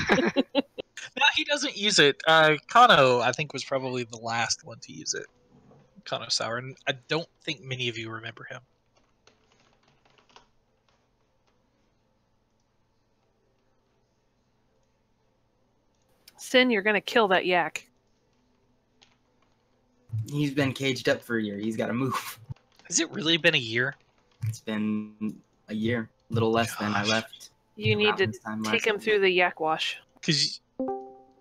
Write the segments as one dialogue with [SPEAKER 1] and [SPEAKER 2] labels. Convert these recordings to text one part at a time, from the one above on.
[SPEAKER 1] No, he doesn't use it. Kano, I think, was probably the last one to use it. Kano Sour, and I don't think many of you remember him.
[SPEAKER 2] Sin, you're gonna kill that yak.
[SPEAKER 3] He's been caged up for a year. He's got to move.
[SPEAKER 1] Has it really been a year?
[SPEAKER 3] It's been a year, a little less than I left.
[SPEAKER 2] You need to take him through the yak wash.
[SPEAKER 1] Because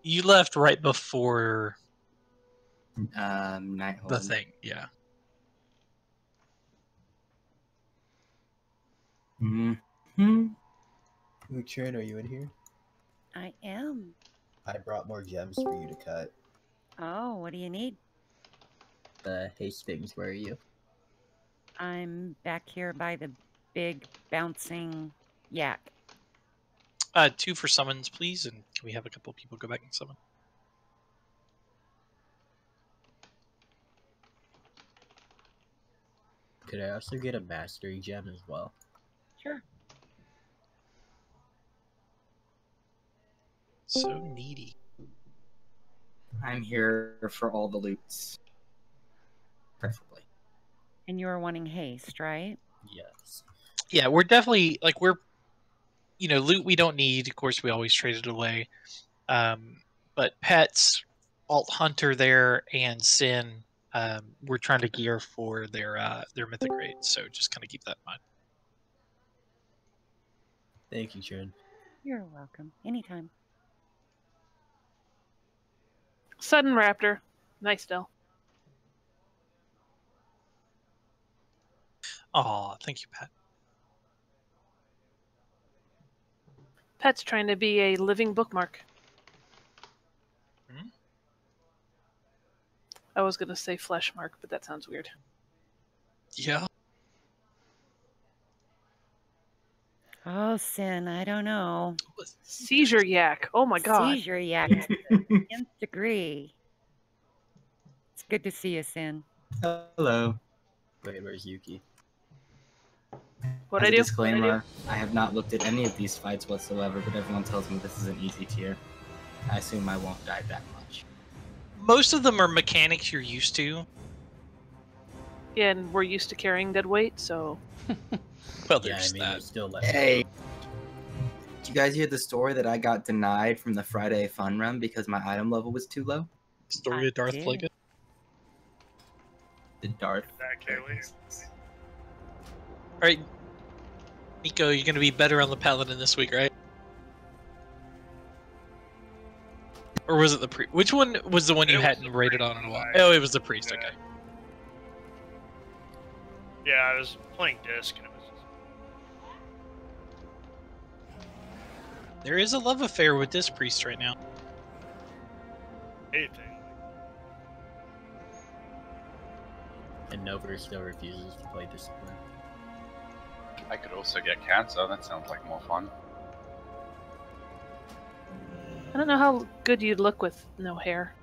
[SPEAKER 1] you left right before
[SPEAKER 3] Nighthold.
[SPEAKER 1] the thing, yeah.
[SPEAKER 3] Mm-hmm.
[SPEAKER 4] Uchern, are you in here?
[SPEAKER 5] I am.
[SPEAKER 4] I brought more gems for you to cut.
[SPEAKER 5] Oh, what do you need?
[SPEAKER 4] The Hastings, where are you?
[SPEAKER 5] I'm back here by the big bouncing yak.
[SPEAKER 1] 2 for summons, please, and can we have a couple of people go back and summon?
[SPEAKER 4] Could I also get a mastery gem as well?
[SPEAKER 5] Sure.
[SPEAKER 1] So needy.
[SPEAKER 3] I'm here for all the loots. Preferably.
[SPEAKER 5] And you were wanting haste, right?
[SPEAKER 4] Yes.
[SPEAKER 1] Yeah, we're definitely, like, we're, loot we don't need. Of course, we always trade it away. But pets, Alt Hunter there, and Sin, we're trying to gear for their mythic raids, so just kind of keep that in mind.
[SPEAKER 4] Thank you, Chern.
[SPEAKER 5] You're welcome. Anytime.
[SPEAKER 2] Sudden Raptor. Nice, Del.
[SPEAKER 1] Aw, thank you, Pat.
[SPEAKER 2] Pet's trying to be a living bookmark.
[SPEAKER 1] Hmm?
[SPEAKER 2] I was going to say flesh mark, but that sounds weird.
[SPEAKER 1] Yeah.
[SPEAKER 5] Oh, Sin, I don't know.
[SPEAKER 2] Seizure yak. Oh my god.
[SPEAKER 5] Seizure yak to the nth degree. It's good to see you, Sin.
[SPEAKER 3] Hello.
[SPEAKER 4] Wait, where's Yuki?
[SPEAKER 2] What
[SPEAKER 3] As
[SPEAKER 2] I
[SPEAKER 3] a
[SPEAKER 2] do?
[SPEAKER 3] disclaimer, I have not looked at any of these fights whatsoever, but everyone tells me this is an easy tier. I assume I won't die that much.
[SPEAKER 1] Most of them are mechanics you're used to.
[SPEAKER 2] Yeah, and we're used to carrying dead weight, so...
[SPEAKER 1] Well,
[SPEAKER 4] Yeah,
[SPEAKER 1] there's
[SPEAKER 4] I mean,
[SPEAKER 1] that.
[SPEAKER 4] there's still less.
[SPEAKER 3] Hey! Did you guys hear the story that I got denied from the Friday fun run because my item level was too low?
[SPEAKER 1] Story of Darth
[SPEAKER 5] did.
[SPEAKER 1] Plagueis.
[SPEAKER 3] The Darth.
[SPEAKER 6] Exactly.
[SPEAKER 1] Alright, Nico, you're gonna be better on the Paladin this week, right? Or was it the Priest? Which one was the one you
[SPEAKER 6] It was
[SPEAKER 1] hadn't
[SPEAKER 6] the
[SPEAKER 1] rated
[SPEAKER 6] Priest.
[SPEAKER 1] on in a while? Oh, it was the Priest,
[SPEAKER 6] Yeah.
[SPEAKER 1] okay.
[SPEAKER 6] Yeah, I was playing disc and it was just
[SPEAKER 1] There is a love affair with this Priest right now.
[SPEAKER 6] anything.
[SPEAKER 4] And Nova still refuses to play Discipline.
[SPEAKER 7] I could also get cancer. That sounds like more fun.
[SPEAKER 2] I don't know how good you'd look with no hair.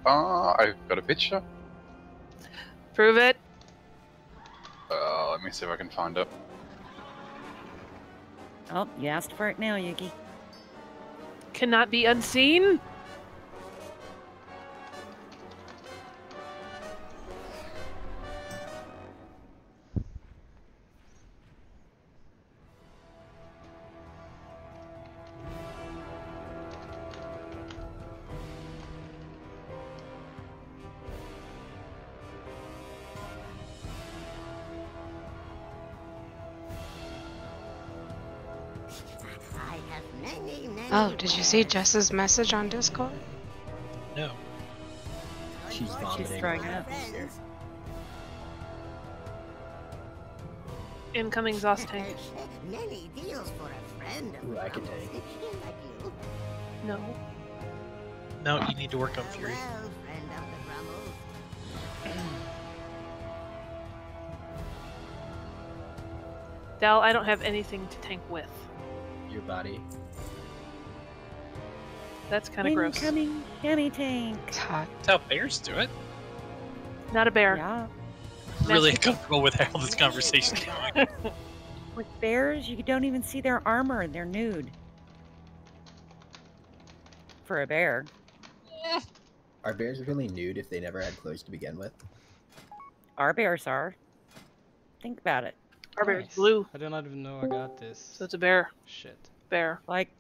[SPEAKER 7] I've got a picture.
[SPEAKER 2] Prove it.
[SPEAKER 7] Let me see if I can find it.
[SPEAKER 5] Oh, you asked for it now, Yuki.
[SPEAKER 2] Cannot be unseen.
[SPEAKER 8] Oh, did you see Jess's message on Discord?
[SPEAKER 1] No.
[SPEAKER 4] She's vomiting.
[SPEAKER 5] She's throwing up.
[SPEAKER 2] Incoming Zoss tank.
[SPEAKER 9] Many deals for a friend of
[SPEAKER 4] Ooh, I can
[SPEAKER 9] Rumbles.
[SPEAKER 4] take.
[SPEAKER 9] Like you.
[SPEAKER 2] No.
[SPEAKER 1] No, you need to work on Fury.
[SPEAKER 9] Farewell, friend of the Rumbles.
[SPEAKER 2] Dal, I don't have anything to tank with.
[SPEAKER 4] Your body.
[SPEAKER 2] That's kind of gross.
[SPEAKER 5] Incoming Demi tank.
[SPEAKER 8] It's hot.
[SPEAKER 1] That's how bears do it.
[SPEAKER 2] Not a bear.
[SPEAKER 5] Yeah.
[SPEAKER 1] Really uncomfortable with how this conversation's going.
[SPEAKER 5] With bears, you don't even see their armor. They're nude. for a bear.
[SPEAKER 10] Are bears really nude if they never had clothes to begin with?
[SPEAKER 5] Our bears are. Think about it.
[SPEAKER 2] Our bear's
[SPEAKER 11] Nice.
[SPEAKER 2] blue,
[SPEAKER 11] I did not even know I got this.
[SPEAKER 2] so it's a bear.
[SPEAKER 11] Shit.
[SPEAKER 2] Bear.
[SPEAKER 5] Like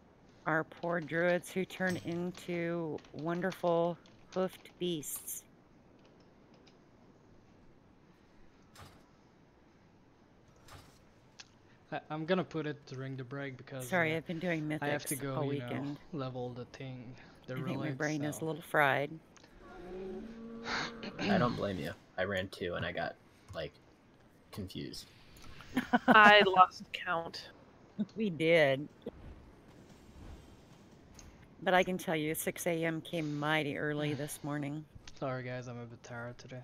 [SPEAKER 5] our poor druids who turn into wonderful hoofed beasts.
[SPEAKER 11] I'm gonna put it to ring the break because
[SPEAKER 5] Sorry, I've been doing mythics
[SPEAKER 11] I have to go,
[SPEAKER 5] all
[SPEAKER 11] you know,
[SPEAKER 5] weekend.
[SPEAKER 11] level the thing, the
[SPEAKER 5] I think
[SPEAKER 11] relic,
[SPEAKER 5] my brain is
[SPEAKER 11] so-
[SPEAKER 5] a little fried.
[SPEAKER 10] I don't blame you. I ran 2 and I got, like, confused.
[SPEAKER 2] I lost count.
[SPEAKER 5] We did. But I can tell you, 6 a.m. came mighty early this morning.
[SPEAKER 11] Sorry guys, I'm a bit tired today.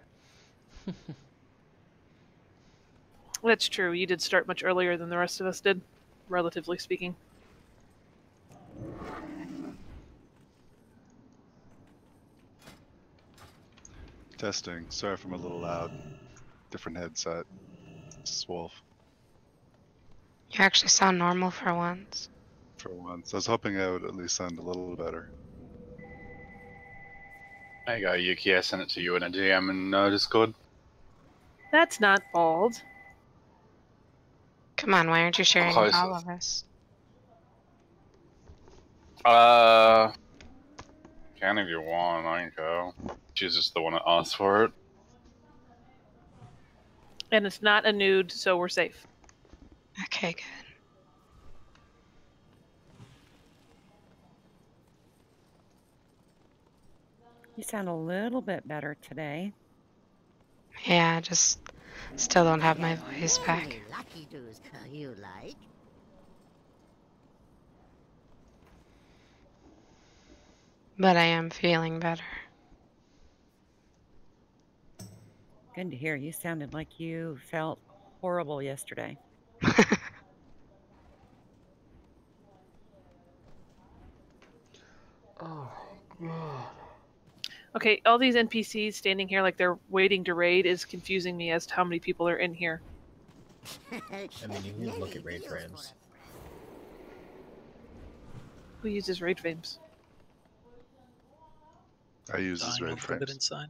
[SPEAKER 2] That's true. You did start much earlier than the rest of us did, relatively speaking.
[SPEAKER 12] Testing. Sorry if I'm a little loud. Different headset. This is Wolf.
[SPEAKER 8] You actually sound normal for once.
[SPEAKER 12] For once. I was hoping I would at least sound a little better.
[SPEAKER 7] There you go, Yuki. I sent it to you in a DM in Discord.
[SPEAKER 2] That's not bald.
[SPEAKER 8] Come on, why aren't you sharing with all
[SPEAKER 7] Close.
[SPEAKER 8] of us?
[SPEAKER 7] Can if you want, I can go. She's just the one that asked for it.
[SPEAKER 2] And it's not a nude, so we're safe.
[SPEAKER 8] Okay, good.
[SPEAKER 5] You sound a little bit better today.
[SPEAKER 8] Yeah, just still don't have my voice back.
[SPEAKER 9] Any lucky doos you like?
[SPEAKER 8] But I am feeling better.
[SPEAKER 5] Good to hear. You sounded like you felt horrible yesterday.
[SPEAKER 11] Oh my god.
[SPEAKER 2] Okay, all these NPCs standing here like they're waiting to raid is confusing me as to how many people are in here.
[SPEAKER 10] I mean, you can look at raid frames.
[SPEAKER 2] Who uses raid frames?
[SPEAKER 12] I use this
[SPEAKER 1] Dying
[SPEAKER 12] raid
[SPEAKER 1] on Forbidden
[SPEAKER 12] frames.
[SPEAKER 1] Sign.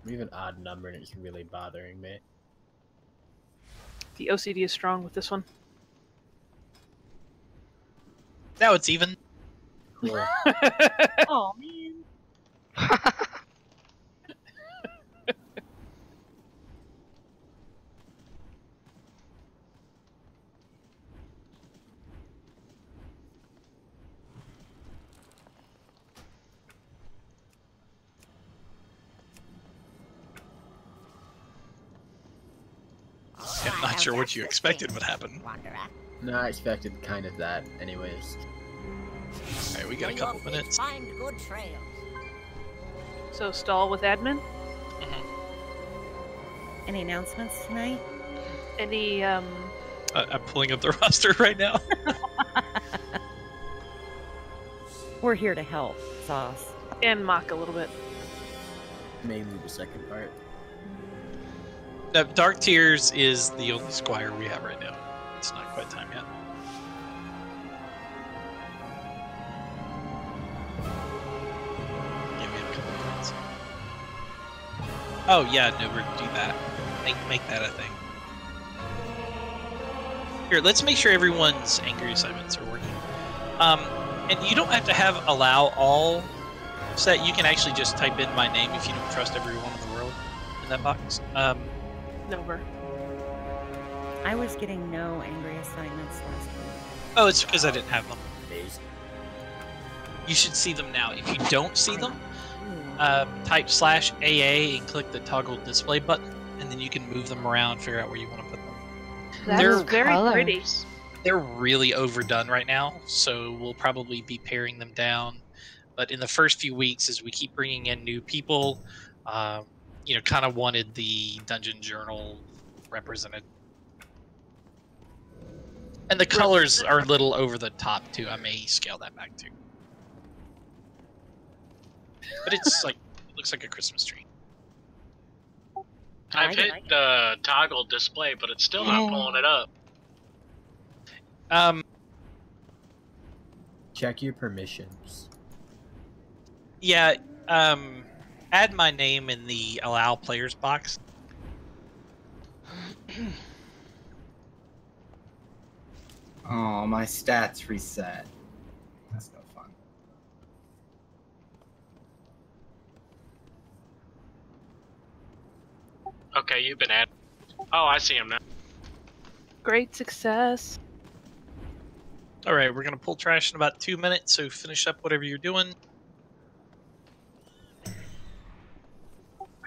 [SPEAKER 10] I'm even odd number and it's really bothering me.
[SPEAKER 2] The OCD is strong with this one.
[SPEAKER 1] Now it's even.
[SPEAKER 10] Cool.
[SPEAKER 5] Oh, man.
[SPEAKER 1] Yeah, I'm not sure what you expected would happen.
[SPEAKER 9] Wanderer.
[SPEAKER 10] No, I expected kind of that, anyways.
[SPEAKER 1] Alright, we got a
[SPEAKER 9] May
[SPEAKER 1] couple
[SPEAKER 9] your feet
[SPEAKER 1] minutes.
[SPEAKER 9] Find good trails.
[SPEAKER 2] So stall with admin.
[SPEAKER 5] Any announcements tonight?
[SPEAKER 2] Any
[SPEAKER 1] I'm pulling up the roster right now.
[SPEAKER 5] We're here to help, Sauce.
[SPEAKER 2] and mock a little bit.
[SPEAKER 10] Mainly the second part.
[SPEAKER 1] No, Dark Tears is the only squire we have right now. It's not quite time yet. Yeah, we have a couple of minutes. Oh yeah, no, we're do that. Make that a thing. Here, let's make sure everyone's angry assignments are working. And you don't have to have allow all set. You can actually just type in my name if you don't trust everyone in the world in that box.
[SPEAKER 2] Over.
[SPEAKER 5] I was getting no angry assignments last week.
[SPEAKER 1] Oh, it's because I didn't have them.
[SPEAKER 10] Amazing.
[SPEAKER 1] You should see them now. If you don't see them, type /AA and click the toggle display button, and then you can move them around, figure out where you want to put them.
[SPEAKER 2] That's
[SPEAKER 1] They're
[SPEAKER 2] very pretty.
[SPEAKER 1] They're really overdone right now, so we'll probably be paring them down. But in the first few weeks, as we keep bringing in new people, you know, kind of wanted the Dungeon Journal represented. And the colors are a little over the top, too. I may scale that back, too. But it's like, it looks like a Christmas tree.
[SPEAKER 13] I've hit the toggle display, but it's still not pulling it up.
[SPEAKER 10] Check your permissions.
[SPEAKER 1] Yeah, add my name in the allow players box.
[SPEAKER 3] Oh, my stats reset. That's no fun.
[SPEAKER 13] Okay, you've been added. Oh, I see him now.
[SPEAKER 2] Great success.
[SPEAKER 1] All right, we're gonna pull trash in about 2 minutes, so finish up whatever you're doing.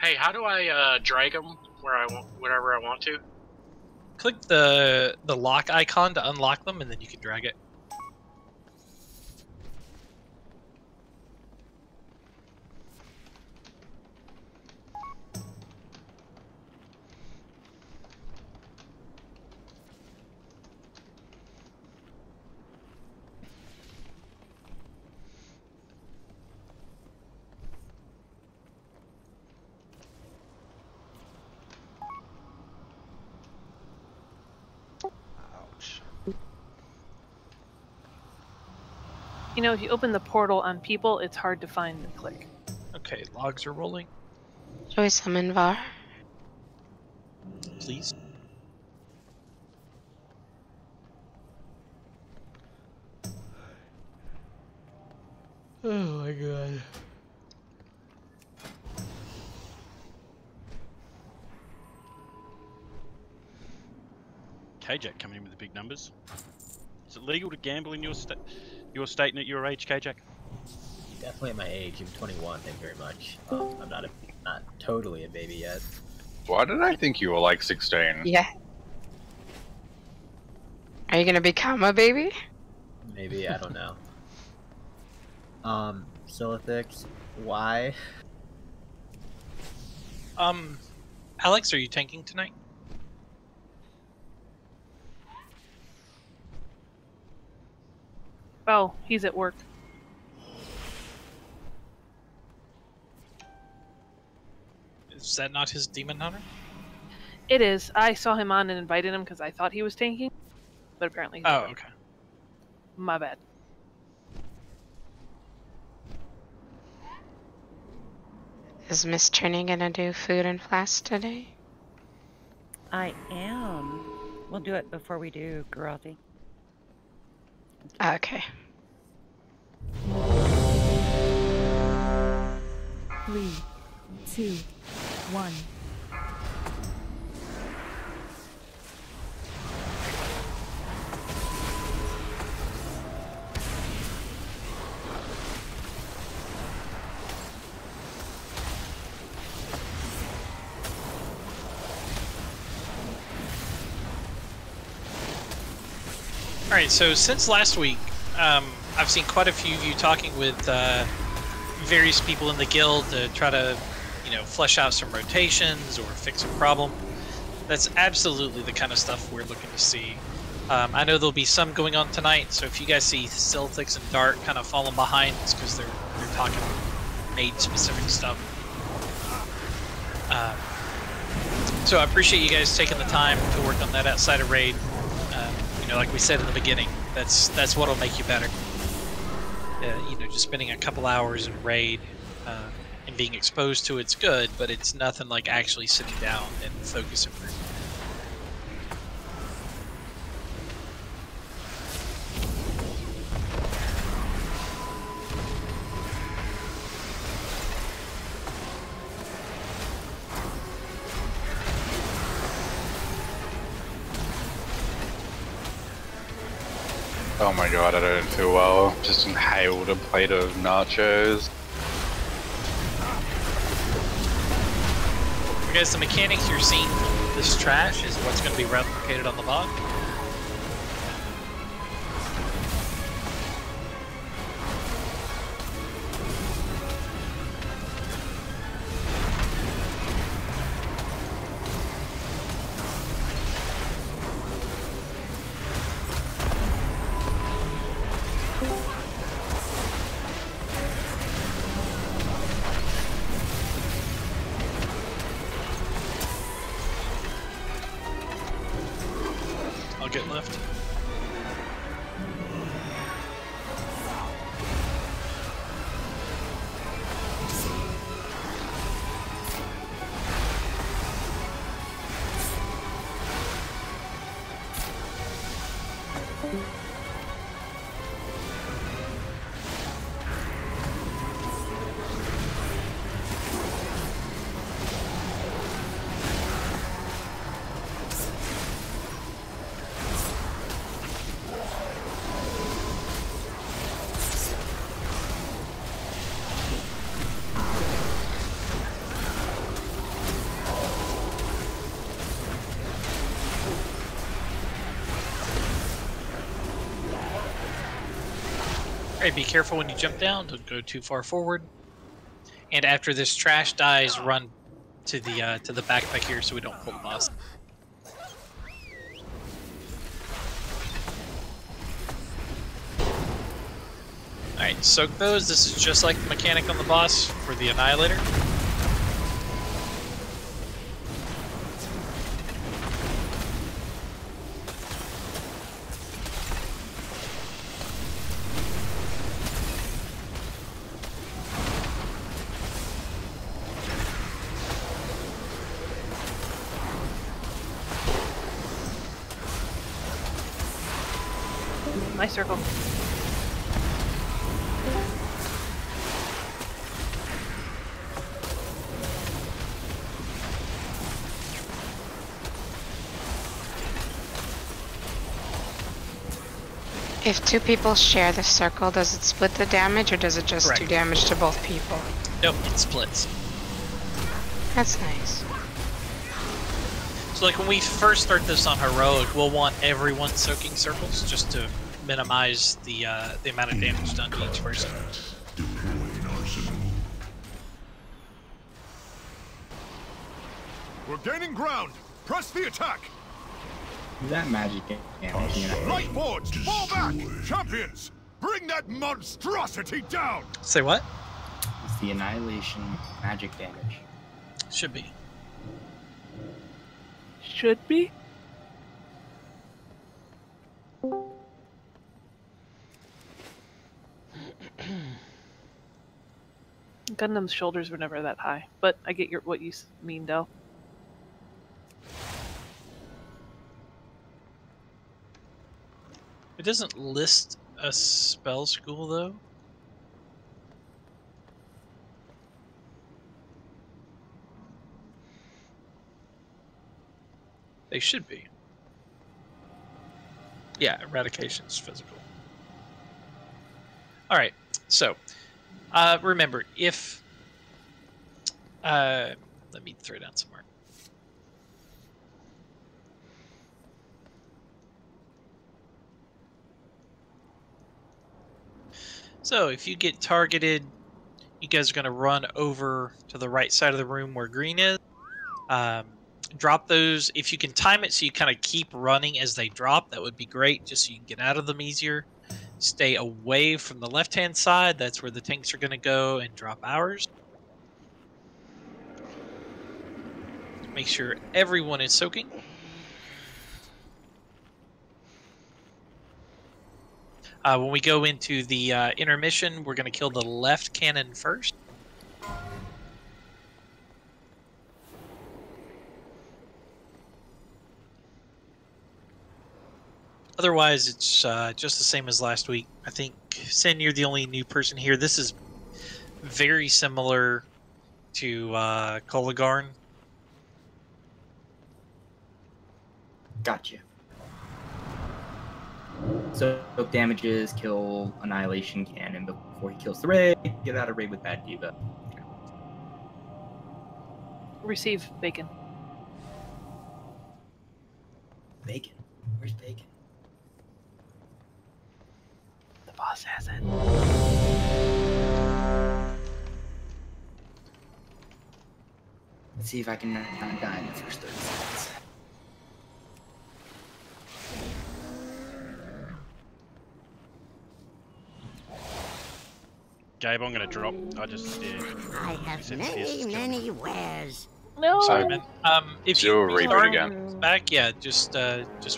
[SPEAKER 13] Hey, how do I drag him where I want, wherever I want to?
[SPEAKER 1] Click the lock icon to unlock them, and then you can drag it.
[SPEAKER 2] You know, if you open the portal on people, it's hard to find and click.
[SPEAKER 1] Okay, logs are rolling.
[SPEAKER 8] Shall we summon Var?
[SPEAKER 1] Please.
[SPEAKER 11] Oh my god.
[SPEAKER 14] KJack coming in with the big numbers. Is it legal to gamble in your state and at your age, KJack?
[SPEAKER 10] Definitely at my age. I'm 21. Thank you very much. I'm not totally a baby yet.
[SPEAKER 7] Why did I think you were like 16?
[SPEAKER 8] Yeah. Are you gonna become a baby?
[SPEAKER 10] Maybe, I don't know. Silithix, why?
[SPEAKER 1] Alex, are you tanking tonight?
[SPEAKER 2] Oh, he's at work.
[SPEAKER 1] Is that not his demon hunter?
[SPEAKER 2] It is. I saw him on and invited him because I thought he was tanking, but apparently he's at
[SPEAKER 1] Oh,
[SPEAKER 2] work.
[SPEAKER 1] okay.
[SPEAKER 2] My bad.
[SPEAKER 8] Is Miss Trini gonna do food and flask today?
[SPEAKER 5] I am. We'll do it before we do Garothy.
[SPEAKER 8] Okay.
[SPEAKER 15] 3, 2, 1.
[SPEAKER 1] Alright, so since last week, I've seen quite a few of you talking with various people in the guild to try to, flesh out some rotations or fix a problem. That's absolutely the kind of stuff we're looking to see. I know there'll be some going on tonight, so if you guys see Silithix and Dart kind of falling behind, it's because they're talking maid-specific stuff. So I appreciate you guys taking the time to work on that outside of raid. Like we said in the beginning, that's what'll make you better. Just spending a couple hours in raid and being exposed to it's good, but it's nothing like actually sitting down and focusing.
[SPEAKER 7] Oh my god, I don't feel well. Just inhaled a plate of nachos.
[SPEAKER 1] I guess the mechanics you're seeing from this trash is what's going to be replicated on the bot. I'll get left. Alright, be careful when you jump down, don't go too far forward. And after this trash dies, run to the backpack here so we don't pull the boss. Alright, soak those. This is just like the mechanic on the boss for the Annihilator.
[SPEAKER 2] My circle.
[SPEAKER 8] If two people share the circle, does it split the damage or does it just do damage to both people?
[SPEAKER 1] Nope, it splits.
[SPEAKER 8] That's nice.
[SPEAKER 1] So like when we first start this on Heroic, we'll want everyone soaking circles just to minimize the amount of damage done to each person.
[SPEAKER 16] We're gaining ground. Press the attack.
[SPEAKER 3] That magic damage, you know.
[SPEAKER 16] Light boards, fall back! Champions, bring that monstrosity down!
[SPEAKER 1] Say what?
[SPEAKER 3] It's the annihilation magic damage.
[SPEAKER 1] Should be.
[SPEAKER 2] Should be? Gundam's shoulders were never that high, but I get what you mean, Del.
[SPEAKER 1] It doesn't list a spell school though. They should be. Yeah, eradication's physical. All right, so remember if let me throw down some more. So if you get targeted, you guys are going to run over to the right side of the room where green is. Drop those. If you can time it so you kind of keep running as they drop, that would be great, just so you can get out of them easier. Stay away from the left-hand side. That's where the tanks are going to go and drop ours. Make sure everyone is soaking. When we go into the intermission, we're going to kill the left cannon first. Otherwise, it's just the same as last week. I think, Sin, you're the only new person here. This is very similar to Kolagarn.
[SPEAKER 3] Gotcha. So damages, kill Annihilation Cannon before he kills the raid. Get out of raid with Bad Diva.
[SPEAKER 2] Receive bacon.
[SPEAKER 3] Bacon? Where's bacon?
[SPEAKER 2] The boss has it.
[SPEAKER 3] Let's see if I can not die in the first 30 seconds.
[SPEAKER 14] Gabe, I'm gonna drop. I just did.
[SPEAKER 9] I have many wares.
[SPEAKER 2] No.
[SPEAKER 1] Sorry, man. If you
[SPEAKER 7] reboot
[SPEAKER 1] restart
[SPEAKER 7] again.
[SPEAKER 1] back, yeah, just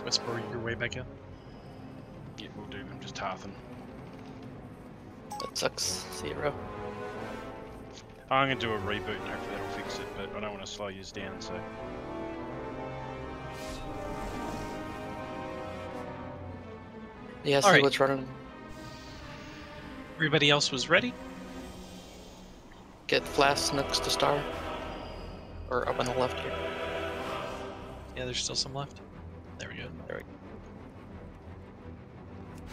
[SPEAKER 1] whisper your way back in.
[SPEAKER 14] Yeah, we'll do. I'm just halving.
[SPEAKER 17] That sucks. 0.
[SPEAKER 14] I'm gonna do a reboot and hopefully that'll fix it, but I don't want to slow yours down, so.
[SPEAKER 17] Yeah, see
[SPEAKER 1] Alright.
[SPEAKER 17] what's running.
[SPEAKER 1] Everybody else was ready?
[SPEAKER 17] Get flasks next to Star. Or up on the left here.
[SPEAKER 1] Yeah, there's still some left. There we go. There we go.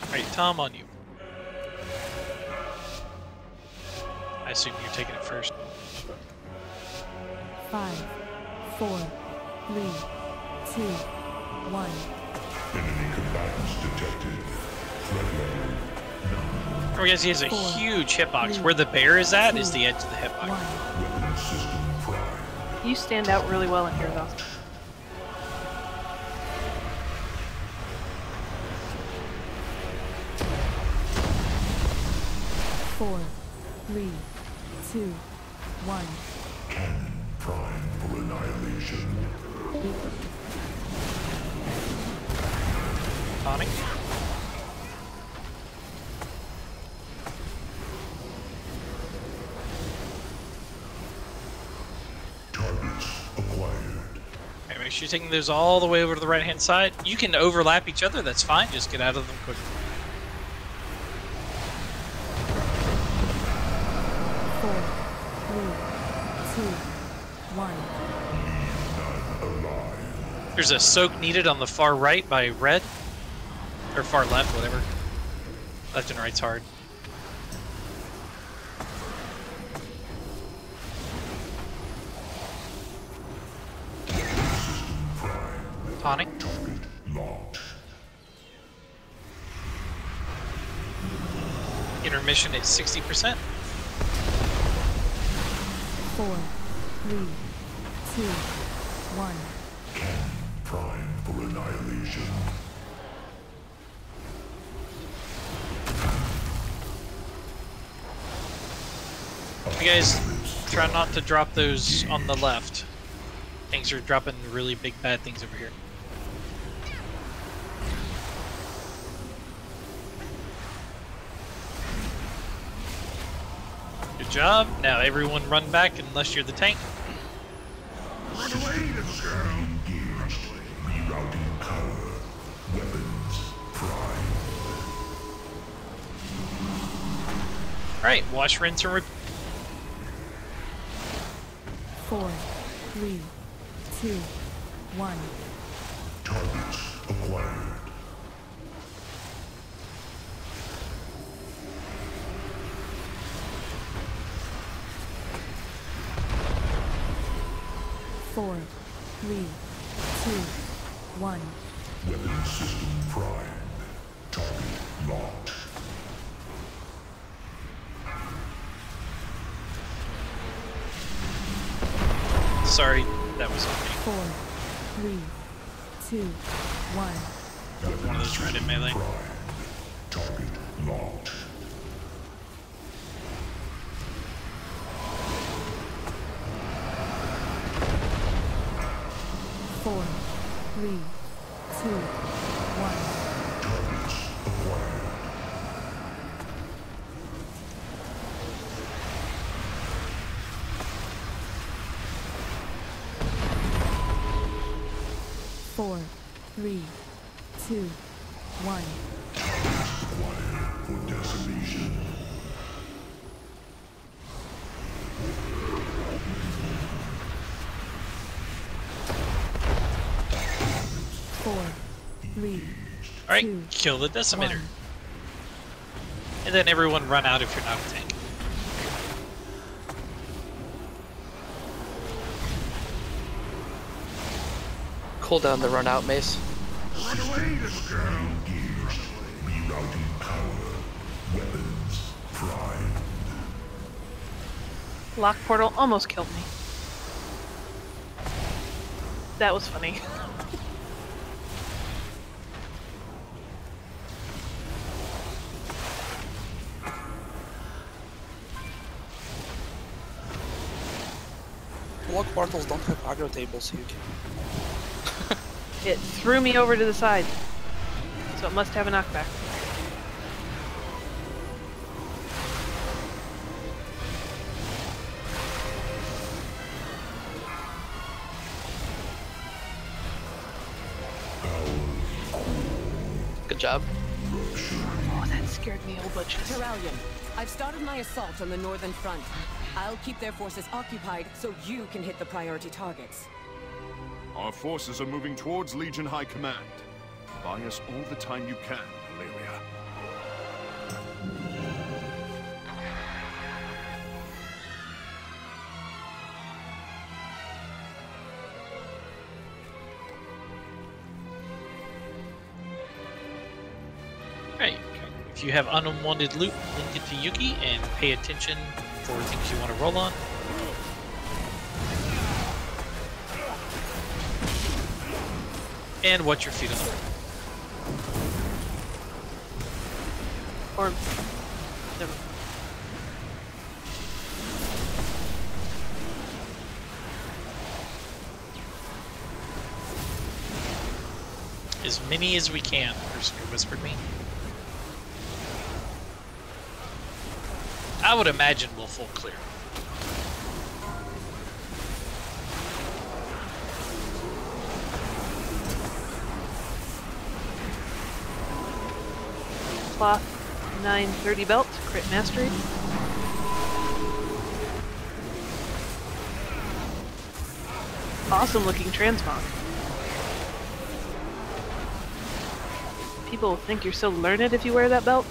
[SPEAKER 1] Alright, Tom, on you. I assume you're taking it first.
[SPEAKER 15] 5, 4, 3, 2, 1.
[SPEAKER 16] Enemy combatants detected. Threat level.
[SPEAKER 1] Oh, guys, he has a huge hitbox. Where the bear is at is the edge of the hitbox.
[SPEAKER 16] Weapon system prime.
[SPEAKER 2] You stand out really well in here, though.
[SPEAKER 15] Four, 3, 2, 1.
[SPEAKER 16] Cannon prime for annihilation.
[SPEAKER 1] Connie?
[SPEAKER 16] Targets acquired.
[SPEAKER 1] Okay, make sure you're taking those all the way over to the right-hand side. You can overlap each other, that's fine. Just get out of them quickly.
[SPEAKER 15] 4, 3, 2, 1.
[SPEAKER 1] There's a soak needed on the far right by red. Or far left, whatever. Left and right's hard. Connie? Intermission at 60%.
[SPEAKER 15] 4, 3, 2, 1.
[SPEAKER 16] Prime for annihilation.
[SPEAKER 1] You guys try not to drop those on the left. Things are dropping really big bad things over here. Good job. Now everyone run back unless you're the tank.
[SPEAKER 16] Run away, little girl. Engaged. Rerouting power. Weapons prime.
[SPEAKER 1] Alright, wash, rinse, and repeat.
[SPEAKER 15] 4, 3, 2, 1.
[SPEAKER 16] Targets acquired.
[SPEAKER 15] Four, 3, 2, 1.
[SPEAKER 16] Weapon system prime. Target locked.
[SPEAKER 1] Sorry, that was on me.
[SPEAKER 15] 4, 3, 2, 1.
[SPEAKER 1] One of those right in melee.
[SPEAKER 16] Target locked.
[SPEAKER 15] Four, 3, 2, 1.
[SPEAKER 16] Targets acquired.
[SPEAKER 15] Four, 3, 2, 1.
[SPEAKER 16] Acquired for decimation.
[SPEAKER 15] Four, 3,
[SPEAKER 1] Alright,
[SPEAKER 15] 2,
[SPEAKER 1] kill the decimator.
[SPEAKER 15] 1.
[SPEAKER 1] And then everyone run out if you're not a tank.
[SPEAKER 17] Cool down the run out, Mace.
[SPEAKER 16] Run away, little girl. Engaged. Rerouting power. Weapons prime.
[SPEAKER 2] Lock portal almost killed me. That was funny.
[SPEAKER 17] Lock portals don't have aggro tables, so you can...
[SPEAKER 2] It threw me over to the side. So it must have a knockback.
[SPEAKER 17] Good job.
[SPEAKER 2] Oh, that scared me, old butches.
[SPEAKER 18] Terralion, I've started my assault on the northern front. I'll keep their forces occupied so you can hit the priority targets.
[SPEAKER 16] Our forces are moving towards Legion High Command. Buy us all the time you can, Valeria.
[SPEAKER 1] Right. If you have unwanted loot, link it to Yuki and pay attention for things you want to roll on. And watch your feet on the road.
[SPEAKER 2] Or never.
[SPEAKER 1] As many as we can, Erskine whispered me. I would imagine we'll full clear.
[SPEAKER 2] Cloth 930 belt, crit mastery. Awesome looking transmog. People think you're so learned if you wear that belt.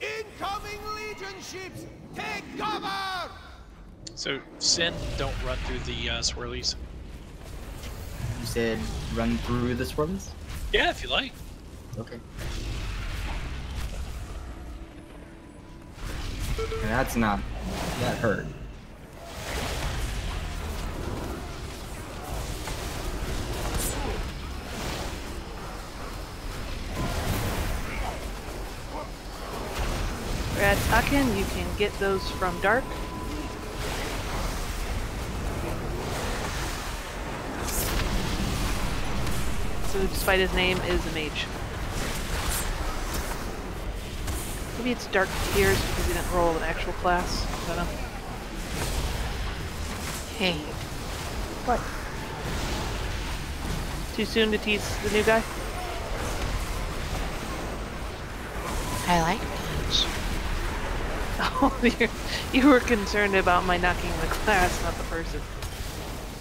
[SPEAKER 16] Incoming Legion ships! Take cover!
[SPEAKER 1] So, Sin, don't run through the swirlies.
[SPEAKER 3] You said run through the swirlies?
[SPEAKER 1] Yeah, if you like.
[SPEAKER 3] Okay. And that's not... that hurt.
[SPEAKER 2] At Akin, you can get those from Dark. So despite his name, is a mage. Maybe it's Dark Tears because he didn't roll an actual class. I don't know.
[SPEAKER 8] Hey.
[SPEAKER 2] What? Too soon to tease the new guy?
[SPEAKER 8] I like mage.
[SPEAKER 2] Oh, you were concerned about my knocking the class, not the person.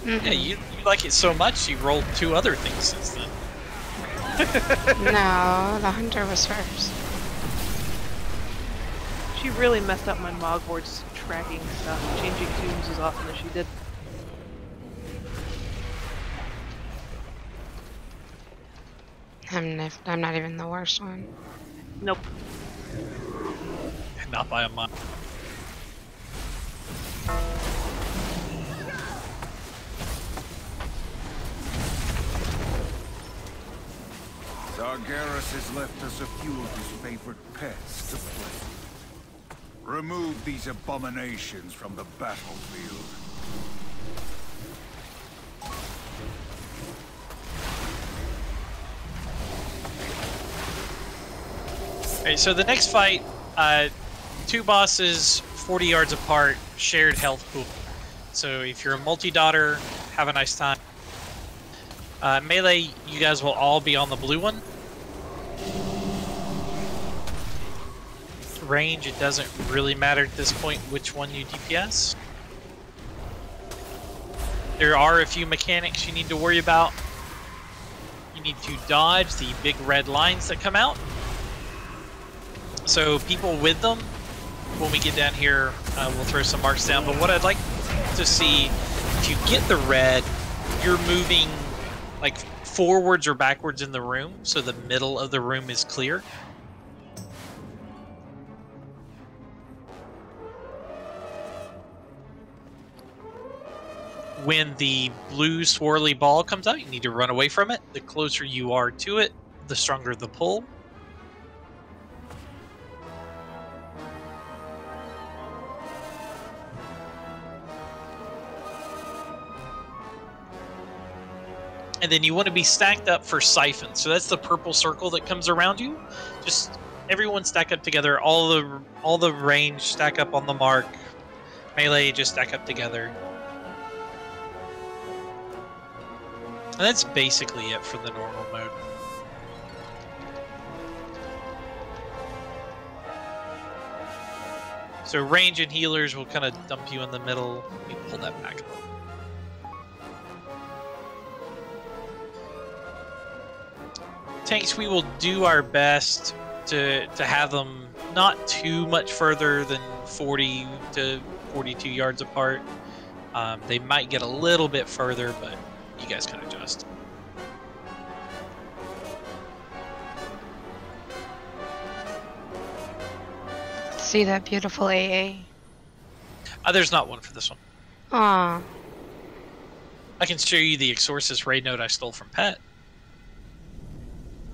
[SPEAKER 8] Mm-hmm.
[SPEAKER 1] Yeah, you like it so much you rolled 2 other things since then.
[SPEAKER 8] No, the hunter was first.
[SPEAKER 2] She really messed up my Mogward's tracking stuff, changing tunes as often as she did.
[SPEAKER 8] I'm not even the worst one.
[SPEAKER 2] Nope.
[SPEAKER 1] Not by a mile.
[SPEAKER 16] Sargeras has left us a few of his favorite pets to play. Remove these abominations from the battlefield.
[SPEAKER 1] Alright, so the next fight, 2 bosses, 40 yards apart, shared health pool. So if you're a multi-daughter, have a nice time. Melee, you guys will all be on the blue one. Range, it doesn't really matter at this point which one you DPS. There are a few mechanics you need to worry about. You need to dodge the big red lines that come out. So people with them, when we get down here, we'll throw some marks down. But what I'd like to see, if you get the red, you're moving like forwards or backwards in the room, so the middle of the room is clear. When the blue swirly ball comes out, you need to run away from it. The closer you are to it, the stronger the pull. And then you want to be stacked up for siphon. So that's the purple circle that comes around you. Just everyone stack up together. All the range stack up on the mark. Melee just stack up together. And that's basically it for the normal mode. So range and healers will kind of dump you in the middle. Let me pull that back up. Tanks, we will do our best to have them not too much further than 40 to 42 yards apart. They might get a little bit further, but you guys can adjust.
[SPEAKER 8] See that beautiful AA?
[SPEAKER 1] There's not one for this one.
[SPEAKER 8] Aww.
[SPEAKER 1] I can show you the Exorcist raid note I stole from Pet.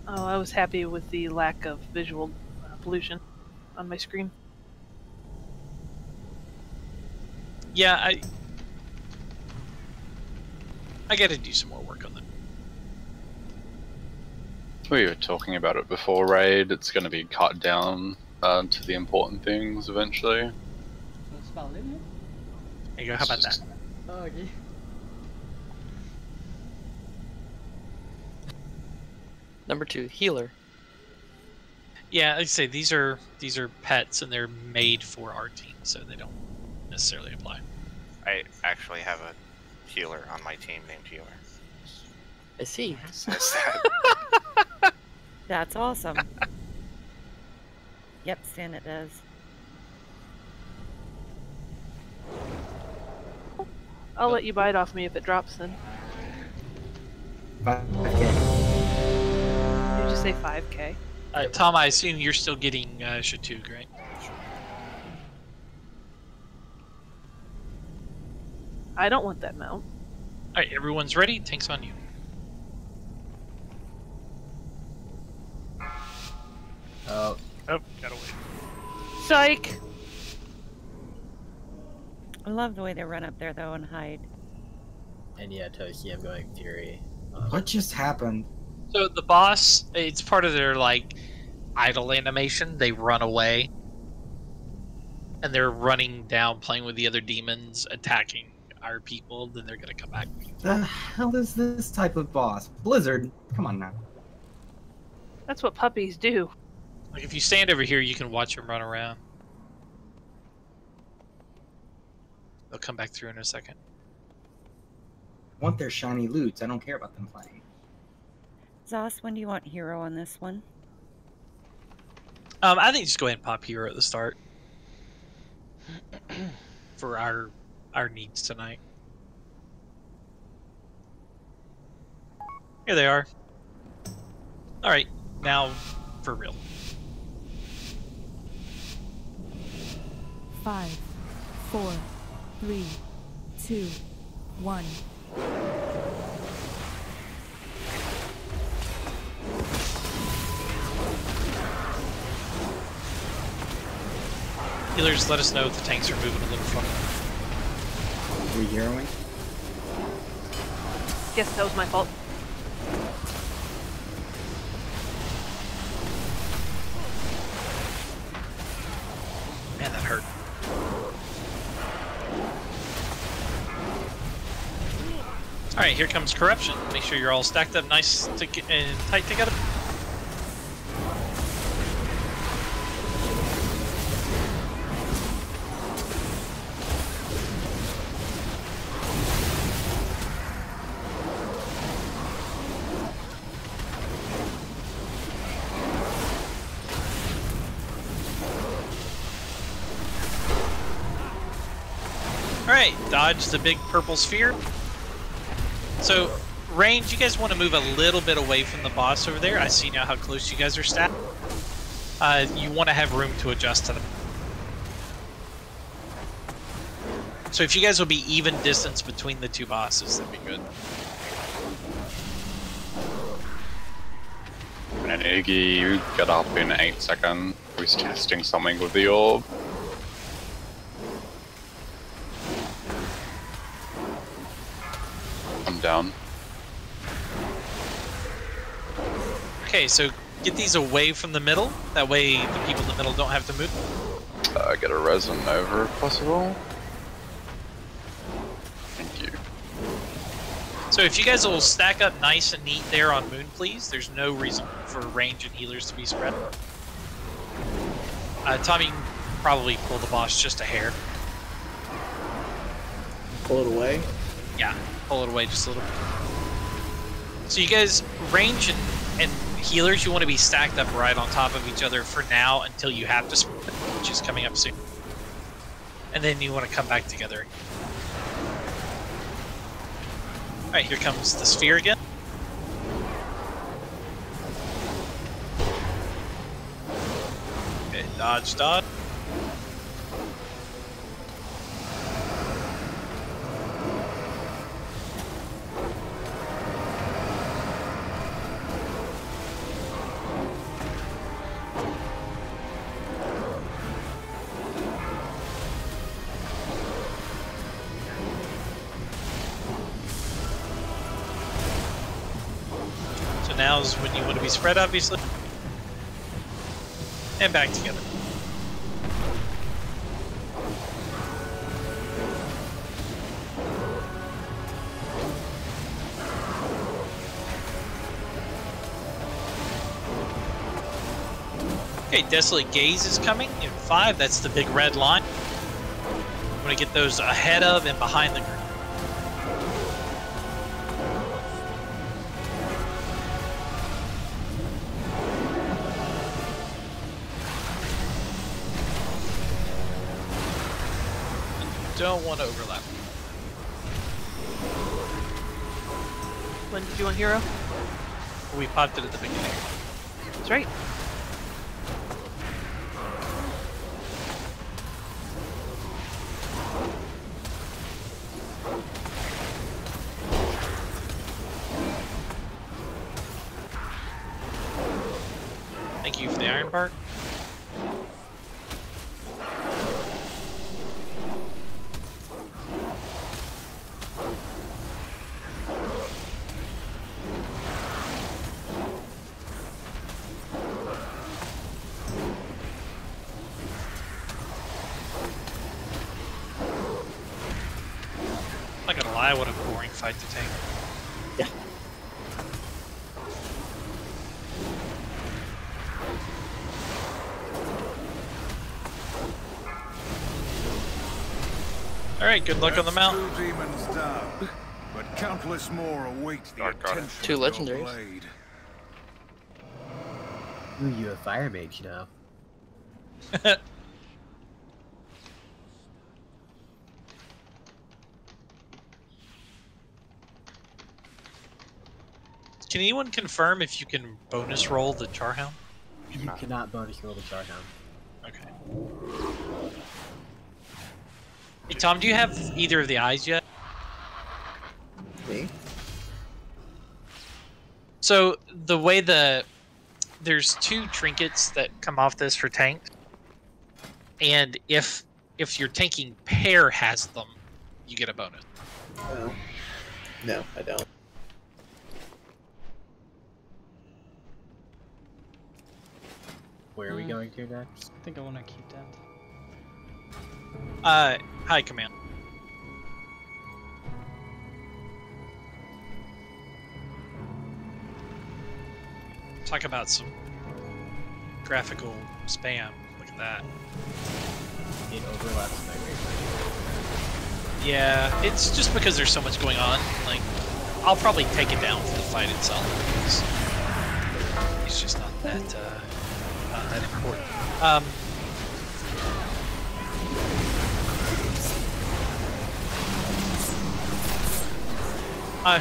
[SPEAKER 2] Oh, I was happy with the lack of visual pollution on my screen.
[SPEAKER 1] Yeah, I got to do some more work on them.
[SPEAKER 7] We were talking about it before raid. It's going to be cut down to the important things eventually.
[SPEAKER 1] There you go. How about that?
[SPEAKER 11] Oh, okay.
[SPEAKER 17] Number 2, healer.
[SPEAKER 1] Yeah, like I say, these are pets and they're made for our team, so they don't necessarily apply.
[SPEAKER 19] I actually have a healer on my team named Healer.
[SPEAKER 17] I see.
[SPEAKER 19] Says that.
[SPEAKER 5] That's awesome. Yep, Stan, it does.
[SPEAKER 2] I'll let you buy it off me if it drops then.
[SPEAKER 3] 5K.
[SPEAKER 2] Did you just say 5K?
[SPEAKER 1] Tom, I assume you're still getting Shatug, right?
[SPEAKER 2] I don't want that mount.
[SPEAKER 1] Alright, everyone's ready? Tank's on you.
[SPEAKER 10] Oh.
[SPEAKER 6] Oh, gotta wait.
[SPEAKER 2] Psych!
[SPEAKER 5] I love the way they run up there, though, and hide.
[SPEAKER 10] And yeah, Toshi, I'm going Fury.
[SPEAKER 3] What just happened?
[SPEAKER 1] So the boss, it's part of their, like, idle animation. They run away. And they're running down, playing with the other demons, attacking our people. Then they're going to come back.
[SPEAKER 3] The hell is this type of boss? Blizzard, come on now.
[SPEAKER 2] That's what puppies do.
[SPEAKER 1] Like, if you stand over here, you can watch them run around. They'll come back through in a second.
[SPEAKER 3] I want their shiny loots. I don't care about them playing.
[SPEAKER 5] Zos, when do you want hero on this one?
[SPEAKER 1] I think just go ahead and pop hero at the start. For our needs tonight. Here they are. Alright, now for real.
[SPEAKER 15] 5, 4, 3, 2, 1.
[SPEAKER 1] Healers, let us know if the tanks are moving a little funny.
[SPEAKER 3] Are we heroing?
[SPEAKER 2] Guess that was my fault.
[SPEAKER 1] Man, that hurt. Alright, here comes corruption. Make sure you're all stacked up nice and tight together. Alright, dodge the big purple sphere. So, range, you guys want to move a little bit away from the boss over there. I see now how close you guys are stacked. You want to have room to adjust to them. So if you guys will be even distance between the two bosses, that'd be good.
[SPEAKER 7] And Iggy, you get up in 8 seconds. He's testing something with the orb. I'm down.
[SPEAKER 1] Okay, so get these away from the middle. That way the people in the middle don't have to move.
[SPEAKER 7] Get a resin over if possible. Thank you.
[SPEAKER 1] So if you guys will stack up nice and neat there on Moon, please. There's no reason for range and healers to be spread. Tommy, you can probably pull the boss just a hair.
[SPEAKER 20] Pull it away?
[SPEAKER 1] Yeah, pull it away just a little bit. So you guys, range and healers, you want to be stacked up right on top of each other for now until you have to split, which is coming up soon. And then you want to come back together. Alright, here comes the sphere again. Okay, dodge, dodge. Now is when you want to be spread, obviously. And back together. Okay, Desolate Gaze is coming in 5. That's the big red line. I'm going to get those ahead of and behind the group. Don't want to overlap.
[SPEAKER 2] When did you want hero?
[SPEAKER 1] We popped it at the beginning.
[SPEAKER 2] That's right.
[SPEAKER 1] Thank you for the iron part. I'm not gonna lie, what a boring fight to take.
[SPEAKER 20] Yeah.
[SPEAKER 1] Alright, good luck on the mount.
[SPEAKER 16] Two demons down, but countless more await the attention
[SPEAKER 17] 2
[SPEAKER 16] of your
[SPEAKER 17] legendaries.
[SPEAKER 16] blade.
[SPEAKER 10] Ooh, you a fire mage now.
[SPEAKER 1] Can anyone confirm if you can bonus roll the Charhound?
[SPEAKER 10] You cannot bonus roll the Charhound.
[SPEAKER 1] Okay. Hey Tom, do you have either of the eyes yet?
[SPEAKER 20] Me?
[SPEAKER 1] So the way there's 2 trinkets that come off this for tanks, and if your tanking pair has them, you get a bonus.
[SPEAKER 20] No. No, I don't.
[SPEAKER 10] Where are we going to next?
[SPEAKER 11] I think I want to keep that.
[SPEAKER 1] Hi, Command. Talk about some graphical spam. Look at that.
[SPEAKER 10] It overlaps my range.
[SPEAKER 1] Yeah, it's just because there's so much going on. Like, I'll probably take it down for the fight itself. It's just not that important.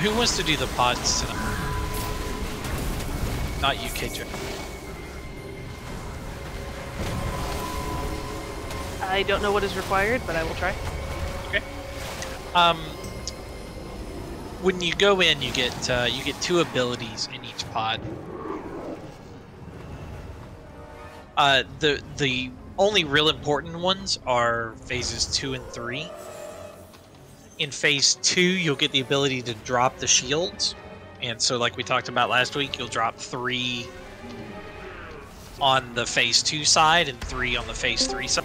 [SPEAKER 1] Who wants to do the pods tonight? Not you, KJ.
[SPEAKER 2] I don't know what is required, but I will try.
[SPEAKER 1] Okay. When you go in, you get 2 abilities in each pod. The only real important ones are phases 2 and 3. In phase 2, you'll get the ability to drop the shields, And so, like we talked about last week, you'll drop 3 on the phase 2 side and 3 on the phase 3 side.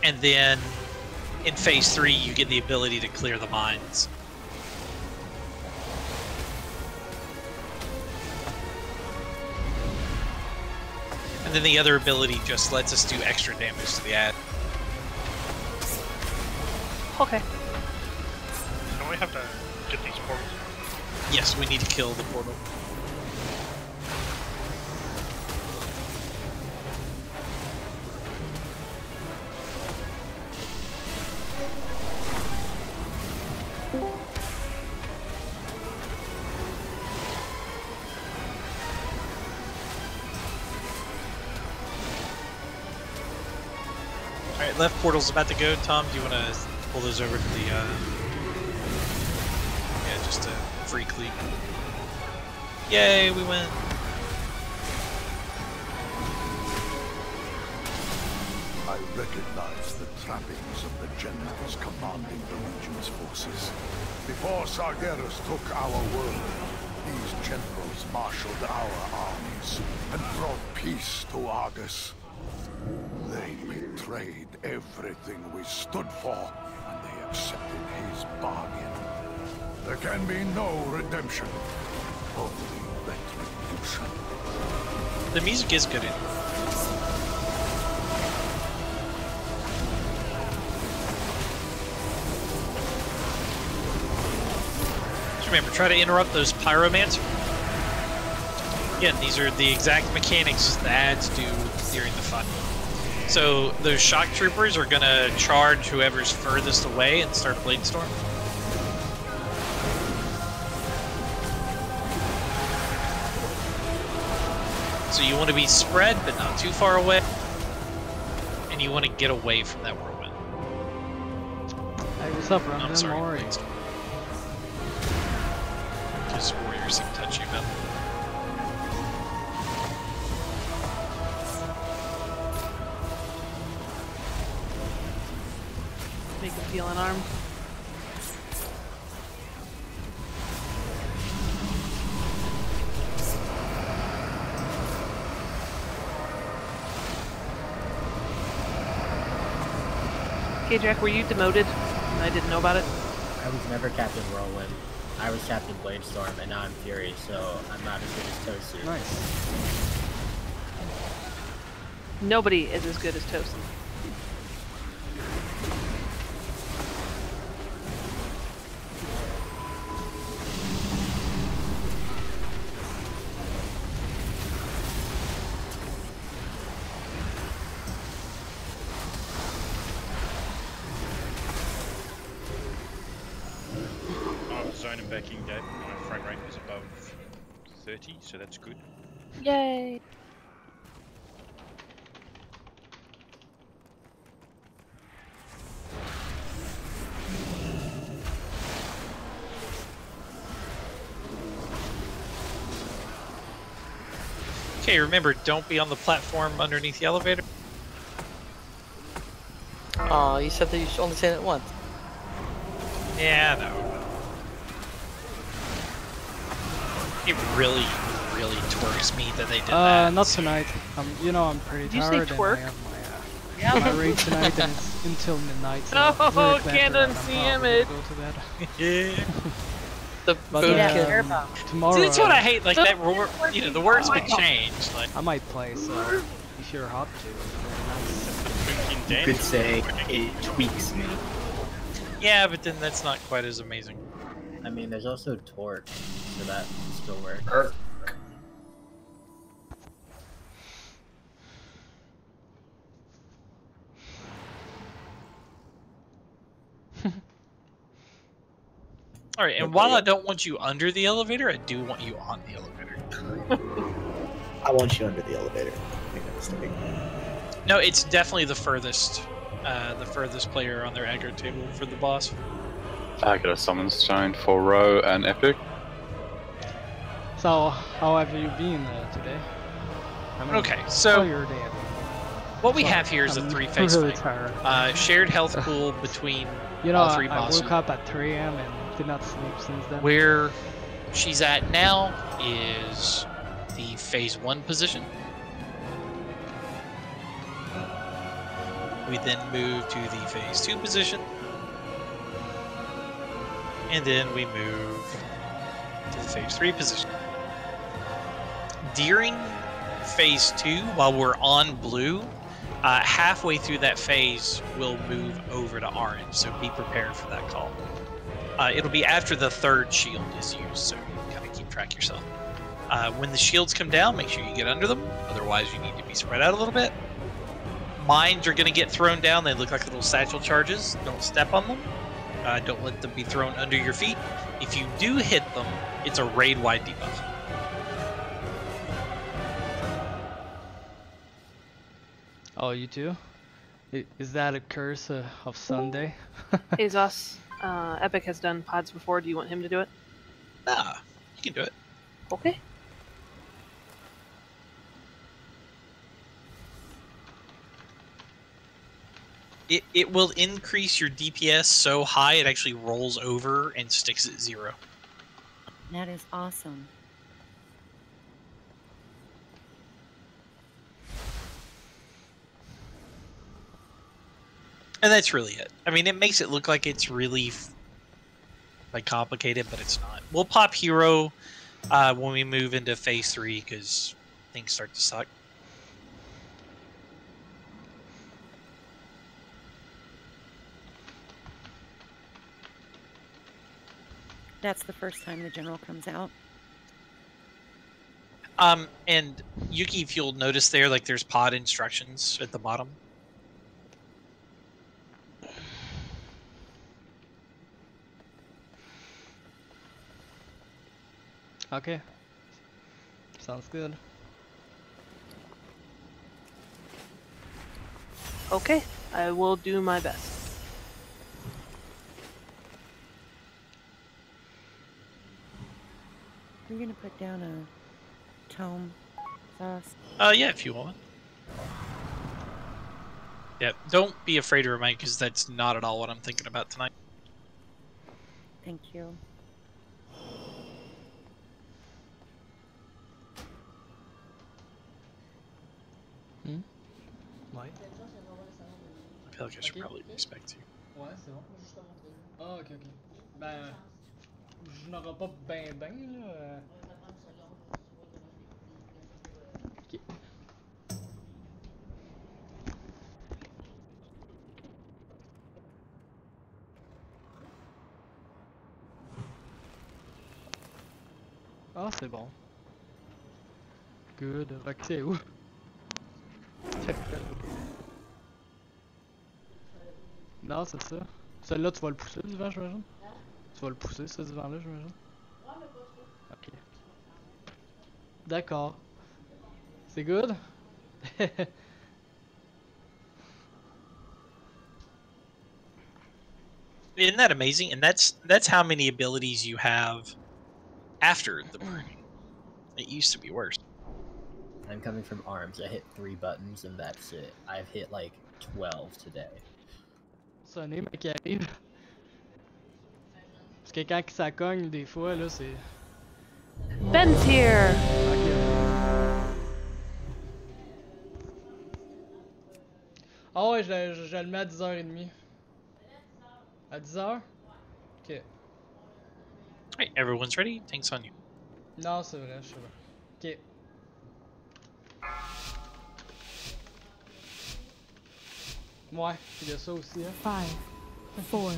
[SPEAKER 1] And then in phase 3, you get the ability to clear the mines. And then the other ability just lets us do extra damage to the ad.
[SPEAKER 2] Okay.
[SPEAKER 6] Don't we have to get these portals?
[SPEAKER 1] Yes, we need to kill the portal. Alright, left portal's about to go. Tom, do you want to pull those over to the, yeah, just a free cleat. Yay, we win!
[SPEAKER 16] I recognize the trappings of the generals commanding the region's forces. Before Sargeras took our world, these generals marshaled our armies and brought peace to Argus. They betrayed everything we stood for, and they accepted his bargain. There can be no redemption, only retribution.
[SPEAKER 1] The music is good in it. Just remember, try to interrupt those pyromancers. Again, these are the exact mechanics the ads do during the fight. So those shock troopers are gonna charge whoever's furthest away and start Bladestorm. So you want to be spread, but not too far away, and you want to get away from that whirlwind.
[SPEAKER 11] Hey, what's up, Ron?
[SPEAKER 1] I'm sorry,
[SPEAKER 11] Maury.
[SPEAKER 1] because warriors seem touchy about it.
[SPEAKER 2] Make him feel unarmed. Okay, Jack, were you demoted? And I didn't know about it?
[SPEAKER 10] I was never Captain Whirlwind. I was Captain Bladestorm, and now I'm Fury, so I'm not as good as Tosu.
[SPEAKER 11] Nice.
[SPEAKER 2] Nobody is as good as Tosu.
[SPEAKER 14] Zone and backing gate. My frame rate is above 30, so that's good.
[SPEAKER 2] Yay!
[SPEAKER 1] Okay, remember, don't be on the platform underneath the elevator.
[SPEAKER 17] Oh, you said that you should only say it once.
[SPEAKER 1] Yeah, no. It really, really twerks me that they did that.
[SPEAKER 11] Not tonight. You know, I'm pretty
[SPEAKER 2] Did you say
[SPEAKER 11] tired
[SPEAKER 2] twerk?
[SPEAKER 11] and I have my raid tonight and it's until midnight. So I'm very
[SPEAKER 2] Oh,
[SPEAKER 11] glad
[SPEAKER 2] can't
[SPEAKER 11] that I'm
[SPEAKER 2] unsee
[SPEAKER 11] probably
[SPEAKER 2] image.
[SPEAKER 11] gonna go to bed.
[SPEAKER 1] Yeah.
[SPEAKER 17] The
[SPEAKER 11] But tomorrow.
[SPEAKER 1] See, that's what I hate. Like that, you know, the words can change. Like
[SPEAKER 11] I might play, so if you're hot to, very nice.
[SPEAKER 3] You could say it tweaks me.
[SPEAKER 1] yeah, but then that's not quite as amazing.
[SPEAKER 10] I mean, there's also Torque, so that still works.
[SPEAKER 1] All right, and while I don't want you under the elevator, I do want you on the elevator.
[SPEAKER 20] I want you under the elevator. Make no mistake.
[SPEAKER 1] No, it's definitely the furthest player on their aggro table for the boss.
[SPEAKER 7] I got a summon stone for Row and Epic.
[SPEAKER 11] So, how have you been today? I mean,
[SPEAKER 1] Okay, so
[SPEAKER 11] how your day?
[SPEAKER 1] what we
[SPEAKER 11] Sorry,
[SPEAKER 1] have here is a
[SPEAKER 11] I'm
[SPEAKER 1] three-phase
[SPEAKER 11] really
[SPEAKER 1] fight.
[SPEAKER 11] tired.
[SPEAKER 1] Shared health pool between
[SPEAKER 11] You know,
[SPEAKER 1] all three
[SPEAKER 11] I
[SPEAKER 1] bosses.
[SPEAKER 11] woke up at 3 AM and Did not sleep since then.
[SPEAKER 1] Where she's at now is the phase 1 position. We then move to the phase 2 position. And then we move to the phase 3 position. During phase 2, while we're on blue, halfway through that phase, we'll move over to orange, so be prepared for that call. It'll be after the 3rd shield is used, so you kind of keep track yourself. When the shields come down, make sure you get under them, otherwise you need to be spread out a little bit. Mines are going to get thrown down, they look like little satchel charges, don't step on them. Don't let them be thrown under your feet. If you do hit them, it's a raid-wide debuff.
[SPEAKER 11] Oh, you too? Is that a curse of Sunday?
[SPEAKER 2] Is us. Epic has done pods before. Do you want him to do it?
[SPEAKER 1] Nah, you can do it.
[SPEAKER 2] Okay.
[SPEAKER 1] It will increase your DPS so high it actually rolls over and sticks at 0.
[SPEAKER 5] That is awesome.
[SPEAKER 1] And that's really it. I mean, it makes it look like it's really like complicated, but it's not. We'll pop hero when we move into phase 3 because things start to suck.
[SPEAKER 5] That's the first time the general comes out.
[SPEAKER 1] And Yuki, if you'll notice there, like there's pod instructions at the bottom.
[SPEAKER 11] Okay. Sounds good.
[SPEAKER 2] Okay, I will do my best.
[SPEAKER 5] We're gonna put down a tome sauce.
[SPEAKER 1] Yeah, if you want. Yeah, don't be afraid to remind, because that's not at all what I'm thinking about tonight.
[SPEAKER 5] Thank you.
[SPEAKER 11] Ouais.
[SPEAKER 1] I feel like I should probably respect you.
[SPEAKER 11] Ouais, c'est bon. Juste te montrer. Ah, ok, ok. Ben, je n'aurai pas ben là. Ok. Ah, c'est bon. Good. Fait que c'est où? Non, c'est ça. Celui-là, tu vas le pousser du vent, j'imagine? Tu vas le pousser, ça, du vent-là, j'imagine? Ok. D'accord. C'est good?
[SPEAKER 1] Isn't that amazing? And that's how many abilities you have after the burning. It used to be worse.
[SPEAKER 10] I'm coming from arms. I hit 3 buttons and that's it. I've hit like 12 today.
[SPEAKER 11] Sonner, mais qui arrive. Parce que quand ça cogne, des fois, là, c'est...
[SPEAKER 2] Ben's here!
[SPEAKER 11] Ah ouais, je le mets à 10h30. À 10h? Ok.
[SPEAKER 1] Alright, everyone's ready? Thanks on you.
[SPEAKER 11] Non, c'est vrai, je sais pas. Ok. Ouais, il y a ça aussi, hein.
[SPEAKER 15] 5, 4, 3,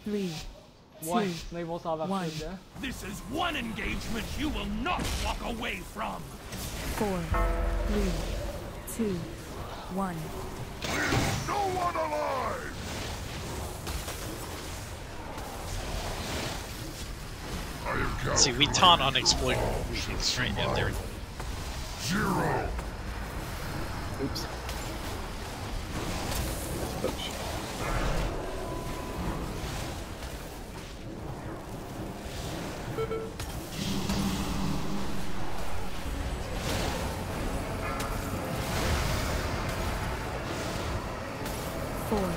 [SPEAKER 15] 2,
[SPEAKER 11] Ouais, sinon ils vont s'en avoir
[SPEAKER 15] 1.
[SPEAKER 11] dedans.
[SPEAKER 21] This is one engagement you will not walk away from.
[SPEAKER 15] 4, 3, 2, 1.
[SPEAKER 16] No one alive!
[SPEAKER 1] See, we taunt on exploitable weakness right now. There.
[SPEAKER 16] 0.
[SPEAKER 20] Oops. Oops.
[SPEAKER 15] Four,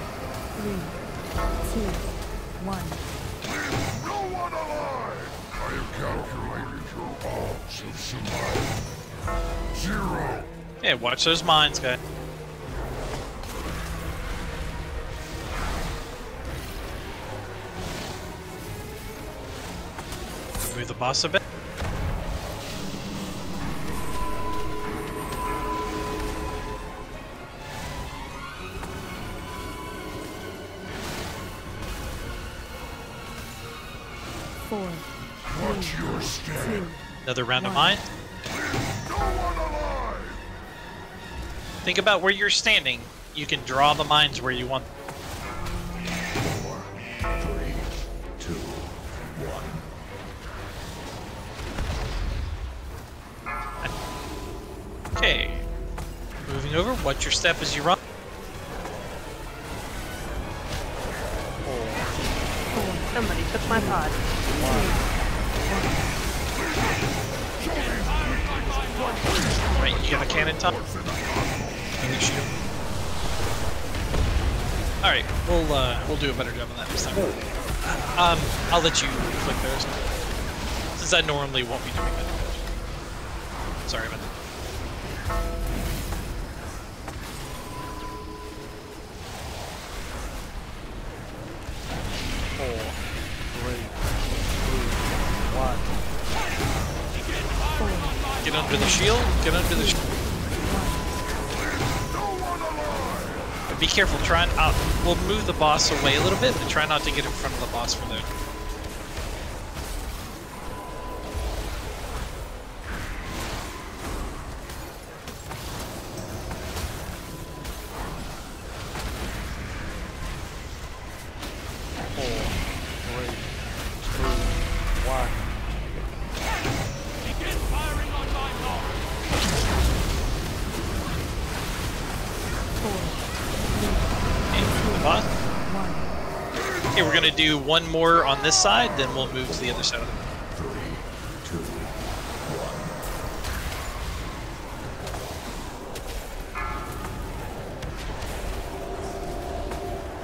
[SPEAKER 15] 3, 2, 1.
[SPEAKER 16] No Zero.
[SPEAKER 1] Yeah, watch those mines, guys. Move the boss a bit.
[SPEAKER 15] Four.
[SPEAKER 16] Watch your step.
[SPEAKER 1] Another round of mine. Think about where you're standing. You can draw the mines where you want.
[SPEAKER 16] 4, 3, 2, 1.
[SPEAKER 1] Okay. Moving over. Watch your step as you run.
[SPEAKER 2] Somebody took my pod.
[SPEAKER 1] Right, you got a cannon top. Alright, we'll do a better job on that this time. I'll let you click those. Since I normally won't be doing that. Sorry about that. Get under the shield. Get under the shield. Be careful. Try and we'll move the boss away a little bit, but try not to get in front of the boss for there. Okay, we're gonna do one more on this side, then we'll move to the other side of the room.
[SPEAKER 16] 3, 2,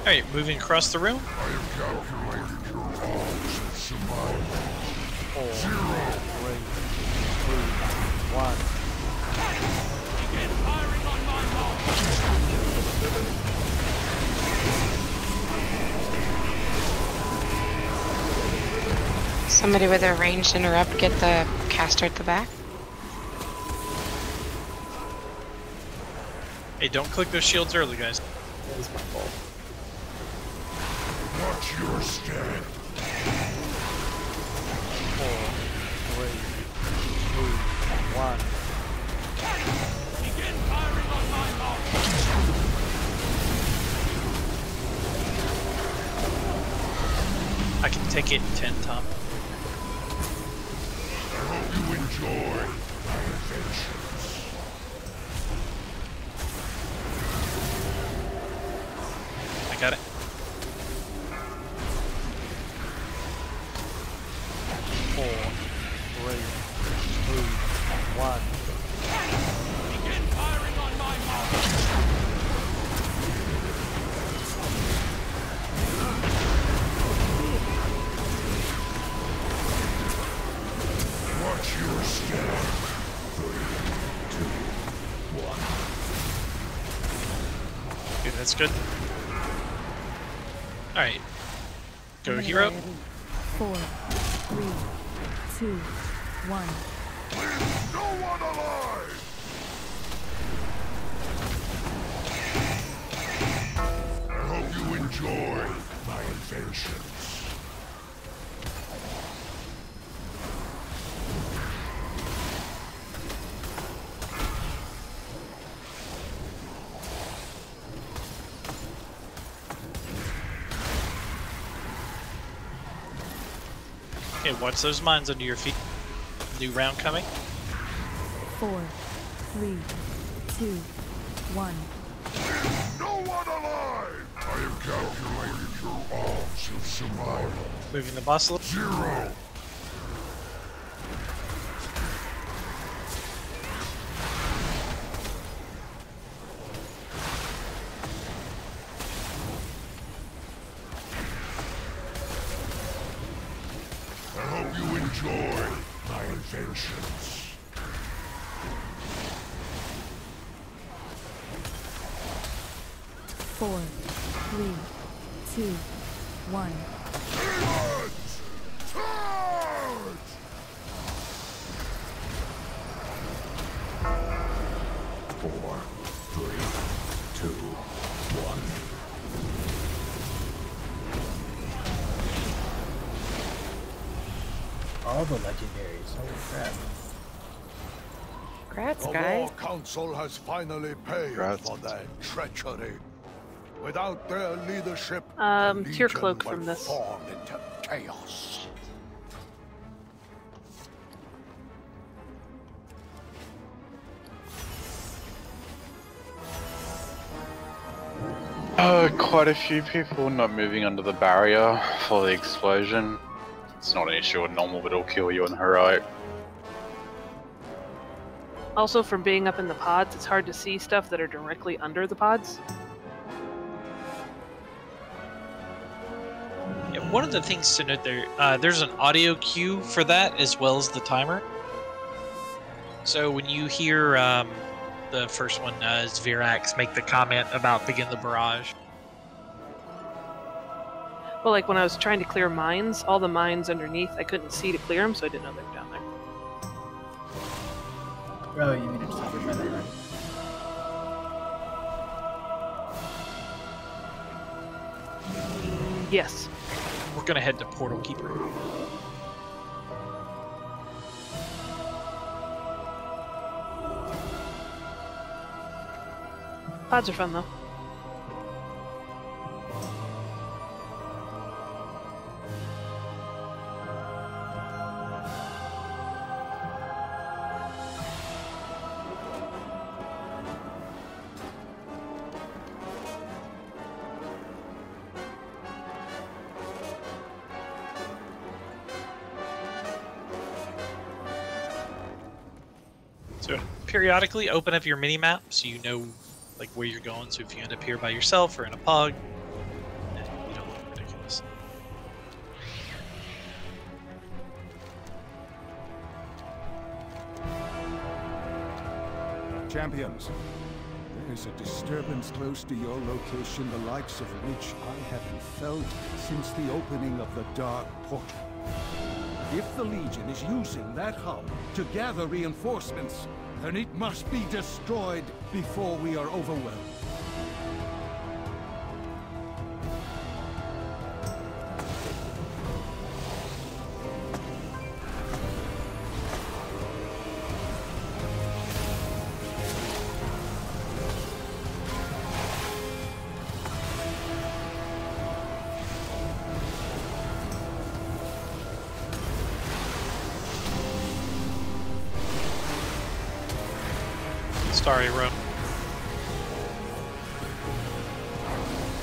[SPEAKER 16] 1.
[SPEAKER 1] Alright, moving across the room.
[SPEAKER 16] I have calculated your odds of survival.
[SPEAKER 11] 4,
[SPEAKER 16] 0.
[SPEAKER 11] 3, 2, 1.
[SPEAKER 21] Begin firing on my mark.
[SPEAKER 8] Somebody with a ranged interrupt, get the caster at the back.
[SPEAKER 1] Hey, don't click those shields early, guys.
[SPEAKER 20] That was my fault.
[SPEAKER 16] Watch your step.
[SPEAKER 11] 4, 3, 2, 1.
[SPEAKER 21] Begin firing on my mark.
[SPEAKER 1] I can take it in 10, Tom.
[SPEAKER 16] I hope you enjoy my adventures.
[SPEAKER 1] I got it.
[SPEAKER 11] Four, 3, 2, 1.
[SPEAKER 21] Begin firing on my mark.
[SPEAKER 16] Watch your step. 3, 2, 1.
[SPEAKER 1] Okay, that's good. Alright. Go hero.
[SPEAKER 15] 4, 3, 2, 1.
[SPEAKER 16] Leave no one alive! I hope you enjoy my inventions.
[SPEAKER 1] Okay, watch those mines under your feet. New round coming.
[SPEAKER 15] 4, 3, 2, 1.
[SPEAKER 16] No one alive! I have calculated your odds of survival.
[SPEAKER 1] Moving the boss a little.
[SPEAKER 16] 0. I hope you enjoy my inventions.
[SPEAKER 15] 4, 3, 2, 1.
[SPEAKER 10] All the legendaries. Holy crap.
[SPEAKER 5] Congrats,
[SPEAKER 16] The
[SPEAKER 5] guys.
[SPEAKER 16] War Council has finally paid for their treachery. Without their leadership, the
[SPEAKER 2] Tear
[SPEAKER 16] Legion
[SPEAKER 2] cloak
[SPEAKER 16] will
[SPEAKER 2] from this.
[SPEAKER 16] fall into chaos.
[SPEAKER 7] Quite a few people not moving under the barrier for the explosion. It's not an issue with normal, but it'll kill you on heroic.
[SPEAKER 2] Also, from being up in the pods, it's hard to see stuff that are directly under the pods.
[SPEAKER 1] Yeah, one of the things to note there, there's an audio cue for that as well as the timer. So when you hear the first one, is Virax make the comment about begin the barrage.
[SPEAKER 2] Well, like when I was trying to clear mines, all the mines underneath, I couldn't see to clear them, so I didn't know they were down there.
[SPEAKER 10] Oh, you mean it's covered by that, right?
[SPEAKER 2] Yes.
[SPEAKER 1] We're gonna head to Portal Keeper.
[SPEAKER 2] Pods are fun, though.
[SPEAKER 1] So periodically open up your mini map so you know like where you're going. So if you end up here by yourself or in a pug, you don't look ridiculous.
[SPEAKER 4] Champions, there is a disturbance close to your location, the likes of which I haven't felt since the opening of the Dark Portal. If the Legion is using that hub to gather reinforcements, then it must be destroyed before we are overwhelmed.
[SPEAKER 1] Sorry, Ro.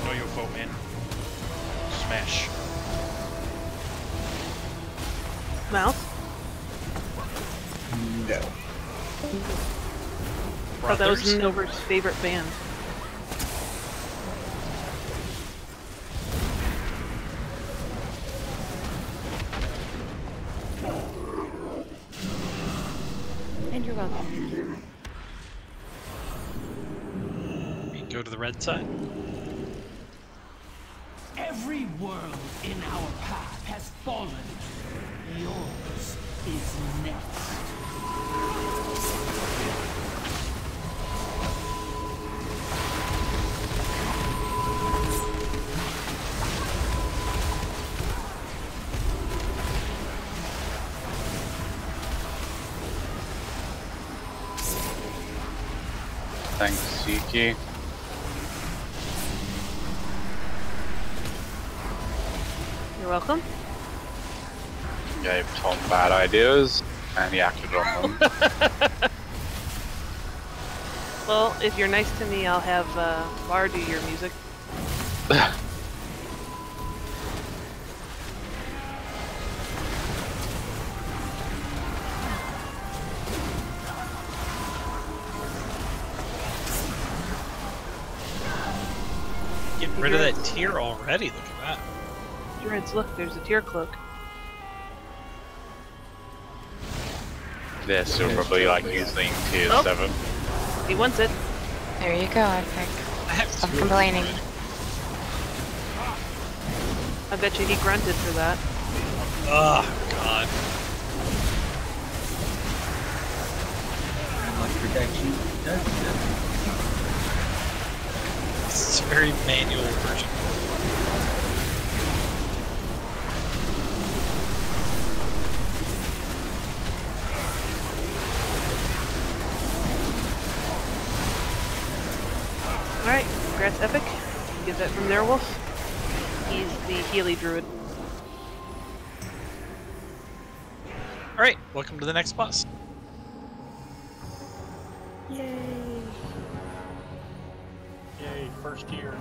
[SPEAKER 14] Not your fault, man. Smash.
[SPEAKER 2] Mouth?
[SPEAKER 20] No.
[SPEAKER 2] Oh, that was Nover's favorite band.
[SPEAKER 5] And you're welcome.
[SPEAKER 1] Go to the red side.
[SPEAKER 21] Every world in our path has fallen. Yours is next.
[SPEAKER 7] Thanks, Siki.
[SPEAKER 2] You're welcome.
[SPEAKER 7] Gave Tom bad ideas, and he acted on them.
[SPEAKER 2] Well, if you're nice to me, I'll have Bar do your music.
[SPEAKER 1] Getting rid of that tier already, look at that.
[SPEAKER 2] Dreads, look, there's a tier cloak.
[SPEAKER 7] They're still probably like using tier 7.
[SPEAKER 2] He wants it.
[SPEAKER 8] There you go, Epic. Stop complaining.
[SPEAKER 2] I bet you he grunted for that.
[SPEAKER 1] Oh, God.
[SPEAKER 3] How much protection does that?
[SPEAKER 1] It's a very manual version.
[SPEAKER 2] Alright, congrats, Epic. You get that from Werewolf. He's the Healy Druid.
[SPEAKER 1] Alright, welcome to the next boss.
[SPEAKER 2] Yay!
[SPEAKER 6] Yay, first year.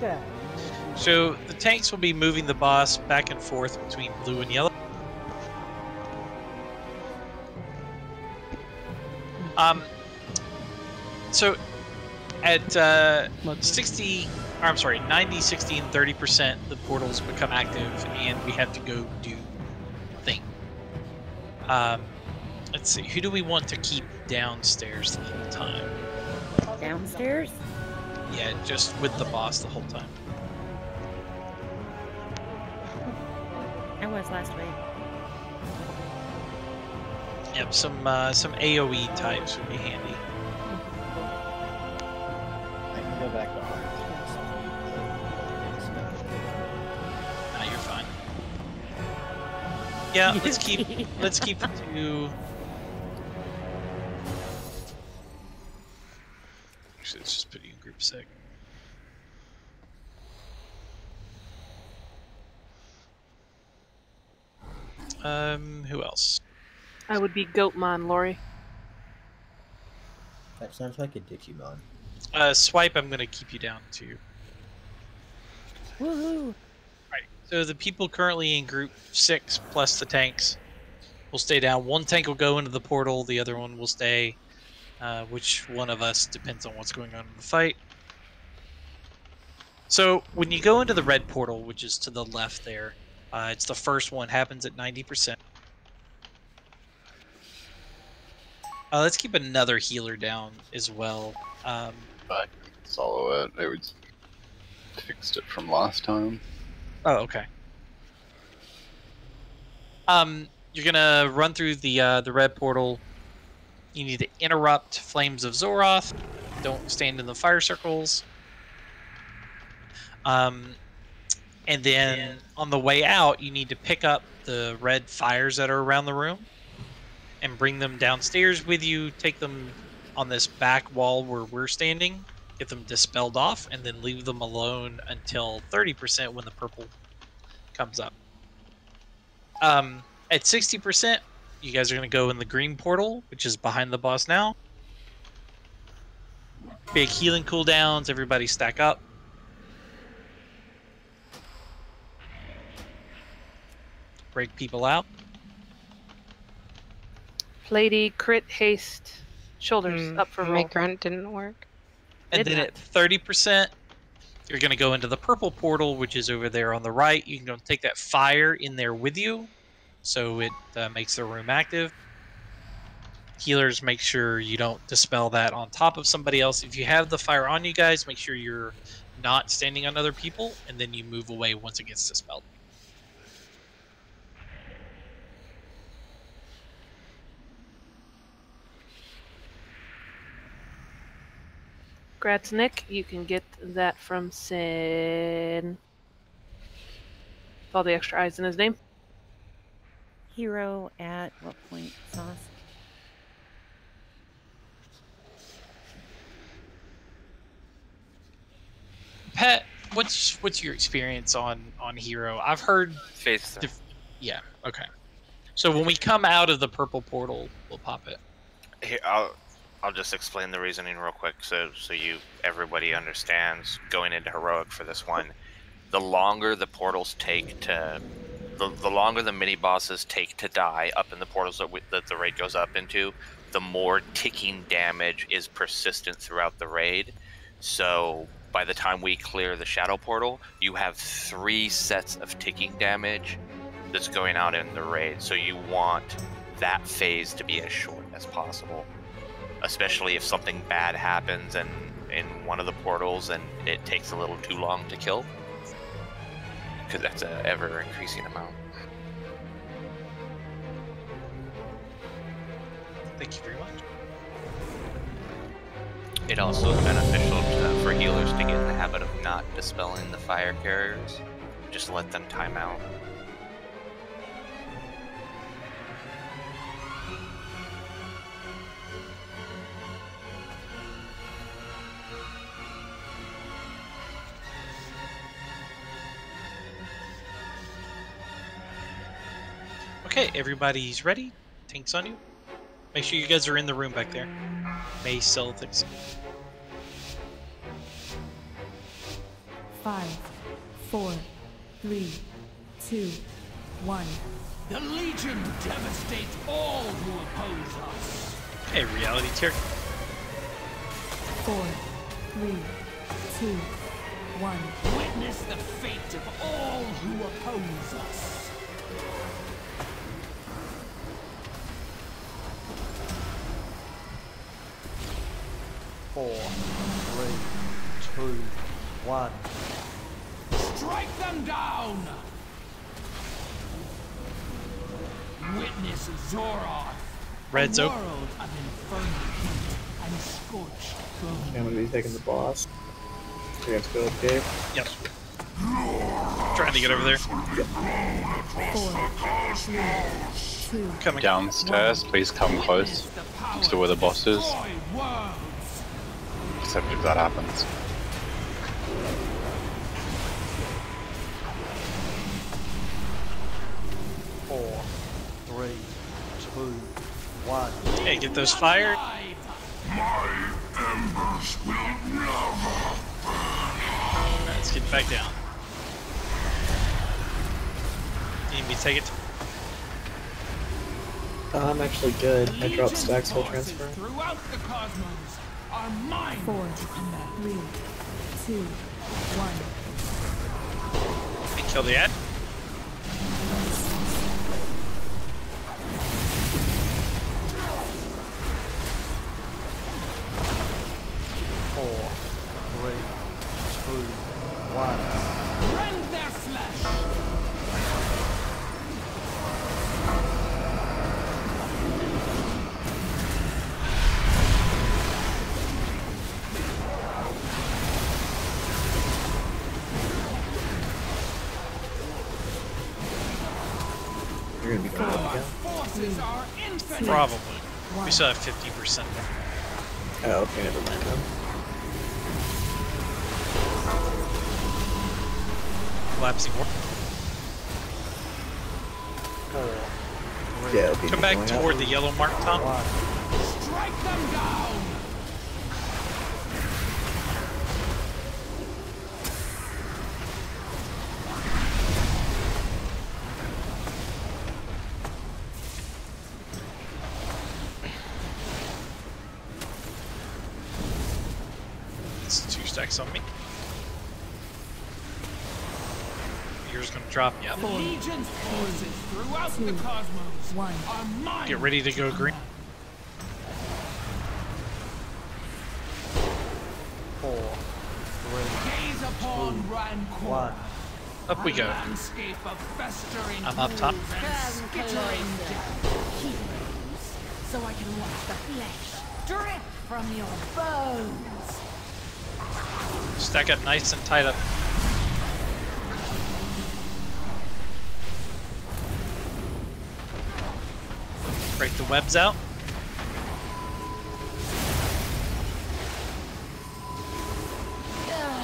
[SPEAKER 11] Yeah.
[SPEAKER 1] So the tanks will be moving the boss back and forth between blue and yellow. So at 60, or I'm sorry, 90, 60, and 30%, the portals become active, and we have to go do thing. Let's see, who do we want to keep downstairs the whole time?
[SPEAKER 5] Downstairs?
[SPEAKER 1] Yeah, just with the boss the whole time.
[SPEAKER 5] I was last week.
[SPEAKER 1] Yep, some AoE types would be handy.
[SPEAKER 10] I can go back to Ark.
[SPEAKER 1] Nah, you're fine. Yeah, let's keep the two. Actually, let's just put you in group sec. Who else?
[SPEAKER 2] I would be Goatmon, Lori.
[SPEAKER 10] That sounds like a Digimon.
[SPEAKER 1] Swipe, I'm gonna keep you down too.
[SPEAKER 5] Woohoo!
[SPEAKER 1] Right. So the people currently in group 6 plus the tanks will stay down. One tank will go into the portal, the other one will stay. Which one of us depends on what's going on in the fight. So when you go into the red portal, which is to the left there, it's the first one, happens at 90%. Let's keep another healer down as well.
[SPEAKER 7] But solo it. It was fixed it from last time.
[SPEAKER 1] Oh, okay. You're gonna run through the red portal. You need to interrupt Flames of Zoroth. Don't stand in the fire circles. And then on the way out, you need to pick up the red fires that are around the room and bring them downstairs with you. Take them on this back wall where we're standing, get them dispelled off, and then leave them alone until 30% when the purple comes up. At 60%, you guys are going to go in the green portal, which is behind the boss now. Big healing cooldowns, everybody stack up. Break people out.
[SPEAKER 2] Lady, crit, haste, shoulders up for roll.
[SPEAKER 8] My grunt didn't work.
[SPEAKER 1] And then at 30%, you're going to go into the purple portal, which is over there on the right. You can go take that fire in there with you, so it makes the room active. Healers, make sure you don't dispel that on top of somebody else. If you have the fire on you guys, make sure you're not standing on other people, and then you move away once it gets dispelled.
[SPEAKER 2] Congrats, Nick. You can get that from Sin. With all the extra I's in his name.
[SPEAKER 5] Hero at what point, Sauce?
[SPEAKER 1] Pat, what's your experience on Hero? I've heard
[SPEAKER 19] Face.
[SPEAKER 1] Yeah. Okay. So when we come out of the purple portal, we'll pop it.
[SPEAKER 19] Here, I'll just explain the reasoning real quick, so everybody understands going into heroic for this one. The longer the portals take to, the longer the mini bosses take to die up in the portals that the raid goes up into, the more ticking damage is persistent throughout the raid. So by the time we clear the shadow portal, you have 3 sets of ticking damage that's going out in the raid. So you want that phase to be as short as possible. especially if something bad happens and in one of the portals and it takes a little too long to kill, because that's an ever-increasing amount.
[SPEAKER 1] Thank you very much.
[SPEAKER 19] It also is beneficial for healers to get in the habit of not dispelling the fire carriers. Just let them time out.
[SPEAKER 1] Okay, everybody's ready. Tanks on you. Make sure you guys are in the room back there. May sell things.
[SPEAKER 15] 5, 4, 3, 2, 1.
[SPEAKER 21] The Legion devastate all who oppose us.
[SPEAKER 1] Okay, reality tier.
[SPEAKER 15] 4, 3, 2, 1.
[SPEAKER 21] Witness the fate of all who oppose us.
[SPEAKER 12] Four, 3, 2, 1.
[SPEAKER 21] Strike them down! Witness Zoroth.
[SPEAKER 1] Red's
[SPEAKER 21] a
[SPEAKER 1] open.
[SPEAKER 21] world of infernal heat and scorched bone.
[SPEAKER 20] I'm gonna be taking the boss. We have to go with Gabe.
[SPEAKER 1] Yep. Trying to get over there.
[SPEAKER 15] 4, 3, 2.
[SPEAKER 1] Coming.
[SPEAKER 7] Downstairs, please come close to where the boss is. Except if that happens.
[SPEAKER 12] Four, 3, 2, 1.
[SPEAKER 1] Hey, get those fired. Let's get back down. Need me to take it?
[SPEAKER 20] I'm actually good. I dropped stacks full transfer.
[SPEAKER 21] Throughout the cosmos are mine.
[SPEAKER 15] 4, 3, 2, 1.
[SPEAKER 1] And kill the ad.
[SPEAKER 12] Four, 3, 2, 1.
[SPEAKER 21] Rend their flesh.
[SPEAKER 20] You're gonna be going up again?
[SPEAKER 21] Forces are infinite.
[SPEAKER 1] Probably. We still have 50%.
[SPEAKER 20] Oh, okay, never mind then.
[SPEAKER 1] Collapsing more.
[SPEAKER 20] Yeah, it'll be
[SPEAKER 1] Come back
[SPEAKER 20] going
[SPEAKER 1] toward
[SPEAKER 20] up.
[SPEAKER 1] the yellow mark, Tom.
[SPEAKER 21] Strike them down.
[SPEAKER 1] It's 2 stacks on me. Yours gonna drop, yeah.
[SPEAKER 21] The Legion's forces throughout the cosmos are mine.
[SPEAKER 1] Get ready to go green.
[SPEAKER 12] 4, 3,
[SPEAKER 21] Gaze upon Rancor.
[SPEAKER 12] 1.
[SPEAKER 1] Up we go.
[SPEAKER 21] Landscape of festering
[SPEAKER 1] I'm up top.
[SPEAKER 21] pools and skittering death.
[SPEAKER 18] Heroes, so I can watch the flesh drip from your bones.
[SPEAKER 1] Stack up nice and tight up. Break the webs out.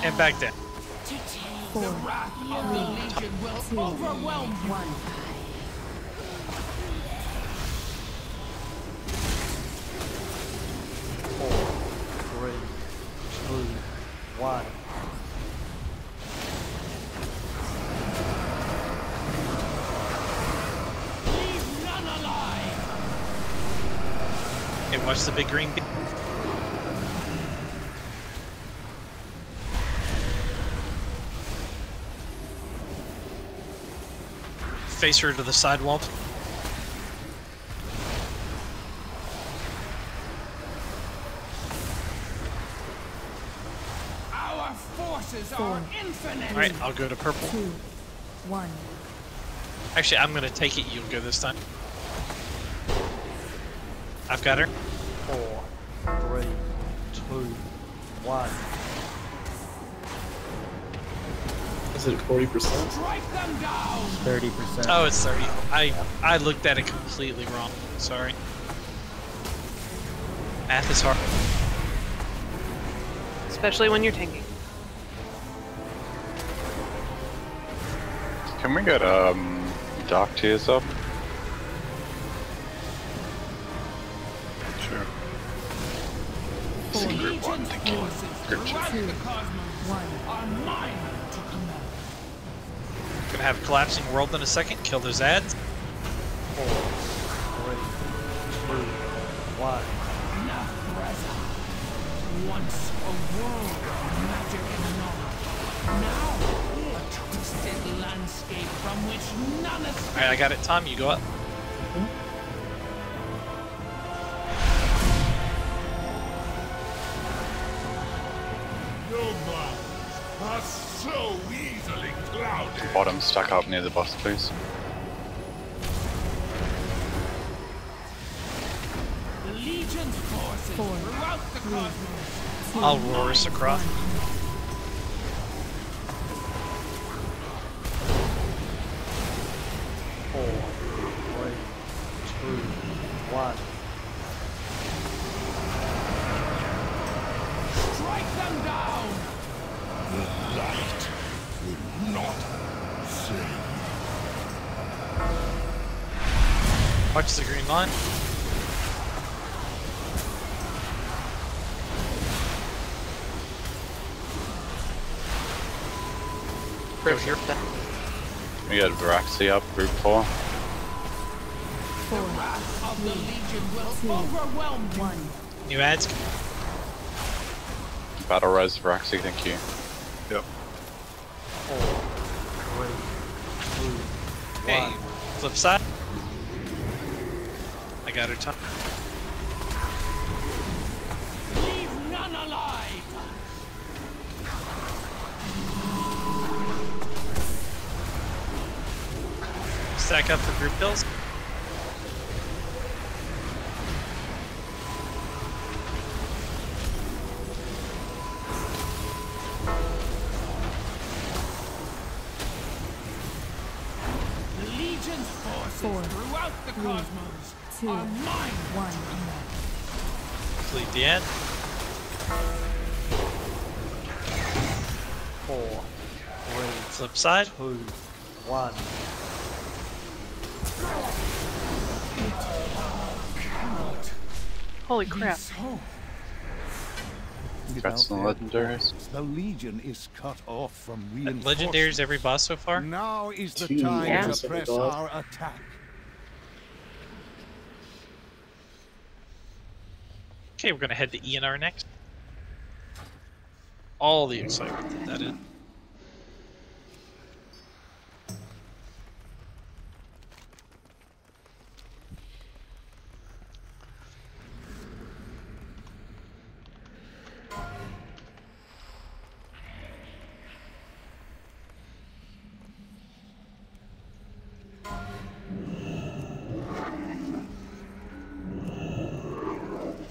[SPEAKER 1] And back down.
[SPEAKER 21] The wrath of the Legion will overwhelm you.
[SPEAKER 15] 1.
[SPEAKER 12] 3, 2, 1.
[SPEAKER 21] Leave none alive.
[SPEAKER 1] Hey, watch the big green. Face her to the sidewall.
[SPEAKER 21] Your forces are infinite.
[SPEAKER 1] All right, I'll go to purple.
[SPEAKER 15] 2, 1.
[SPEAKER 1] Actually, I'm gonna take it. You'll go this time. I've got her.
[SPEAKER 12] 4, 3, 2, 1.
[SPEAKER 20] Is it 40%?
[SPEAKER 21] Strike them down.
[SPEAKER 3] 30%.
[SPEAKER 1] Oh, it's 30. I looked at it completely wrong. Sorry. Math is hard.
[SPEAKER 2] Especially when you're tanking.
[SPEAKER 7] Can we get dark tiers up? Sure. Group 1, thank you. Group 2.
[SPEAKER 15] 1.
[SPEAKER 21] Are mine to command.
[SPEAKER 1] Gonna have a collapsing world in a second. Kill those ads.
[SPEAKER 12] 4, 3, 2, 1.
[SPEAKER 21] Navreza. Once a world of magic and knowledge. Now, a twisted landscape from which none escapes.
[SPEAKER 1] All right, I got it. Tom, you go up.
[SPEAKER 16] Your minds are so easily clouded.
[SPEAKER 7] Bottom stuck up near the boss, please.
[SPEAKER 21] The Legion's forces throughout the cosmos.
[SPEAKER 1] I'll roar us across.
[SPEAKER 12] 4, 3, 2, 1.
[SPEAKER 21] Strike them down.
[SPEAKER 16] The light will not save.
[SPEAKER 1] Watch the green line. Go here.
[SPEAKER 7] We got Viraxi up, group 4.
[SPEAKER 21] The wrath of the Legion will overwhelm you.
[SPEAKER 15] 1.
[SPEAKER 1] New ads.
[SPEAKER 7] Battle Res Viraxi, thank you. Yep.
[SPEAKER 12] 4, 3, 2, 1.
[SPEAKER 1] Hey, flip side. I got her top.
[SPEAKER 21] Leave none alive.
[SPEAKER 1] Stack up for group kills.
[SPEAKER 21] The Legion's forces
[SPEAKER 15] 4,
[SPEAKER 21] throughout the
[SPEAKER 15] 3,
[SPEAKER 21] cosmos
[SPEAKER 15] 2,
[SPEAKER 21] are mine.
[SPEAKER 15] 1.
[SPEAKER 1] Complete the end.
[SPEAKER 12] 4, 3,
[SPEAKER 1] Flip side.
[SPEAKER 12] 2, 1.
[SPEAKER 2] Holy crap.
[SPEAKER 7] Congrats on the legendaries.
[SPEAKER 4] The Legion is cut off from reinforcements.
[SPEAKER 1] Legendaries every boss so far?
[SPEAKER 4] Now is the
[SPEAKER 20] 2
[SPEAKER 4] time
[SPEAKER 20] every
[SPEAKER 4] to
[SPEAKER 20] single
[SPEAKER 4] press
[SPEAKER 20] boss.
[SPEAKER 4] our attack.
[SPEAKER 1] Okay, we're gonna head to ENR next. All the excitement that is.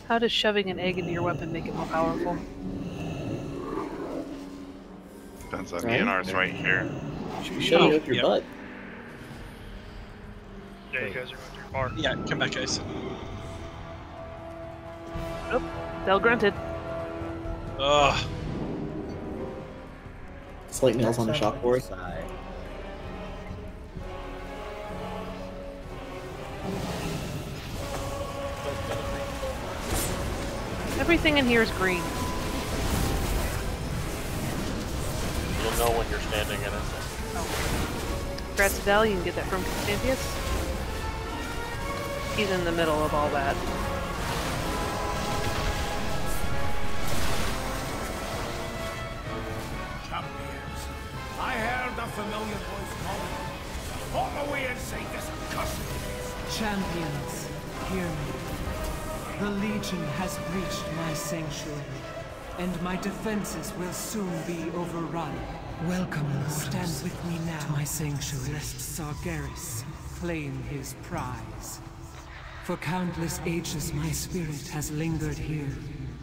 [SPEAKER 2] How does shoving an egg into your weapon make it more powerful?
[SPEAKER 7] Depends on
[SPEAKER 20] Right.
[SPEAKER 19] ENR's right here.
[SPEAKER 20] You should shove it up your butt.
[SPEAKER 6] Yeah, you guys are going too far.
[SPEAKER 1] Yeah, come back, guys.
[SPEAKER 2] Oh, Bell grunted.
[SPEAKER 1] Ugh.
[SPEAKER 20] Slate nails on a chalkboard.
[SPEAKER 2] Everything in here is green.
[SPEAKER 6] You'll know when you're standing in it.
[SPEAKER 2] Congrats to Dal, you can get that from Constantius. He's in the middle of all that.
[SPEAKER 21] Champions, I heard a familiar voice calling. Walk away and say this accursed place.
[SPEAKER 13] Champions, hear me. The Legion has breached my sanctuary. and my defenses will soon be overrun. Welcome, stand with me now to my sanctuary, lest Sargeras claim his prize. For countless ages my spirit has lingered here,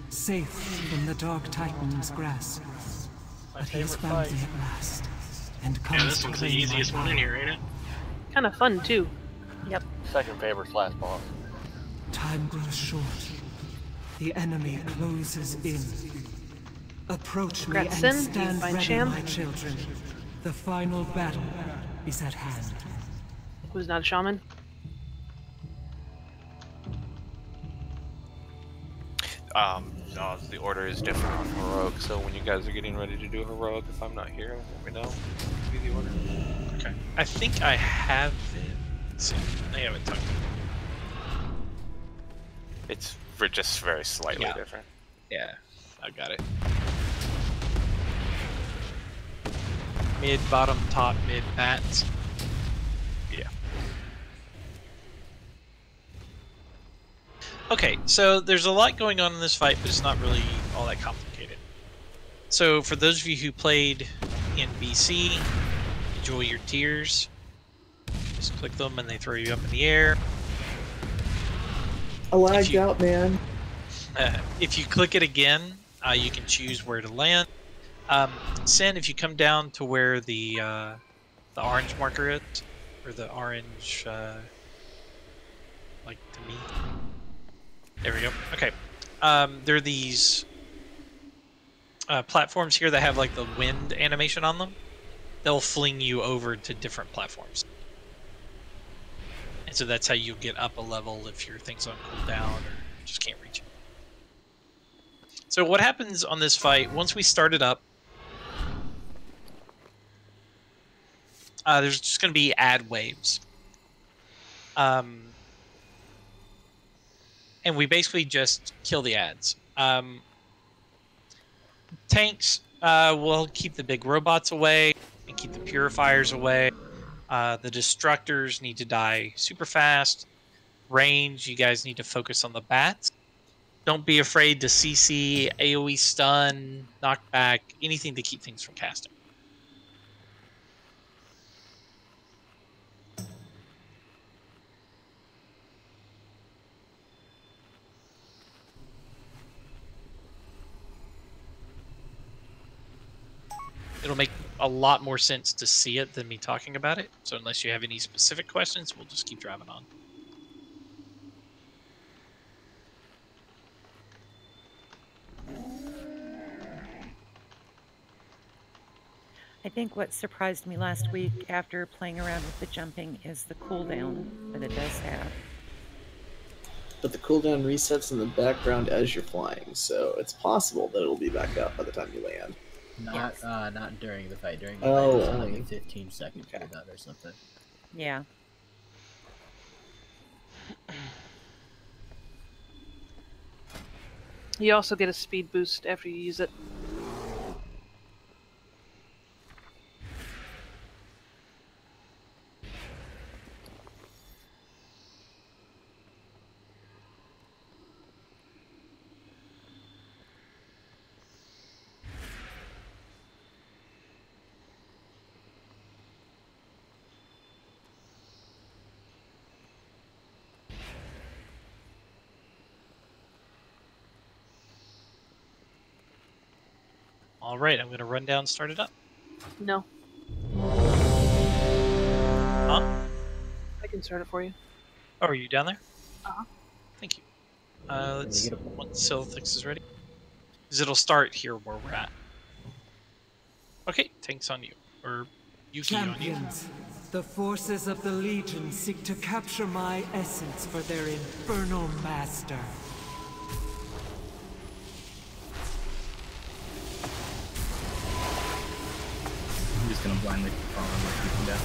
[SPEAKER 13] safe from the Dark Titan's grasp. But he has found me at last, and comes
[SPEAKER 22] Yeah, this one's the easiest one in here, ain't it?
[SPEAKER 2] Kind of fun too.
[SPEAKER 5] Yep.
[SPEAKER 12] Second favorite's last boss.
[SPEAKER 13] Time grows short. The enemy closes in. Approach me
[SPEAKER 2] Congrats,
[SPEAKER 13] and
[SPEAKER 2] Sin.
[SPEAKER 13] stand
[SPEAKER 2] Fine
[SPEAKER 13] ready,
[SPEAKER 2] sham.
[SPEAKER 13] my children. The final battle is at hand.
[SPEAKER 2] Who's not a shaman?
[SPEAKER 19] The order is different on heroic, so when you guys are getting ready to do heroic, if I'm not here, let me know. Be the order.
[SPEAKER 1] Okay. I think I have it. See, I haven't talked.
[SPEAKER 19] It's just very slightly different.
[SPEAKER 1] Yeah, I got it. Mid, bottom, top, mid, bats.
[SPEAKER 19] Yeah.
[SPEAKER 1] Okay, so there's a lot going on in this fight, but it's not really all that complicated. So for those of you who played in BC, enjoy your tiers. Just click them and they throw you up in the air.
[SPEAKER 20] I lagged out, man.
[SPEAKER 1] If you click it again, you can choose where to land. Sin, if you come down to where the orange marker is, or the orange, like to me. There we go. Okay. There are these platforms here that have like the wind animation on them. They'll fling you over to different platforms. And so that's how you get up a level if your thing's on cooldown or you just can't reach it. So what happens on this fight, once we start it up, there's just going to be ad waves. And we basically just kill the ads. Tanks will keep the big robots away and keep the purifiers away. The destructors need to die super fast. Range, you guys need to focus on the bats. Don't be afraid to CC, AoE stun, knockback, anything to keep things from casting. It'll make a lot more sense to see it than me talking about it. So unless you have any specific questions, we'll just keep driving on.
[SPEAKER 5] I think what surprised me last week after playing around with the jumping is the cooldown that it does have.
[SPEAKER 20] But the cooldown resets in the background as you're flying, so it's possible that it'll be back up by the time you land.
[SPEAKER 10] Not during the fight. During the
[SPEAKER 20] Oh,
[SPEAKER 10] fight, it's
[SPEAKER 20] only.
[SPEAKER 10] like a 15 second cooldown or something.
[SPEAKER 5] Yeah.
[SPEAKER 2] You also get a speed boost after you use it.
[SPEAKER 1] All right, I'm going to run down and start it up.
[SPEAKER 2] No.
[SPEAKER 1] Huh?
[SPEAKER 2] I can start it for you.
[SPEAKER 1] Oh, are you down there?
[SPEAKER 2] Uh-huh.
[SPEAKER 1] Thank you. Let's once Silithix is ready. Because it'll start here where we're at. Okay, tank's on you. Or Yuki on you.
[SPEAKER 13] Champions, the forces of the Legion seek to capture my essence for their infernal master.
[SPEAKER 3] I'm just gonna blindly follow where you can go.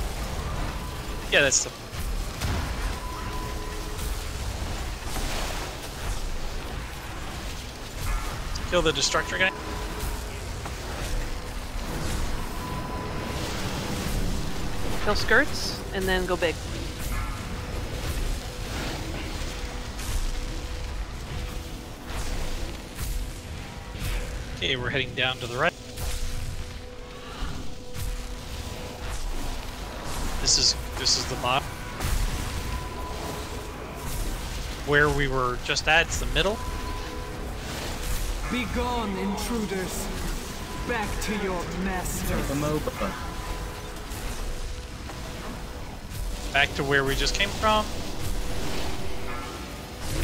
[SPEAKER 1] Yeah, that's the... Kill the Destructor guy.
[SPEAKER 2] Kill skirts, and then go big.
[SPEAKER 1] Okay, we're heading down to the right. This is the bottom. Where we were just at, it's the middle.
[SPEAKER 13] Begone, intruders. Back to your master.
[SPEAKER 1] Back to where we just came from.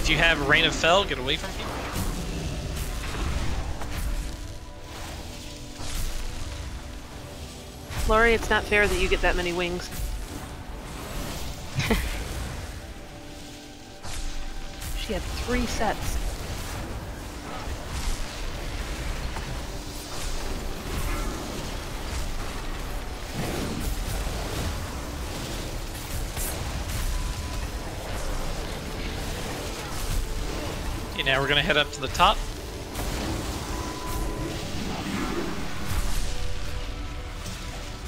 [SPEAKER 1] If you have Rain of Fell, get away from people.
[SPEAKER 2] Lori, it's not fair that you get that many wings. She had 3 sets.
[SPEAKER 1] Okay, now we're gonna head up to the top.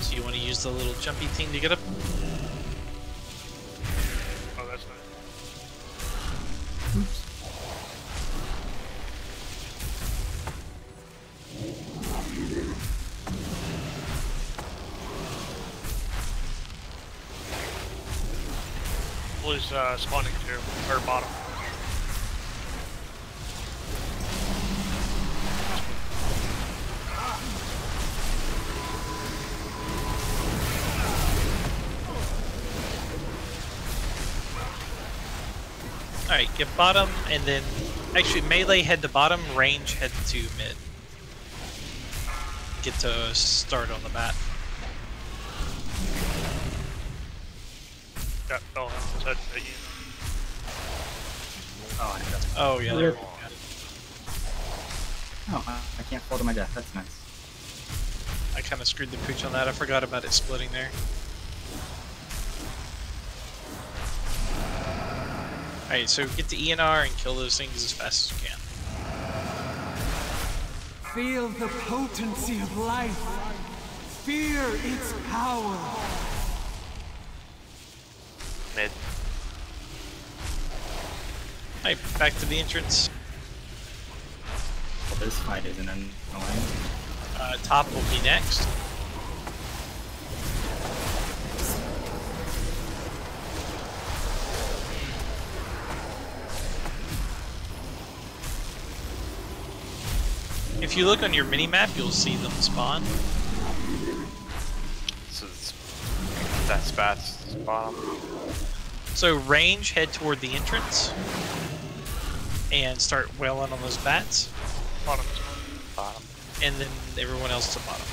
[SPEAKER 1] So you want to use the little jumpy thing to get up?
[SPEAKER 6] Oh, that's nice.
[SPEAKER 3] Oops.
[SPEAKER 6] Blue's spawning too, or bottom.
[SPEAKER 1] Alright, get bottom, and then... Actually, melee head to bottom, range head to mid. Get to start on the map.
[SPEAKER 6] Got fell on his head again.
[SPEAKER 1] Oh, yeah, there we go.
[SPEAKER 3] Oh, I can't fall to my death. That's nice.
[SPEAKER 1] I kind of screwed the pooch on that. I forgot about it splitting there. Alright, so get the ENR and kill those things as fast as you can.
[SPEAKER 13] Feel the potency of life. Fear its power.
[SPEAKER 19] Mid.
[SPEAKER 1] Alright, back to the entrance.
[SPEAKER 3] Well, this fight isn't annoying.
[SPEAKER 1] Top will be next. If you look on your mini-map, you'll see them spawn.
[SPEAKER 19] So that's bats bottom.
[SPEAKER 1] So range, head toward the entrance. And start wailing on those bats.
[SPEAKER 6] Bottom.
[SPEAKER 19] Bottom.
[SPEAKER 1] And then everyone else to bottom.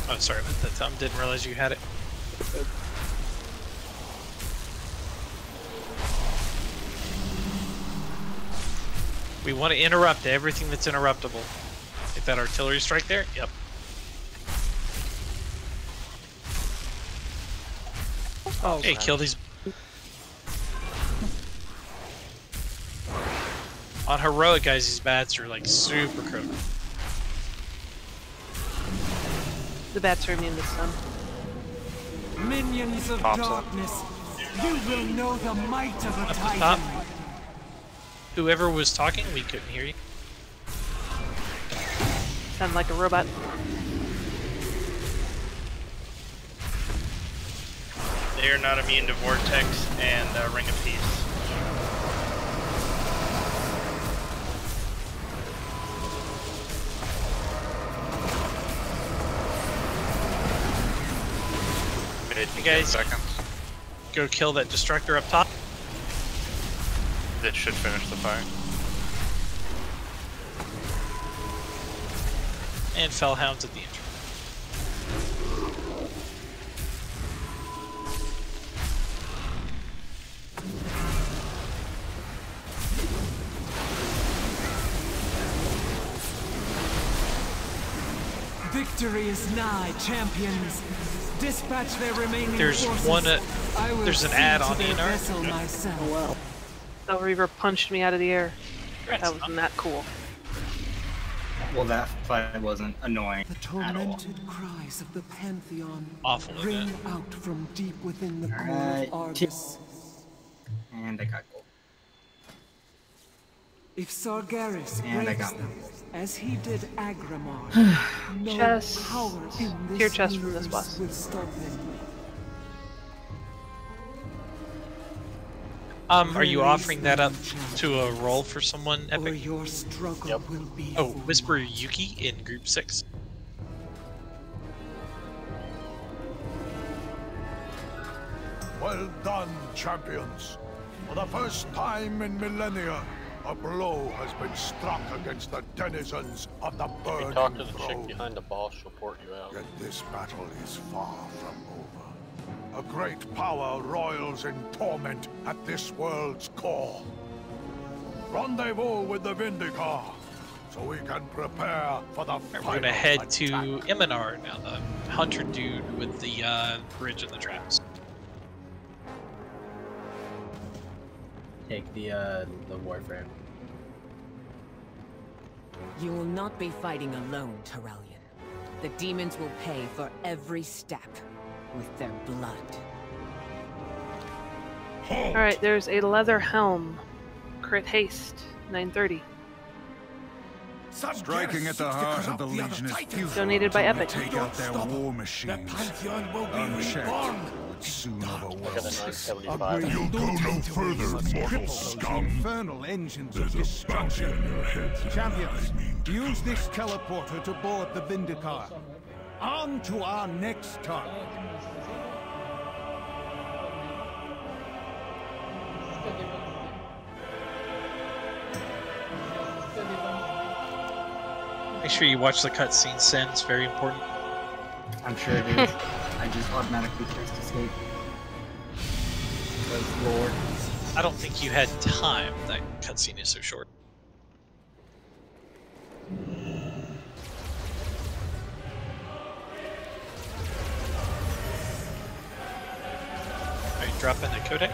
[SPEAKER 1] Oh, sorry about that, Tom. Didn't realize you had it. We want to interrupt everything that's interruptible. Get that artillery strike there? Yep.
[SPEAKER 2] Oh,
[SPEAKER 1] hey, kill these. On heroic guys, these bats are like super critical.
[SPEAKER 2] The bats are immune to stun.
[SPEAKER 13] Minions of darkness, you will know the might of a
[SPEAKER 1] Up the
[SPEAKER 13] titan.
[SPEAKER 1] top. Whoever was talking, we couldn't hear you.
[SPEAKER 2] Sound like a robot.
[SPEAKER 9] They are not immune to Vortex and Ring of Peace.
[SPEAKER 1] Hey guys, go kill that destructor up top.
[SPEAKER 19] That should finish the fire.
[SPEAKER 1] And Fellhounds at the entrance.
[SPEAKER 13] Victory is nigh, champions. Dispatch their remaining
[SPEAKER 1] There's
[SPEAKER 13] forces.
[SPEAKER 1] one.
[SPEAKER 13] I will
[SPEAKER 1] There's an
[SPEAKER 13] see
[SPEAKER 1] ad
[SPEAKER 13] to
[SPEAKER 1] on
[SPEAKER 13] their
[SPEAKER 1] ENR.
[SPEAKER 13] vessel myself.
[SPEAKER 2] Oh well. The Reaver punched me out of the air. That was not cool.
[SPEAKER 3] Well, that fight wasn't annoying
[SPEAKER 13] The
[SPEAKER 3] at all.
[SPEAKER 13] tormented cries of the Pantheon
[SPEAKER 1] Awful,
[SPEAKER 13] ring out from deep within the core
[SPEAKER 3] Alright,
[SPEAKER 13] of Argus.
[SPEAKER 3] And I got gold.
[SPEAKER 13] If Sargeras
[SPEAKER 3] And I
[SPEAKER 13] breaks
[SPEAKER 3] got
[SPEAKER 13] them, as he did Agramar, no
[SPEAKER 2] Chest.
[SPEAKER 13] power in this
[SPEAKER 2] Tier chest from this
[SPEAKER 13] universe
[SPEAKER 2] boss.
[SPEAKER 13] will stop them.
[SPEAKER 1] Are you offering that up to a roll for someone
[SPEAKER 13] Or
[SPEAKER 1] epic?
[SPEAKER 13] your struggle will be
[SPEAKER 1] Oh, Whisper Yuki in group 6.
[SPEAKER 16] Well done, champions. For the first time in millennia, a blow has been struck against the denizens of the
[SPEAKER 14] If you
[SPEAKER 16] burning
[SPEAKER 14] talk to the
[SPEAKER 16] throne.
[SPEAKER 14] chick behind the boss, she'll port you out.
[SPEAKER 16] Yet this battle is far from over. A great power roils in torment at this world's core. Rendezvous with the Vindicar, so we can prepare for the
[SPEAKER 1] We're
[SPEAKER 16] final
[SPEAKER 1] gonna head
[SPEAKER 16] attack.
[SPEAKER 1] to Eminar now, the hunter dude with the bridge and the traps.
[SPEAKER 10] Take the warframe.
[SPEAKER 18] You will not be fighting alone, Terrellian. The demons will pay for every step with their blood.
[SPEAKER 2] Alright, there's a leather helm. Crit haste, 930.
[SPEAKER 4] Striking at the heart of the Legion is futile.
[SPEAKER 2] Donated by
[SPEAKER 4] until we
[SPEAKER 2] Epic.
[SPEAKER 4] Take out their war machines. Unchecked, would soon overwhelm us.
[SPEAKER 16] You'll go no further, mortal scum.
[SPEAKER 4] Infernal engines of destruction. Champions, use this teleporter to board the Vindicar. On to our next target.
[SPEAKER 1] Make sure you watch the cutscene, Sen. It's very important.
[SPEAKER 3] I'm sure it is. I just automatically pressed escape. Because Lord.
[SPEAKER 1] I don't think you had time. That cutscene is so short. Are you dropping the codec?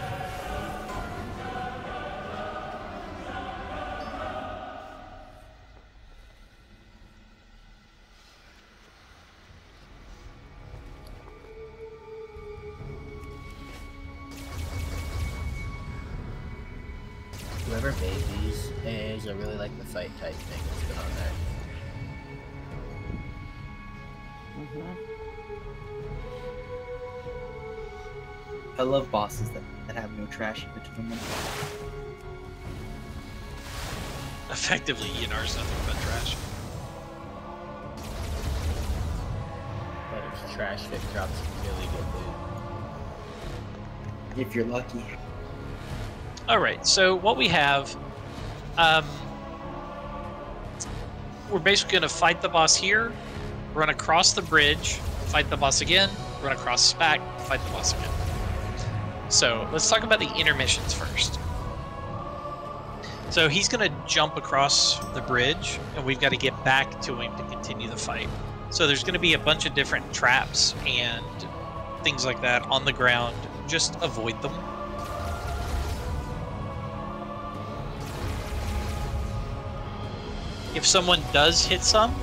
[SPEAKER 10] Whoever made these AAs, I really like the fight type thing that's been on there.
[SPEAKER 3] I love bosses that have no trash in between them.
[SPEAKER 1] Effectively, Yenar's nothing but trash.
[SPEAKER 10] But it's trash that drops really good loot.
[SPEAKER 3] If you're lucky.
[SPEAKER 1] Alright, so what we have, we're basically going to fight the boss here, run across the bridge, fight the boss again, run across this back, fight the boss again. So let's talk about the intermissions first. So he's going to jump across the bridge, and we've got to get back to him to continue the fight. So there's going to be a bunch of different traps and things like that on the ground. Just avoid them. If someone does hit some,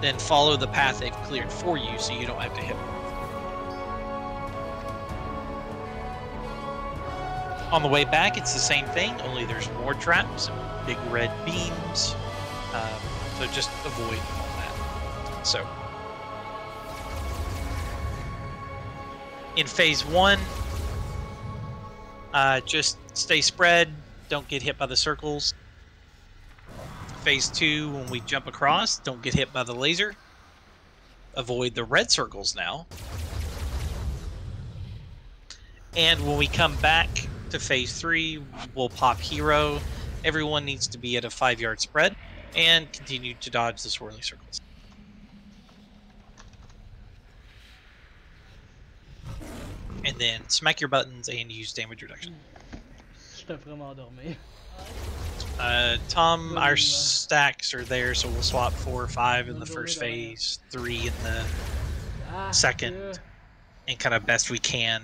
[SPEAKER 1] then follow the path they've cleared for you so you don't have to hit them. On the way back, it's the same thing, only there's more traps and big red beams. So just avoid all that. So, in phase 1, just stay spread, don't get hit by the circles. Phase 2, when we jump across, don't get hit by the laser. Avoid the red circles now. And when we come back to phase 3, we'll pop hero. Everyone needs to be at a 5-yard spread and continue to dodge the swirly circles. And then smack your buttons and use damage reduction.
[SPEAKER 11] J'étais vraiment endormi.
[SPEAKER 1] Tom, our stacks are there, so we'll swap 4 or 5 in the first phase, 3 in the second, and kind of best we can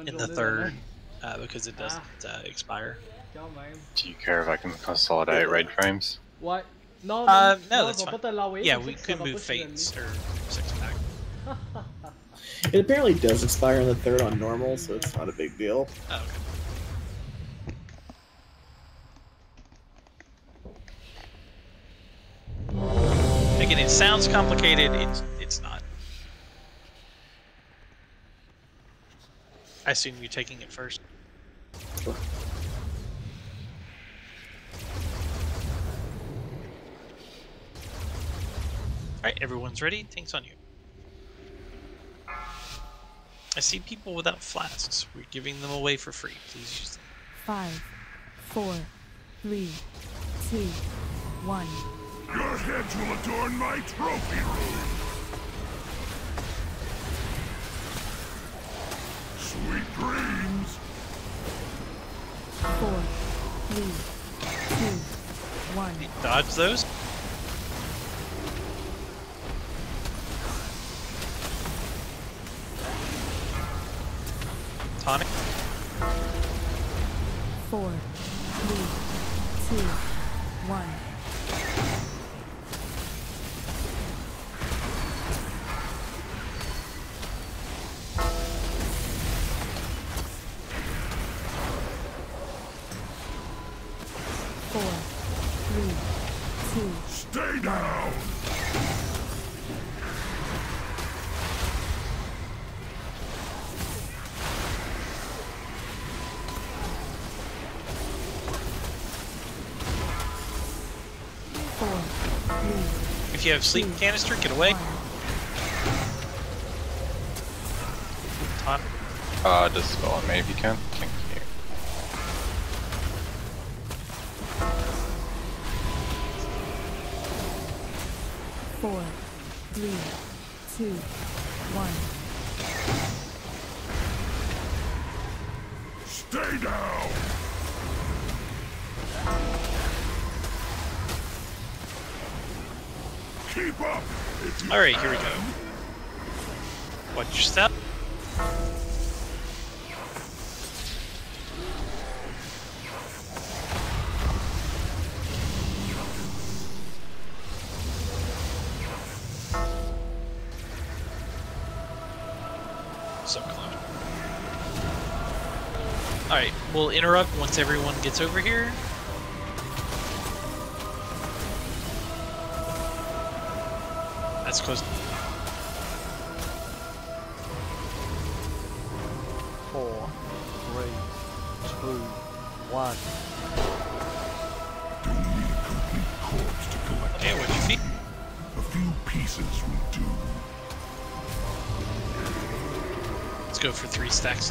[SPEAKER 1] in the third, because it doesn't expire.
[SPEAKER 7] Do you care if I can consolidate raid frames?
[SPEAKER 11] Ouais. Non,
[SPEAKER 1] No,
[SPEAKER 11] non,
[SPEAKER 1] that's
[SPEAKER 11] je vais
[SPEAKER 1] fine.
[SPEAKER 11] pas te l'envoyer.
[SPEAKER 1] Yeah,
[SPEAKER 11] comme
[SPEAKER 1] we
[SPEAKER 11] ça, tu
[SPEAKER 1] could
[SPEAKER 11] sauras
[SPEAKER 1] move
[SPEAKER 11] pas si je l'ai.
[SPEAKER 1] fates or six pack.
[SPEAKER 20] It apparently does expire on the 3rd on normal, so it's not a big deal.
[SPEAKER 1] Oh, okay. Again, it sounds complicated. It's not. I assume you're taking it first.
[SPEAKER 20] Sure.
[SPEAKER 1] Alright, everyone's ready. Tank's on you. I see people without flasks. We're giving them away for free. Please use them.
[SPEAKER 15] 5, 4, 3, 2, 1.
[SPEAKER 16] Your heads will adorn my trophy room. Sweet dreams.
[SPEAKER 15] 4, 3, 2, 1.
[SPEAKER 1] Dodge those. Tonic.
[SPEAKER 15] 4, 3, 2, 1.
[SPEAKER 16] Stay down!
[SPEAKER 1] If you have sleep canister, get away. Ton.
[SPEAKER 7] Just spell on me if you can. Thank you.
[SPEAKER 15] Four, 3, 2, 1.
[SPEAKER 16] Stay down! Keep up!
[SPEAKER 1] Alright, here we go. Watch your step. So close. Alright, we'll interrupt once everyone gets over here. That's close.
[SPEAKER 12] 4, 3, 2, 1.
[SPEAKER 16] Don't need a complete corpse to collect.
[SPEAKER 1] Okay, what'd you feed?
[SPEAKER 16] A few pieces will do.
[SPEAKER 1] Let's go for 3 stacks.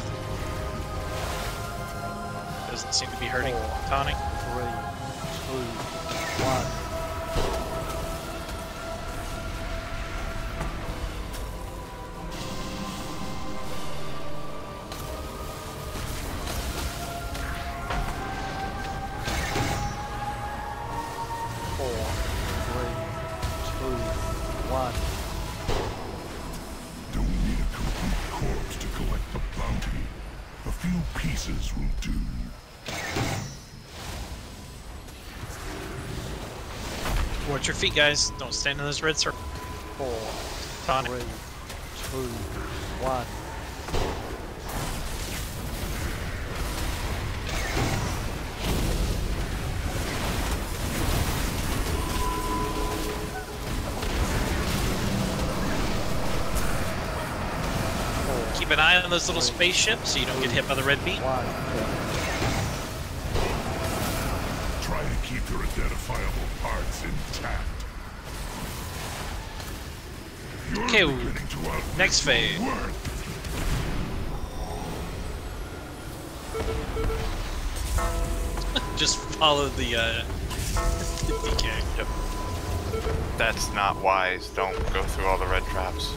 [SPEAKER 1] Doesn't seem to be hurting. Tonic.
[SPEAKER 12] 3, 2, 1.
[SPEAKER 16] Don't need a complete corpse to collect the bounty. A few pieces will do.
[SPEAKER 1] Watch your feet, guys. Don't stand in those red circles.
[SPEAKER 12] 4,
[SPEAKER 1] Tonic.
[SPEAKER 12] 3, 2, 1.
[SPEAKER 1] Keep an eye on those little spaceships so you don't get hit by the red beam.
[SPEAKER 16] Try to keep your identifiable parts intact.
[SPEAKER 1] Okay, next phase. Just follow the DK.
[SPEAKER 19] Yep. That's not wise. Don't go through all the red traps.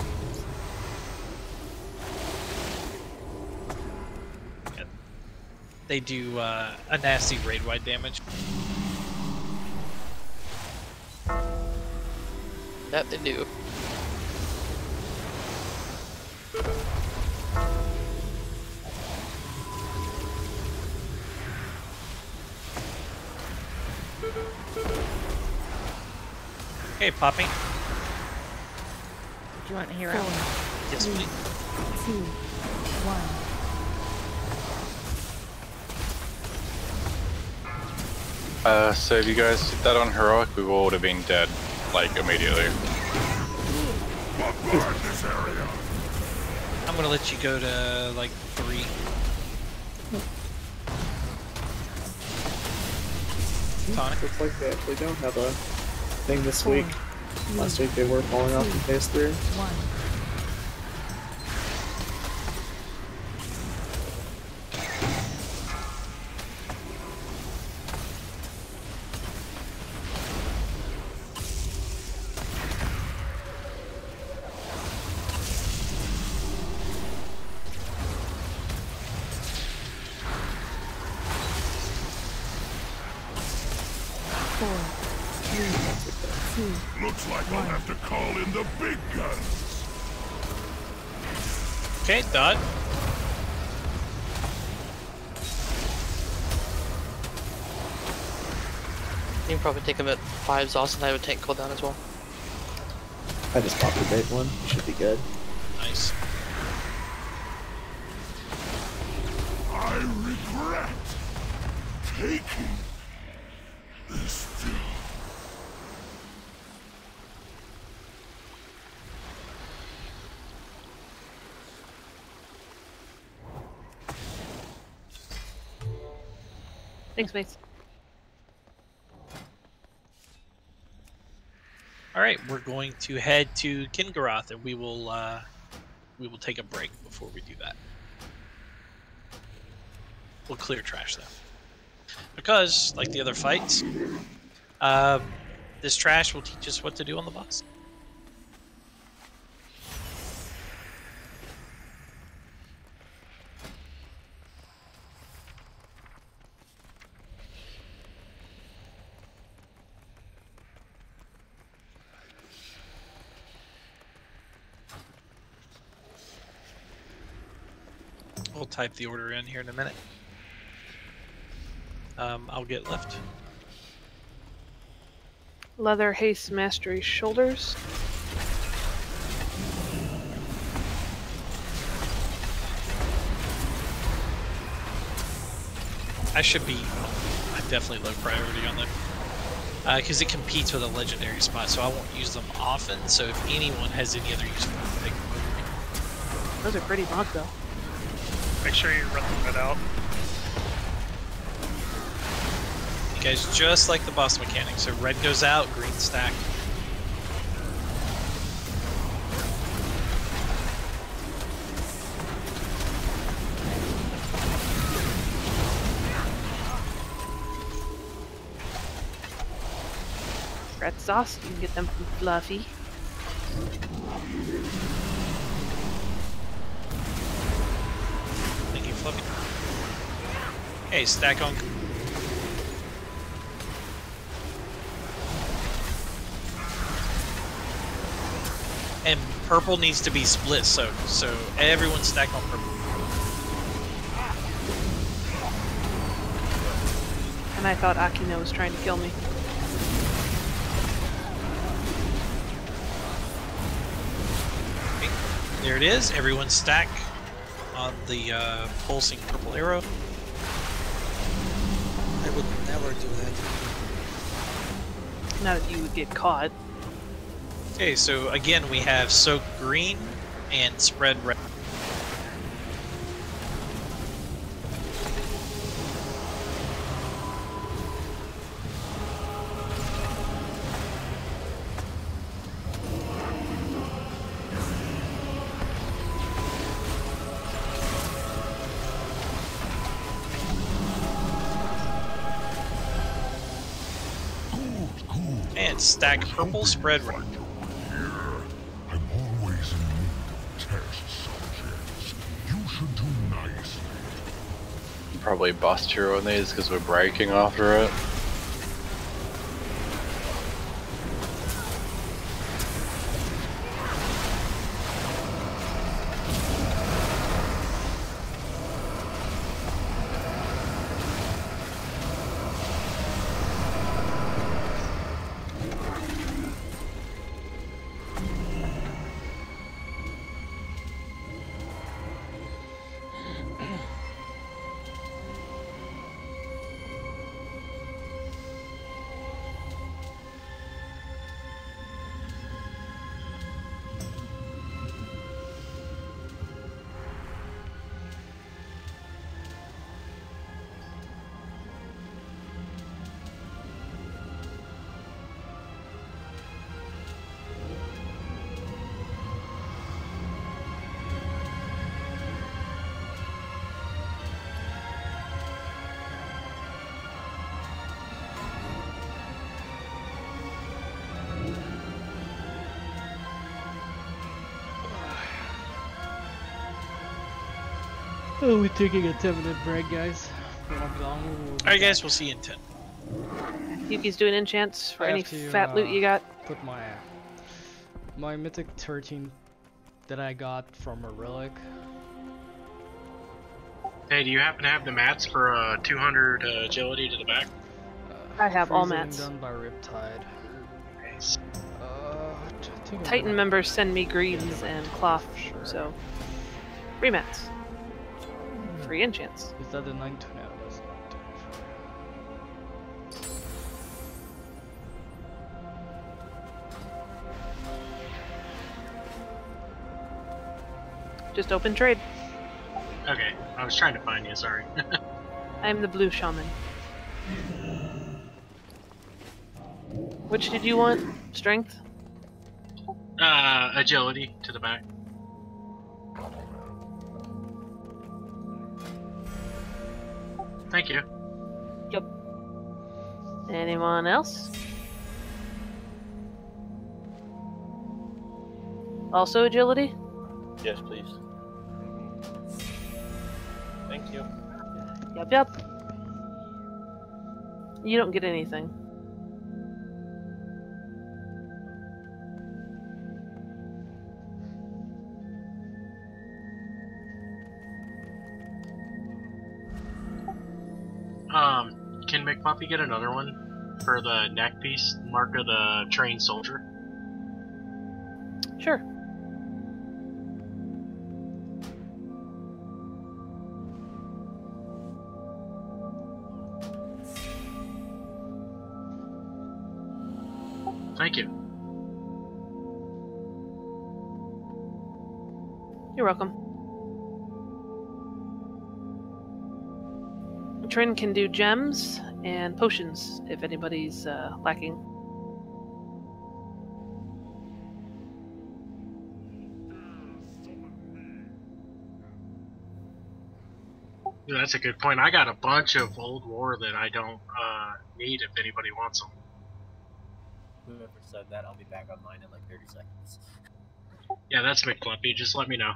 [SPEAKER 1] They do a nasty raid-wide damage.
[SPEAKER 14] That they do.
[SPEAKER 1] Okay, Poppy.
[SPEAKER 5] Do you want a hero?
[SPEAKER 15] 4,
[SPEAKER 1] Yes,
[SPEAKER 15] 3,
[SPEAKER 1] please.
[SPEAKER 15] 2, 1.
[SPEAKER 7] So if you guys did that on heroic, we would have been dead, like, immediately.
[SPEAKER 1] I'm gonna let you go to like 3. Tonic.
[SPEAKER 20] Looks like they actually don't have a thing this week. Last week they were falling off in phase 3.
[SPEAKER 15] 1.
[SPEAKER 16] Looks like I'll have to call in the big guns.
[SPEAKER 1] Okay, Dot.
[SPEAKER 14] You can probably take him at 5 Zoss and I would tank cooldown as well.
[SPEAKER 20] I just popped the bait one. You should be good.
[SPEAKER 1] Nice.
[SPEAKER 16] I regret taking this deal.
[SPEAKER 2] Thanks, Mace.
[SPEAKER 1] All right, we're going to head to Kingaroth, and we will take a break before we do that. We'll clear trash though, because like the other fights, this trash will teach us what to do on the boss. We'll type the order in here in a minute. I'll get left.
[SPEAKER 2] Leather, haste, mastery, shoulders.
[SPEAKER 1] I should be definitely low priority on them. Because it competes with a legendary spot, so I won't use them often. So if anyone has any other use for them, they can move me.
[SPEAKER 2] Those are pretty monk though.
[SPEAKER 6] Make sure you run that out.
[SPEAKER 1] You guys, just like the boss mechanic. So red goes out, green stack.
[SPEAKER 2] Red sauce, you can get them from Fluffy.
[SPEAKER 1] Thank you, Fluffy. Okay, stack on. And purple needs to be split soaked, so everyone stack on purple.
[SPEAKER 2] And I thought Akino was trying to kill me.
[SPEAKER 1] Okay, there it is. Everyone stack on the pulsing purple arrow.
[SPEAKER 17] I would never do that.
[SPEAKER 2] Now that you would get caught.
[SPEAKER 1] Okay, so again we have soak green and spread red. And stack purple, spread red.
[SPEAKER 16] Always in need of test subjects. You should do nicely.
[SPEAKER 7] Probably bust hero on these because we're breaking after it.
[SPEAKER 11] Oh, we're taking a 10-minute break, guys.
[SPEAKER 1] Alright, guys, we'll see you in 10.
[SPEAKER 2] Yuki's doing enchants for
[SPEAKER 11] I
[SPEAKER 2] any
[SPEAKER 11] have to,
[SPEAKER 2] fat loot you got.
[SPEAKER 11] Put my mythic 13 that I got from a relic.
[SPEAKER 22] Hey, do you happen to have the mats for 200 agility to the back?
[SPEAKER 2] I have all
[SPEAKER 11] Freezing
[SPEAKER 2] mats.
[SPEAKER 11] done by Riptide.
[SPEAKER 22] Nice.
[SPEAKER 2] Titan members send me greaves and cloth, so free mats. Free enchants.
[SPEAKER 11] Is that the 920? No, that's not 924.
[SPEAKER 2] Just open trade.
[SPEAKER 22] Okay, I was trying to find you, sorry.
[SPEAKER 2] I'm the blue shaman. Which did you want? Strength?
[SPEAKER 22] Agility to the back. Thank you.
[SPEAKER 2] Yep. Anyone else? Also agility?
[SPEAKER 8] Yes, please. Thank you.
[SPEAKER 2] Yep. You don't get anything.
[SPEAKER 22] Can McFluffy get another one for the neck piece? Mark of the trained soldier?
[SPEAKER 2] Sure.
[SPEAKER 22] Thank you.
[SPEAKER 2] You're welcome. Trin can do gems and potions if anybody's lacking.
[SPEAKER 22] Yeah, that's a good point. I got a bunch of old war that I don't need if anybody wants them.
[SPEAKER 10] Whoever said that, I'll be back online in like 30 seconds.
[SPEAKER 22] Yeah, that's McFluffy. Just let me know.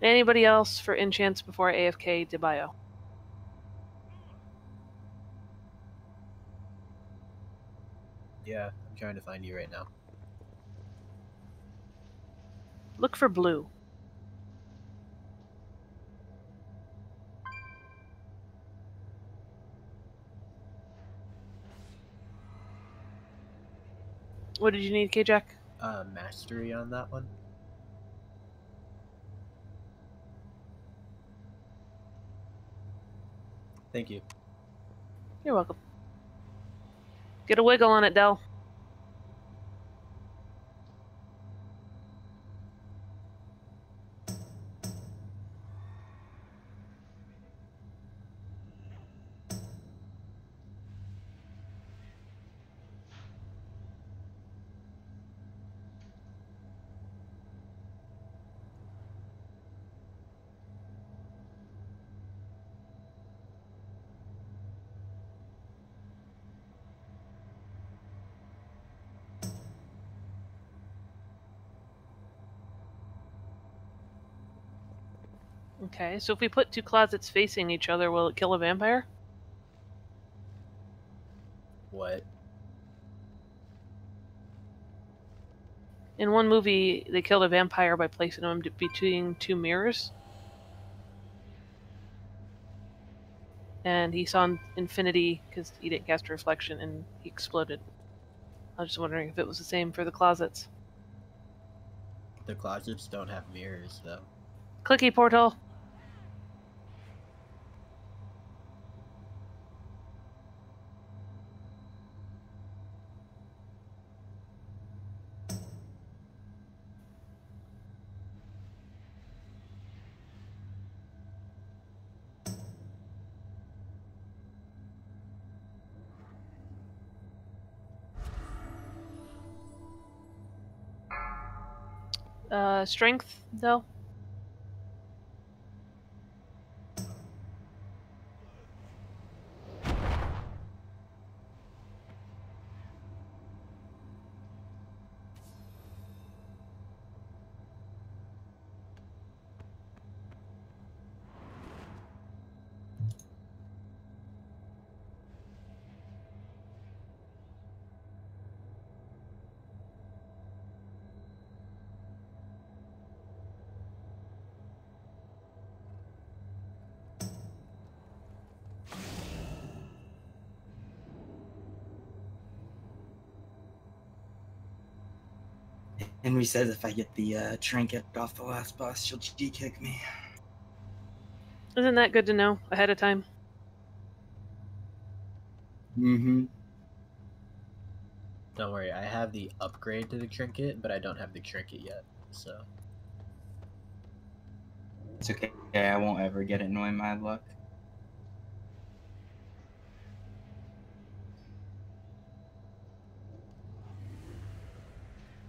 [SPEAKER 2] Anybody else for enchants before AFK to bio?
[SPEAKER 10] Yeah, I'm trying to find you right now.
[SPEAKER 2] Look for blue. What did you need, K-Jack?
[SPEAKER 10] Mastery on that one. Thank you.
[SPEAKER 2] You're welcome. Get a wiggle on it, Del. Okay, so if we put two closets facing each other, will it kill a vampire?
[SPEAKER 10] What?
[SPEAKER 2] In one movie, they killed a vampire by placing him between two mirrors. And he saw infinity because he didn't cast a reflection and he exploded. I was just wondering if it was the same for the closets.
[SPEAKER 10] The closets don't have mirrors, though.
[SPEAKER 2] Clicky portal. Strength, though?
[SPEAKER 3] Henry says if I get the trinket off the last boss, she'll G-kick me.
[SPEAKER 2] Isn't that good to know ahead of time?
[SPEAKER 3] Mm-hmm.
[SPEAKER 10] Don't worry, I have the upgrade to the trinket, but I don't have the trinket yet, so...
[SPEAKER 3] It's okay, I won't ever get it knowing my luck.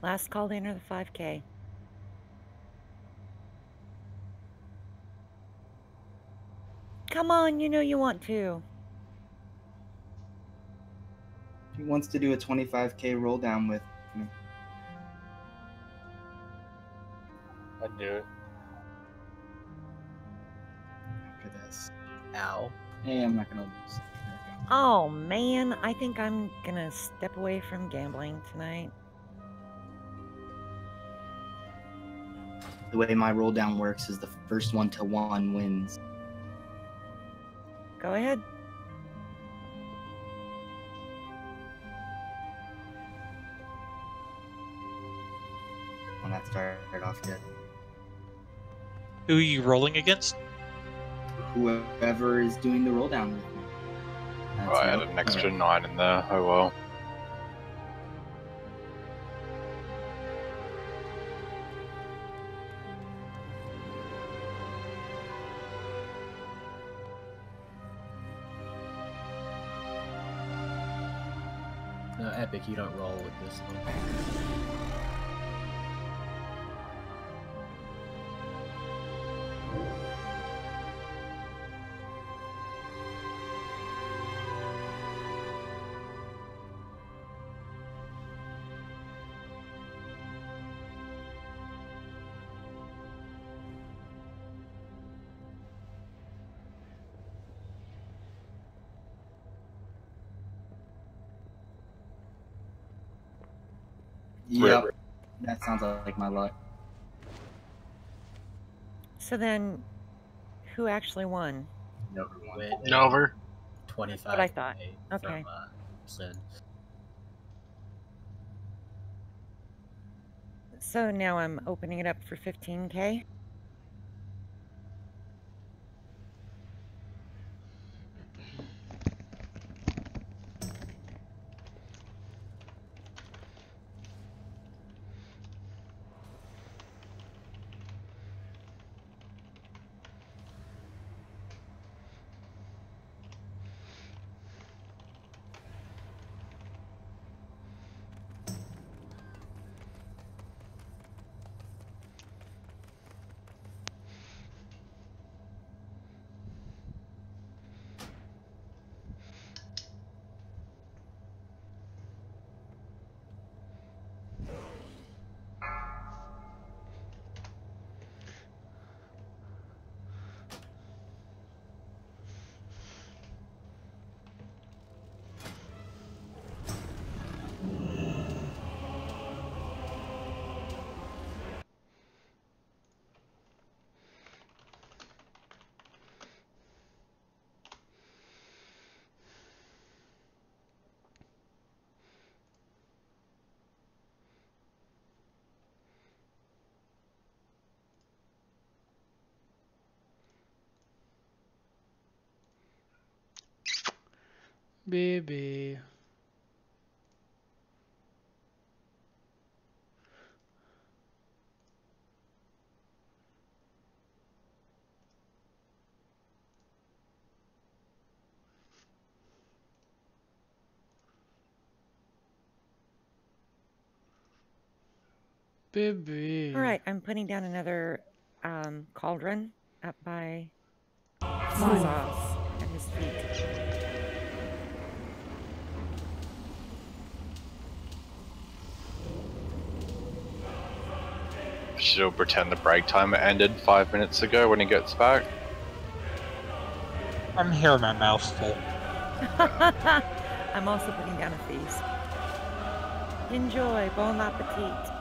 [SPEAKER 5] Last call to enter the 5K. Come on, you know you want to.
[SPEAKER 3] He wants to do a 25K roll down with me.
[SPEAKER 8] I'd do it.
[SPEAKER 3] After this.
[SPEAKER 10] Ow.
[SPEAKER 3] Hey, I'm not gonna lose.
[SPEAKER 5] Oh man, I think I'm gonna step away from gambling tonight.
[SPEAKER 3] The way my roll down works is the first 1 to 1 wins.
[SPEAKER 5] Go ahead.
[SPEAKER 3] When that started off good.
[SPEAKER 1] Who are you rolling against?
[SPEAKER 3] Whoever is doing the roll down with me. That's
[SPEAKER 7] I had an extra 9 in there. Oh well.
[SPEAKER 10] No, Epic, you don't roll with this one.
[SPEAKER 3] Yep. That sounds like my luck.
[SPEAKER 5] So then, who actually won?
[SPEAKER 22] Nover.
[SPEAKER 10] 25.
[SPEAKER 5] What I thought. Okay.
[SPEAKER 10] From, Sin.
[SPEAKER 5] So now I'm opening it up for 15K.
[SPEAKER 11] Baby. Bébé.
[SPEAKER 5] All right, I'm putting down another cauldron up by
[SPEAKER 15] 4,
[SPEAKER 5] Zaz at his feet.
[SPEAKER 7] She'll pretend the break timer ended 5 minutes ago when he gets back.
[SPEAKER 1] I'm hearing my mouth full.
[SPEAKER 5] I'm also putting down a feast. Enjoy, bon appetit.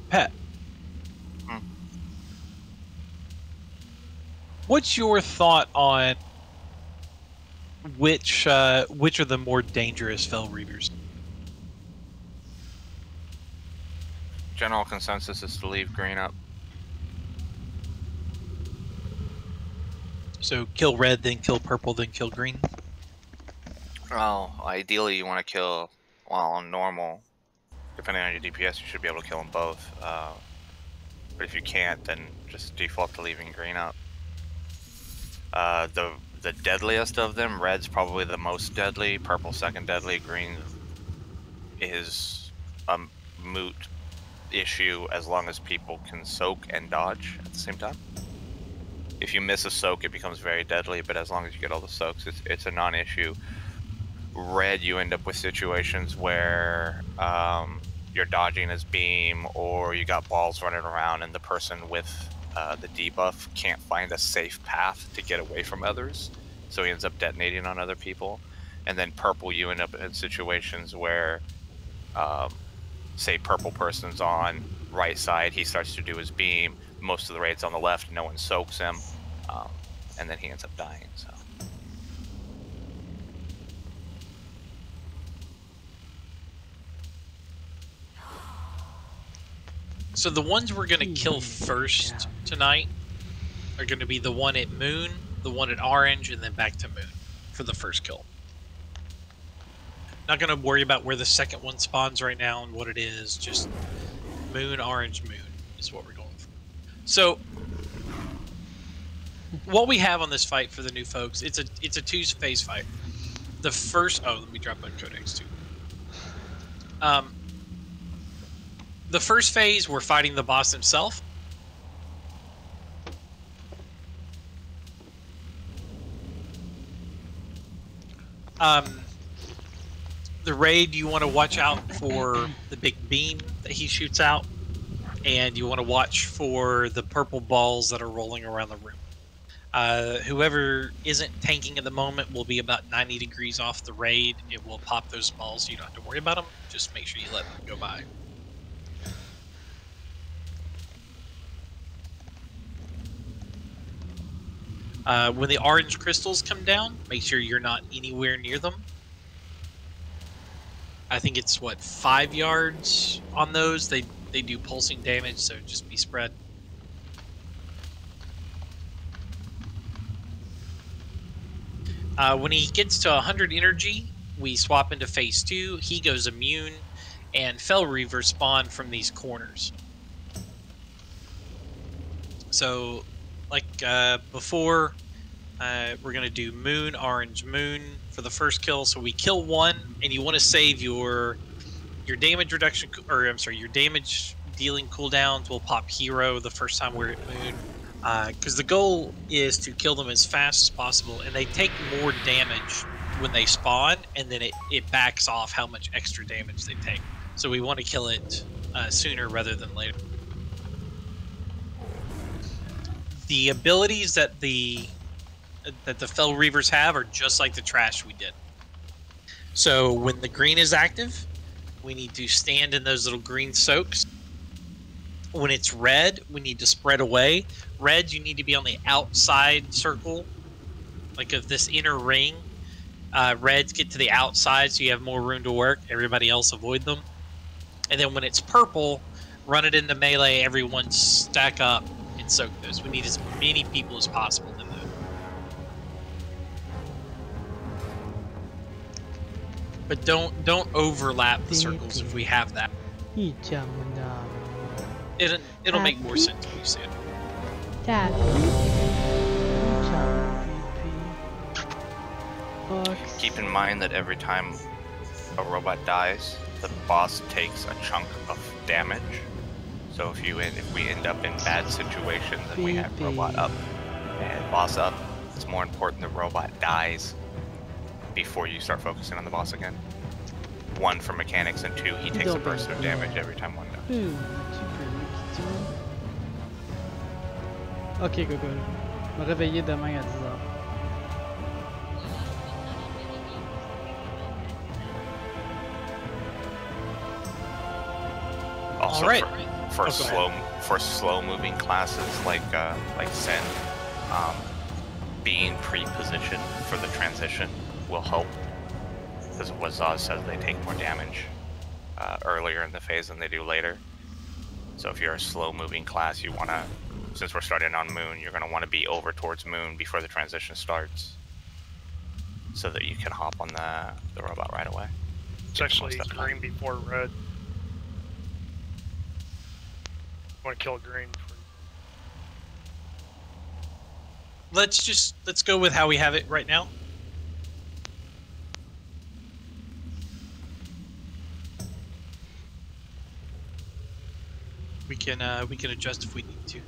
[SPEAKER 1] Pet. What's your thought on which are the more dangerous Fel Reavers?
[SPEAKER 19] General consensus is to leave green up.
[SPEAKER 1] So kill red, then kill purple, then kill green?
[SPEAKER 19] Well, ideally you want to kill, well, on normal, depending on your DPS, you should be able to kill them both. But if you can't, then just default to leaving green up. The deadliest of them, red's probably the most deadly, purple second deadly, green is a moot issue as long as people can soak and dodge at the same time. If you miss a soak, it becomes very deadly, but as long as you get all the soaks, it's a non-issue. Red, you end up with situations where you're dodging his beam, or you got balls running around and the person with the debuff can't find a safe path to get away from others, so he ends up detonating on other people. And then purple, you end up in situations where say purple person's on right side, he starts to do his beam, most of the raid's on the left, no one soaks him, and then he ends up dying.
[SPEAKER 1] So the ones we're going to kill first tonight are going to be the one at Moon, the one at Orange, and then back to Moon for the first kill. Not going to worry about where the second one spawns right now and what it is. Just Moon, Orange, Moon is what we're going for. So what we have on this fight for the new folks, it's a two-phase fight. The first, let me drop my codex too. The first phase, we're fighting the boss himself. The raid, you want to watch out for the big beam that he shoots out, and you want to watch for the purple balls that are rolling around the room. Whoever isn't tanking at the moment will be about 90 degrees off the raid. It will pop those balls, so you don't have to worry about them. Just make sure you let them go by. When the orange crystals come down, make sure you're not anywhere near them. I think it's, what, 5 yards on those? They do pulsing damage, so just be spread. When he gets to 100 energy, we swap into phase 2. He goes immune, and Fel Reavers spawn from these corners. So, like before, we're going to do Moon, Orange, Moon for the first kill. So we kill one, and you want to save your damage reduction, or I'm sorry, your damage dealing cooldowns will pop hero the first time we're at Moon. Because the goal is to kill them as fast as possible, and they take more damage when they spawn, and then it backs off how much extra damage they take. So we want to kill it sooner rather than later. The abilities that the Fel Reavers have are just like the trash we did. So when the green is active, we need to stand in those little green soaks. When it's red, we need to spread away. Red, you need to be on the outside circle, like of this inner ring. Reds get to the outside so you have more room to work. Everybody else avoid them. And then when it's purple, run it into melee. Everyone stack up and soak those. We need as many people as possible in those. But don't overlap the circles if we have that. It'll make more sense when you see it.
[SPEAKER 19] Keep in mind that every time a robot dies, the boss takes a chunk of damage. So if we end up in bad situations and we have robot up and boss up, it's more important the robot dies before you start focusing on the boss again. 1 for mechanics, and 2, he takes a burst of damage every time one dies.
[SPEAKER 11] Ok, Gogol. Me réveiller demain à 10h.
[SPEAKER 19] Also,
[SPEAKER 1] right.
[SPEAKER 19] for slow moving classes like Sen, being pre-positioned for the transition will help, because what Zaz says, they take more damage earlier in the phase than they do later. So if you're a slow moving class, you want to, since we're starting on Moon, you're going to want to be over towards Moon before the transition starts, so that you can hop on the robot right away.
[SPEAKER 6] It's actually green before red. You want to kill green before.
[SPEAKER 1] Let's go with how we have it right now. We can adjust if we need to.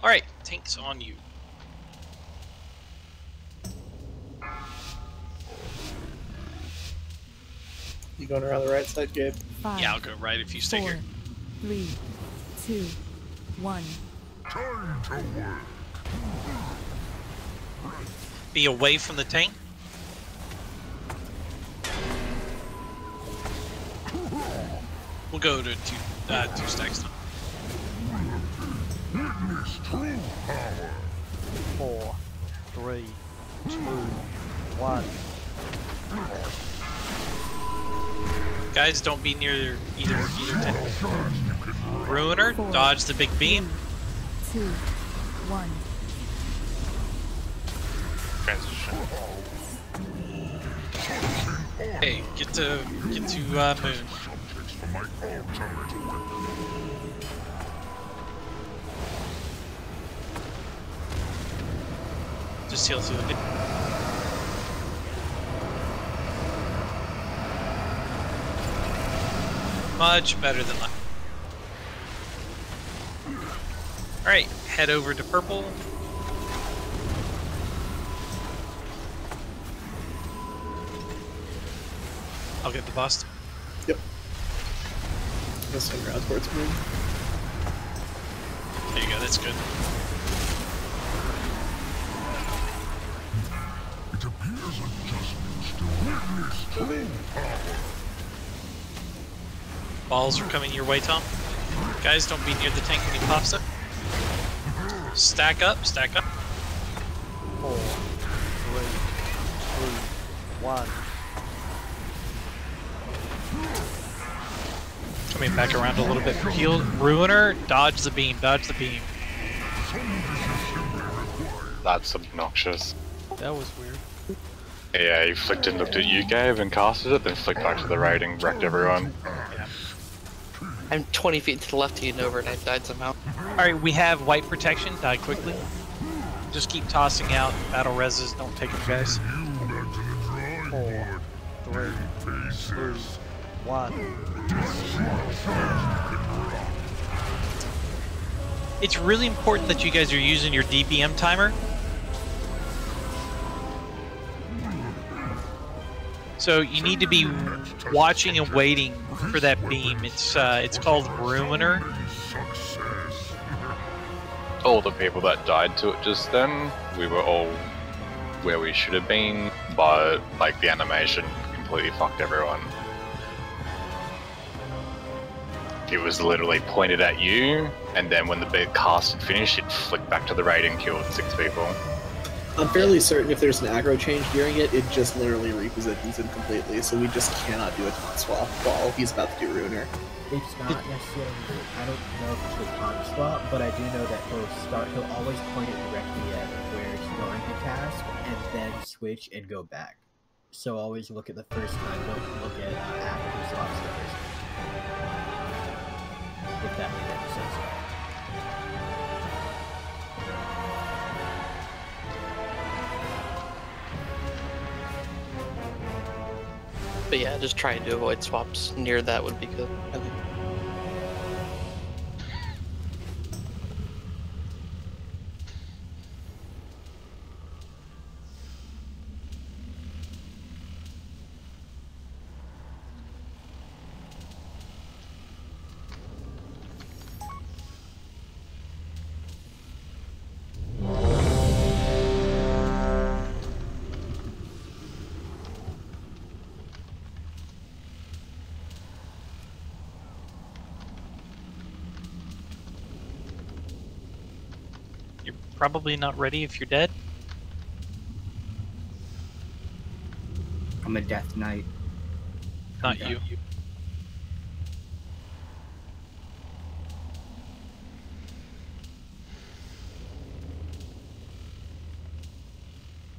[SPEAKER 1] Alright, tank's on you.
[SPEAKER 20] You going around the right side, Gabe?
[SPEAKER 15] 5,
[SPEAKER 1] yeah, I'll go right if you stay
[SPEAKER 15] 4,
[SPEAKER 1] here.
[SPEAKER 15] 3, 2, 1.
[SPEAKER 16] Time to work.
[SPEAKER 1] Be away from the tank. We'll go to two stacks now.
[SPEAKER 16] Witness true power.
[SPEAKER 12] 4, 3, 2, 1.
[SPEAKER 1] Guys, don't be near either tank. Ruiner, dodge the big beam.
[SPEAKER 15] 2, 1.
[SPEAKER 19] Transition.
[SPEAKER 1] Hey, get to Moon. Just heal through it. Much better than last. Alright, head over to purple. I'll get the boss.
[SPEAKER 20] Yep. I'll swing around towards Moon.
[SPEAKER 1] There you go, that's good.
[SPEAKER 16] It appears adjustments to witness true power.
[SPEAKER 1] Balls are coming your way, Tom. Guys, don't be near the tank when he pops up. Stack up, stack up.
[SPEAKER 12] 4, 3, 2, 1.
[SPEAKER 1] Coming back around a little bit for heal. Ruiner, dodge the beam, dodge the beam.
[SPEAKER 7] That's obnoxious.
[SPEAKER 11] That was weird.
[SPEAKER 7] Yeah, he flicked and looked at you, Gabe, and casted it, then flicked back to the rating, wrecked everyone.
[SPEAKER 1] Yeah.
[SPEAKER 14] I'm 20 feet to the left of you, Nova, and I died somehow.
[SPEAKER 1] Alright, we have white protection, die quickly. Just keep tossing out battle reses, don't take them, guys.
[SPEAKER 12] 4, 3, 2, 1.
[SPEAKER 1] It's really important that you guys are using your DPM timer. So you need to be watching and waiting for that beam. It's called Ruiner.
[SPEAKER 7] All the people that died to it just then, we were all where we should have been, but like the animation completely fucked everyone. It was literally pointed at you, and then when the cast had finished, it flicked back to the raid and killed 6 people.
[SPEAKER 20] I'm fairly certain if there's an aggro change during it, it just literally repositions him completely, so we just cannot do a taunt swap while he's about to do Ruiner.
[SPEAKER 10] It's not necessarily, I don't know if it's a taunt swap, but I do know that he'll always point it directly at where he's going to cast, and then switch and go back. So always look at the first time, don't look at after he swaps the first time. If that made any sense.
[SPEAKER 14] But yeah, just trying to avoid swaps near that would be good, I think.
[SPEAKER 1] Probably not ready if you're dead.
[SPEAKER 3] I'm a death knight.
[SPEAKER 1] Not you.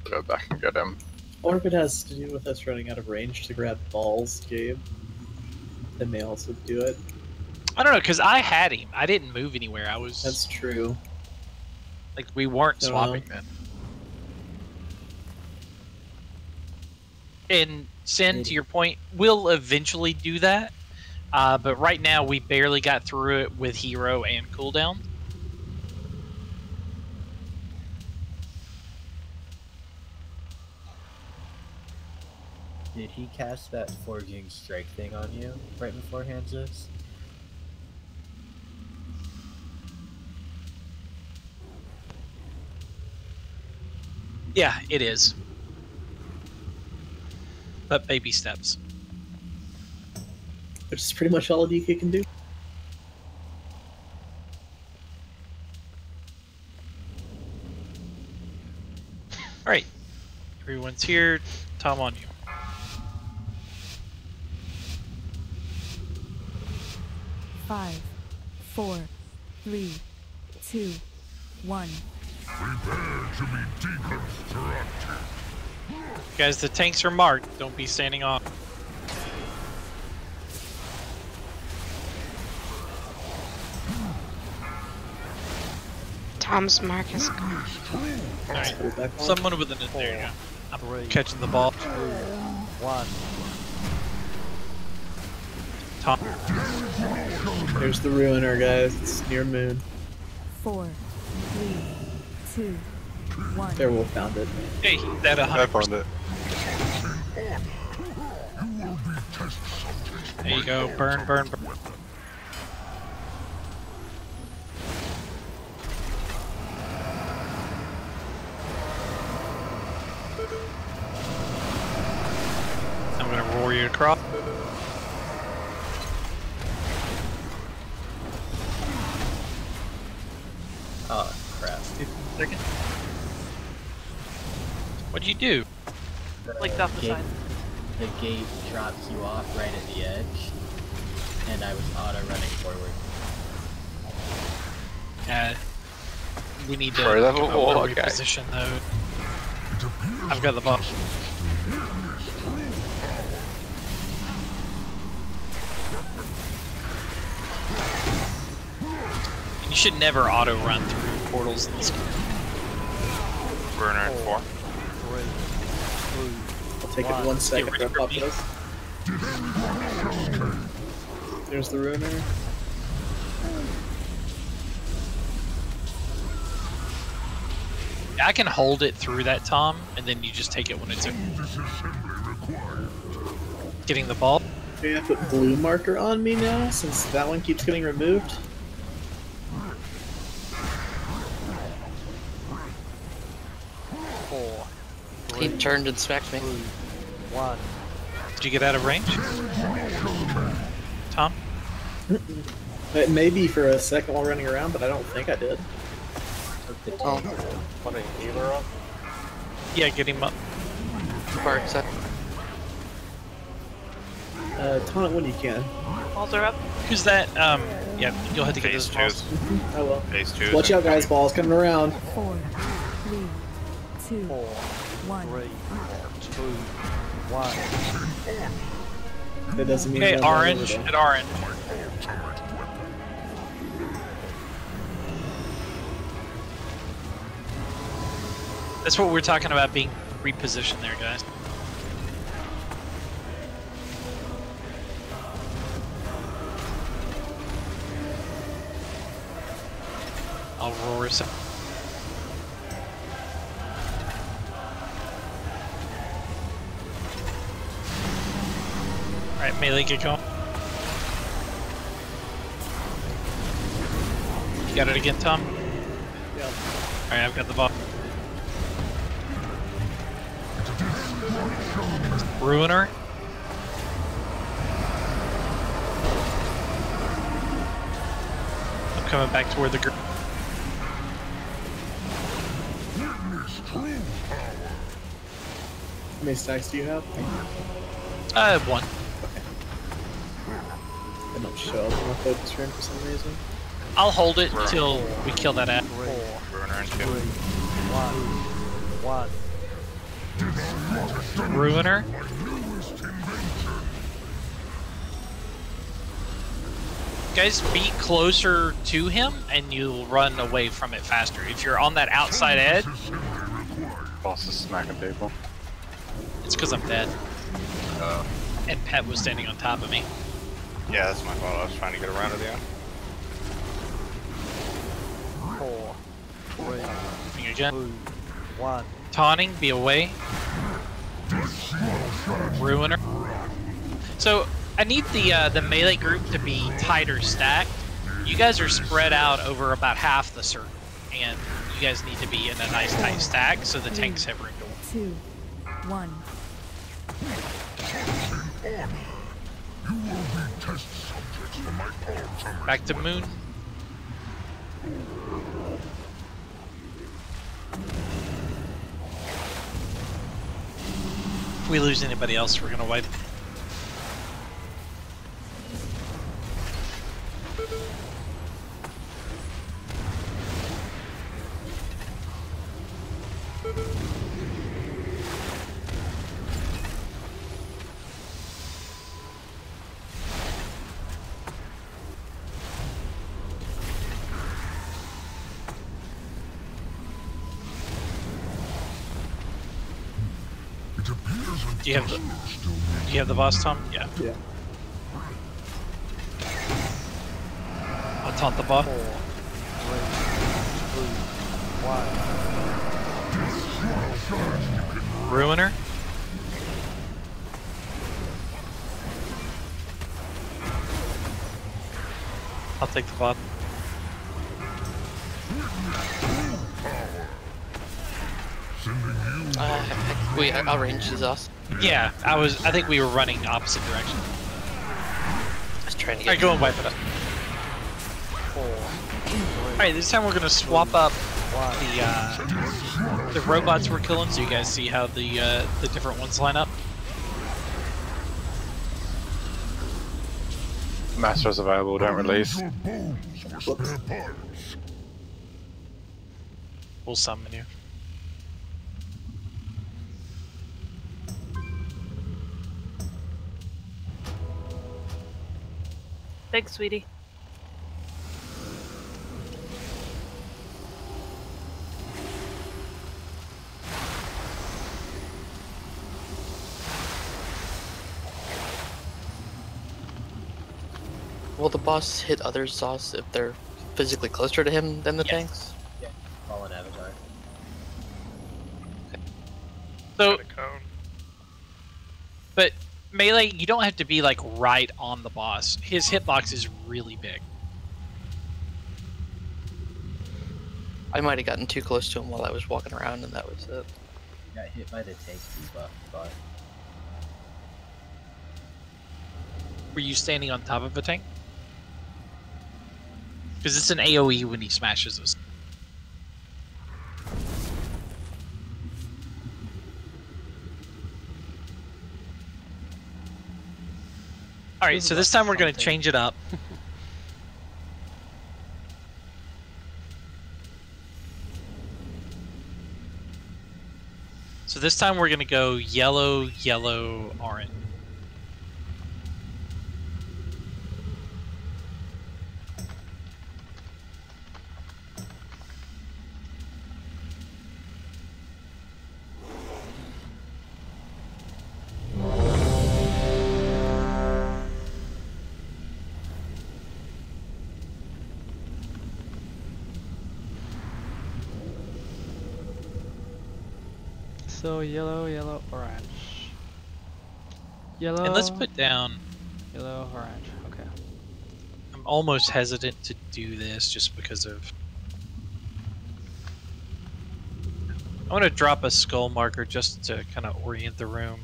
[SPEAKER 7] Go back and get him.
[SPEAKER 20] Or if it has to do with us running out of range to grab balls, Gabe, then may also do it.
[SPEAKER 1] I don't know, because I had him. I didn't move anywhere. I was.
[SPEAKER 20] That's true.
[SPEAKER 1] Like, we weren't swapping then. And Sin, to your point, we'll eventually do that. But right now, we barely got through it with hero and cooldown.
[SPEAKER 10] Did he cast that Forging Strike thing on you right before Hanzus?
[SPEAKER 1] Yeah, it is. But baby steps.
[SPEAKER 20] Which is pretty much all DK can do.
[SPEAKER 1] Alright. Everyone's here. Tom, on you.
[SPEAKER 15] Five, 4, 3, 2, 1.
[SPEAKER 12] Prepare to be deconstructed.
[SPEAKER 1] Guys, the tanks are marked. Don't be standing off.
[SPEAKER 9] Tom's mark is gone.
[SPEAKER 1] Alright. Someone with an... There you go. I'm catching the ball.
[SPEAKER 12] 1.
[SPEAKER 1] Tom.
[SPEAKER 20] There's the Ruiner, guys. It's near moon.
[SPEAKER 15] 4, 3, 2, 1.
[SPEAKER 20] Airwolf found it.
[SPEAKER 1] Hey, that 100%.
[SPEAKER 7] I found it.
[SPEAKER 1] There you go. Burn, burn, burn. I'm gonna roar you across.
[SPEAKER 10] Oh, crap.
[SPEAKER 1] 15 seconds. What'd you do?
[SPEAKER 2] Like off the side.
[SPEAKER 10] The gate drops you off right at the edge, and I was auto running forward.
[SPEAKER 1] We need to
[SPEAKER 7] Sorry, that was all okay.
[SPEAKER 1] reposition though. I've got the buff. You should never auto run through portals in this game.
[SPEAKER 19] Burner at 4.
[SPEAKER 12] 3, 2,
[SPEAKER 20] I'll take it 1 second to pop this. There's the Ruiner.
[SPEAKER 1] I can hold it through that, Tom, and then you just take it when it's in. Getting the ball.
[SPEAKER 20] Okay, I put blue marker on me now, since that one keeps getting removed.
[SPEAKER 14] He turned and smacked me.
[SPEAKER 12] 1.
[SPEAKER 1] Did you get out of range? Tom?
[SPEAKER 20] It may be for a second while running around, but I don't think I did.
[SPEAKER 14] Oh.
[SPEAKER 8] Put a healer up?
[SPEAKER 1] Yeah, get him up.
[SPEAKER 14] Barks up.
[SPEAKER 20] Taunt when you can.
[SPEAKER 2] Balls are up.
[SPEAKER 1] Who's that? Yeah, you'll have to get those balls.
[SPEAKER 20] I will.
[SPEAKER 19] Phase 2.
[SPEAKER 20] Watch out, guys. Balls coming around.
[SPEAKER 15] 4, 3, 2, 1.
[SPEAKER 12] 3, 2, 1.
[SPEAKER 20] That doesn't mean.
[SPEAKER 1] Okay,
[SPEAKER 20] I'm not
[SPEAKER 1] orange
[SPEAKER 20] over
[SPEAKER 1] at orange. That's what we're talking about being repositioned there, guys. Aurora's. Alright, melee, get going. You got it again, Tom?
[SPEAKER 20] Yeah.
[SPEAKER 1] Alright, I've got the ball. Ruiner. I'm coming back toward the group.
[SPEAKER 20] How many stacks do you have?
[SPEAKER 1] 1.
[SPEAKER 20] I don't show up on my focus room for some reason.
[SPEAKER 1] I'll hold it till we kill that app.
[SPEAKER 12] 3,
[SPEAKER 19] 2.
[SPEAKER 12] 1.
[SPEAKER 1] Ruiner. Guys, be closer to him and you'll run away from it faster. If you're on that outside edge,
[SPEAKER 7] Boss is smacking people.
[SPEAKER 1] it's because I'm dead. And Pet was standing on top of me.
[SPEAKER 19] Yeah, that's my fault. I was trying to get around to the end.
[SPEAKER 12] 4, 3,
[SPEAKER 1] Finger jet.
[SPEAKER 12] 2, 1.
[SPEAKER 1] Taunting, be away. Ruiner. So I need the melee group to be tighter stacked. You guys are spread out over about half the circle, and you guys need to be in a nice tight stack so the tanks have room to work.
[SPEAKER 15] 2, 1.
[SPEAKER 1] Back to Moon. If we lose anybody else, we're gonna wipe. Do you have the boss, Tom? Yeah.
[SPEAKER 20] Yeah.
[SPEAKER 1] I'll taunt the boss.
[SPEAKER 12] 4, 3, 2, 1.
[SPEAKER 1] Ruiner. I'll take the bot.
[SPEAKER 14] I'll range these us.
[SPEAKER 1] Yeah, I think we were running opposite direction.
[SPEAKER 14] I was trying to get.
[SPEAKER 1] Alright, go and wipe it up.
[SPEAKER 12] 4.
[SPEAKER 1] Alright, this time we're gonna swap up the robots we're killing, so you guys see how the different ones line up.
[SPEAKER 7] Master's available, don't release.
[SPEAKER 1] We'll summon you.
[SPEAKER 2] Thanks, sweetie.
[SPEAKER 14] Will the boss hit other sauce if they're physically closer to him than the tanks?
[SPEAKER 3] Yeah, fallen avatar.
[SPEAKER 1] So, but Melee, you don't have to be like right on the boss. His hitbox is really big.
[SPEAKER 14] I might have gotten too close to him while I was walking around, and that was it.
[SPEAKER 10] Got hit by the tank debuff, but
[SPEAKER 1] Were you standing on top of a tank? Because it's an AoE when he smashes us. Alright, so this time we're going to change it up. So this time we're going to go yellow, yellow, orange.
[SPEAKER 11] So yellow, yellow, orange. Yellow.
[SPEAKER 1] And let's put down...
[SPEAKER 11] Yellow, orange. Okay.
[SPEAKER 1] I'm almost hesitant to do this just because of... I want to drop a skull marker just to kind of orient the room.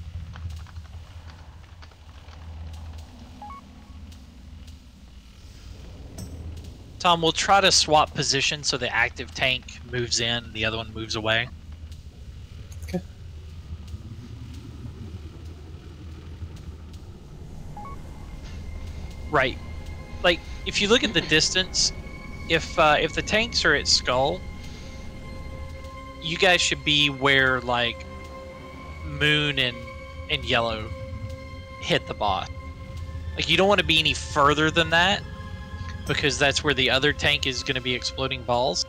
[SPEAKER 1] Tom, we'll try to swap position so the active tank moves in, the other one moves away. Right. Like, if you look at the distance, if the tanks are at skull, you guys should be where, like, moon and yellow hit the boss. Like, you don't want to be any further than that, because that's where the other tank is going to be exploding balls.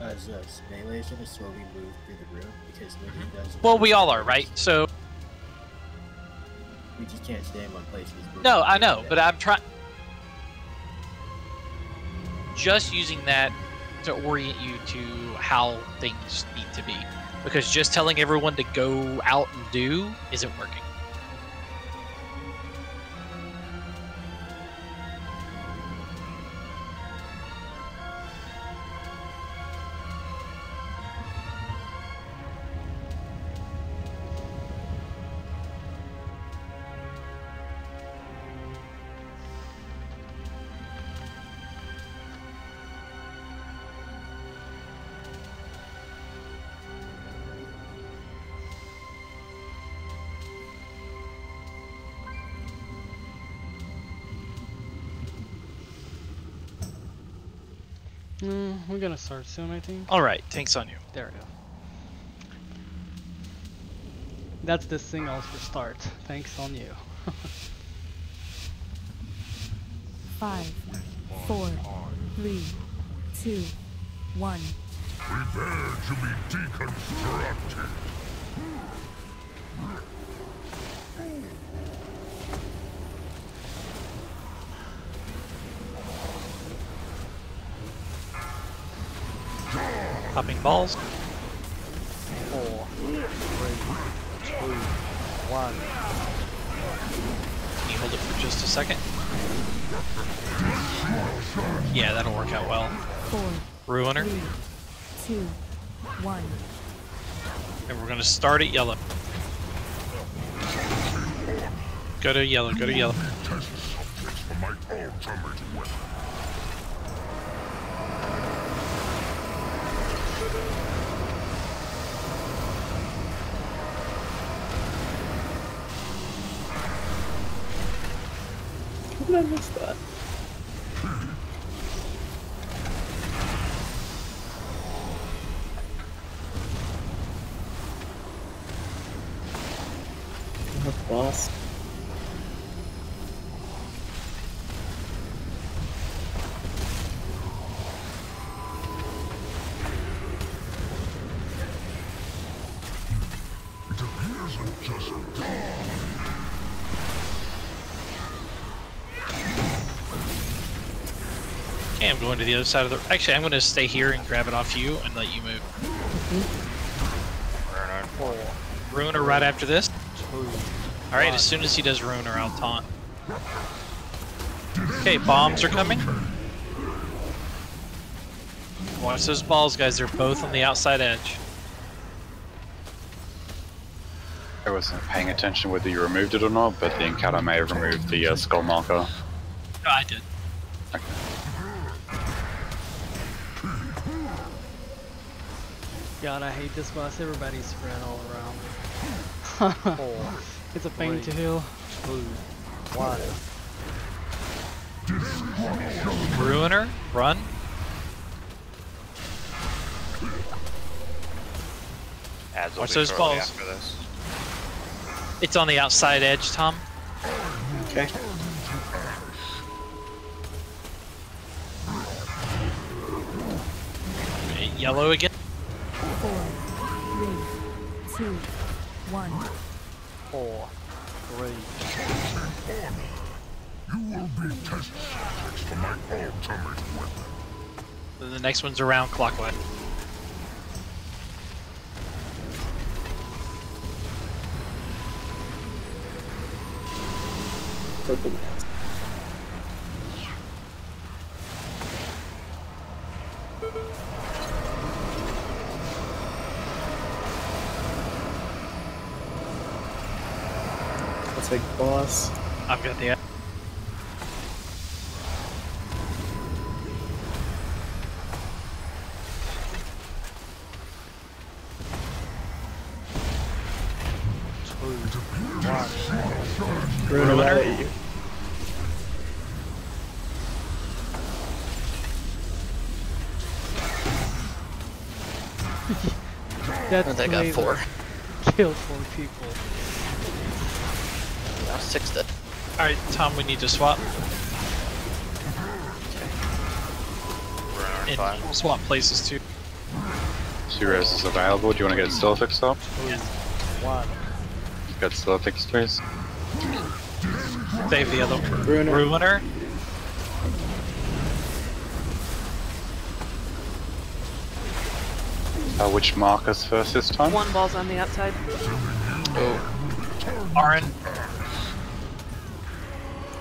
[SPEAKER 10] as melee is going to slowly move through the room, because when he does...
[SPEAKER 1] Well, we all are, right? So...
[SPEAKER 10] We just can't stay in one place.
[SPEAKER 1] No, I know, but I'm trying... Just using that to orient you to how things need to be. Because just telling everyone to go out and do isn't working.
[SPEAKER 11] We're gonna start soon, I think.
[SPEAKER 1] Alright, tank's on you.
[SPEAKER 11] There we go. That's the signal for start. Thanks on you.
[SPEAKER 15] 5, 4, 3, 2, 1.
[SPEAKER 16] Prepare to be deconstructed.
[SPEAKER 1] Popping balls.
[SPEAKER 12] 4, 3, 2, 1.
[SPEAKER 1] Can you hold it for just a second? Yeah, that'll work out well.
[SPEAKER 15] 4,
[SPEAKER 1] Ruiner.
[SPEAKER 15] 3, 2, 1.
[SPEAKER 1] And we're gonna start at yellow. Go to yellow, go to yellow.
[SPEAKER 16] Test subjects for my ultimate weapon.
[SPEAKER 20] How did I miss that? What boss?
[SPEAKER 16] It appears I've just gone.
[SPEAKER 1] Okay, I'm going to the other side of the... Actually, I'm going to stay here and grab it off you and let you move. Ruiner right after this.
[SPEAKER 12] 2,
[SPEAKER 1] Alright, as soon as he does Ruiner, I'll taunt. Okay, bombs are coming. Watch those balls, guys. They're both on the outside edge.
[SPEAKER 7] I wasn't paying attention whether you removed it or not, but the encounter may have removed the skull marker.
[SPEAKER 1] No, I did.
[SPEAKER 7] Okay.
[SPEAKER 11] God, I hate this boss. Everybody's spread all around. It's a pain to heal.
[SPEAKER 12] 2, 1.
[SPEAKER 1] Ruiner, run.
[SPEAKER 19] Ads will
[SPEAKER 1] Watch
[SPEAKER 19] be
[SPEAKER 1] those
[SPEAKER 19] shortly
[SPEAKER 1] balls.
[SPEAKER 19] after this.
[SPEAKER 1] It's on the outside edge, Tom.
[SPEAKER 20] Okay.
[SPEAKER 1] Yellow again.
[SPEAKER 15] 4, 3, 2, 1.
[SPEAKER 12] 4, 3.
[SPEAKER 16] You will be test subjects for my ultimate weapon.
[SPEAKER 1] Then the next one's around clockwise.
[SPEAKER 20] Purple mask. Let's take boss.
[SPEAKER 1] I've got the.
[SPEAKER 20] Ruiner, right at you.
[SPEAKER 11] That's
[SPEAKER 14] I got
[SPEAKER 11] flavor.
[SPEAKER 14] 4.
[SPEAKER 11] Killed 4 people.
[SPEAKER 14] Now 6 dead.
[SPEAKER 1] Alright, Tom, we need to swap.
[SPEAKER 19] Ruiner
[SPEAKER 1] And
[SPEAKER 19] 5.
[SPEAKER 1] swap places too.
[SPEAKER 7] Serious is available. Do you want to get still fixed up?
[SPEAKER 12] 1.
[SPEAKER 7] Get still fixed, please.
[SPEAKER 1] Save the other
[SPEAKER 20] Ruiner.
[SPEAKER 1] Ruiner.
[SPEAKER 7] Which markers first this time?
[SPEAKER 2] One ball's on the outside.
[SPEAKER 7] Oh.
[SPEAKER 1] Aaron.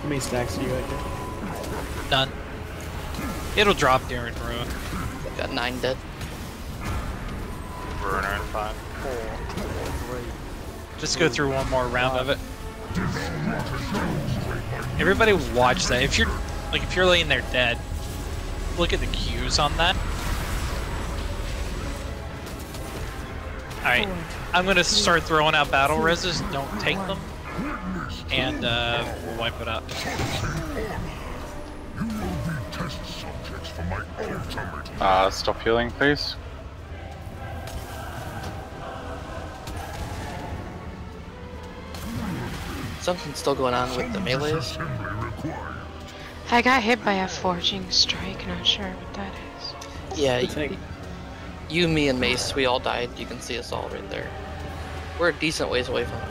[SPEAKER 20] How many stacks do you got here?
[SPEAKER 1] None. It'll drop during ruin.
[SPEAKER 14] I've got 9 dead.
[SPEAKER 19] Ruiner 5.
[SPEAKER 12] 4, 3.
[SPEAKER 1] Just go through one more round of it. Everybody watch that. If you're laying there dead, look at the cues on that. Alright, I'm gonna start throwing out battle reses, don't take them, and we'll wipe it up.
[SPEAKER 16] You will be test subjects for my ultimate.
[SPEAKER 7] Stop healing, please.
[SPEAKER 14] Something's still going on with the melees.
[SPEAKER 9] I got hit by a forging strike, not sure what that is.
[SPEAKER 14] Yeah, you, me, and Mace, we all died. You can see us all right there. We're a decent ways away from them.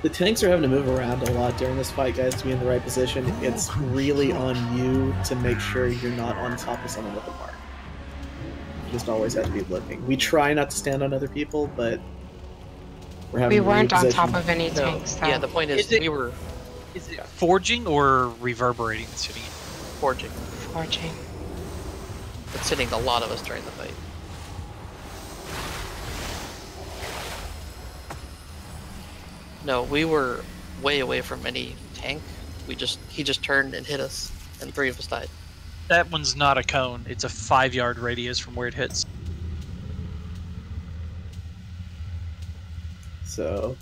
[SPEAKER 20] The tanks are having to move around a lot during this fight, guys, to be in the right position. It's really on you to make sure you're not on top of someone with a mark. You just always have to be looking. We try not to stand on other people, but we're having
[SPEAKER 9] We weren't on
[SPEAKER 20] reposition.
[SPEAKER 9] top of any tanks, though.
[SPEAKER 14] Yeah, the point is, we were
[SPEAKER 1] Is it forging or reverberating the city?
[SPEAKER 14] forging.
[SPEAKER 9] Forging.
[SPEAKER 14] It's hitting a lot of us during the fight. No, we were way away from any tank. He just turned and hit us, and 3 of us died.
[SPEAKER 1] That one's not a cone. It's a 5-yard radius from where it hits.
[SPEAKER 20] So,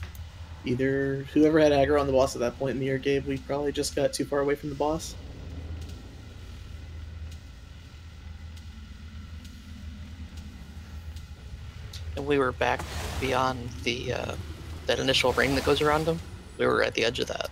[SPEAKER 20] either whoever had aggro on the boss at that point in the year, Gabe, we probably just got too far away from the boss.
[SPEAKER 14] And we were back beyond the that initial ring that goes around them. We were at the edge of that.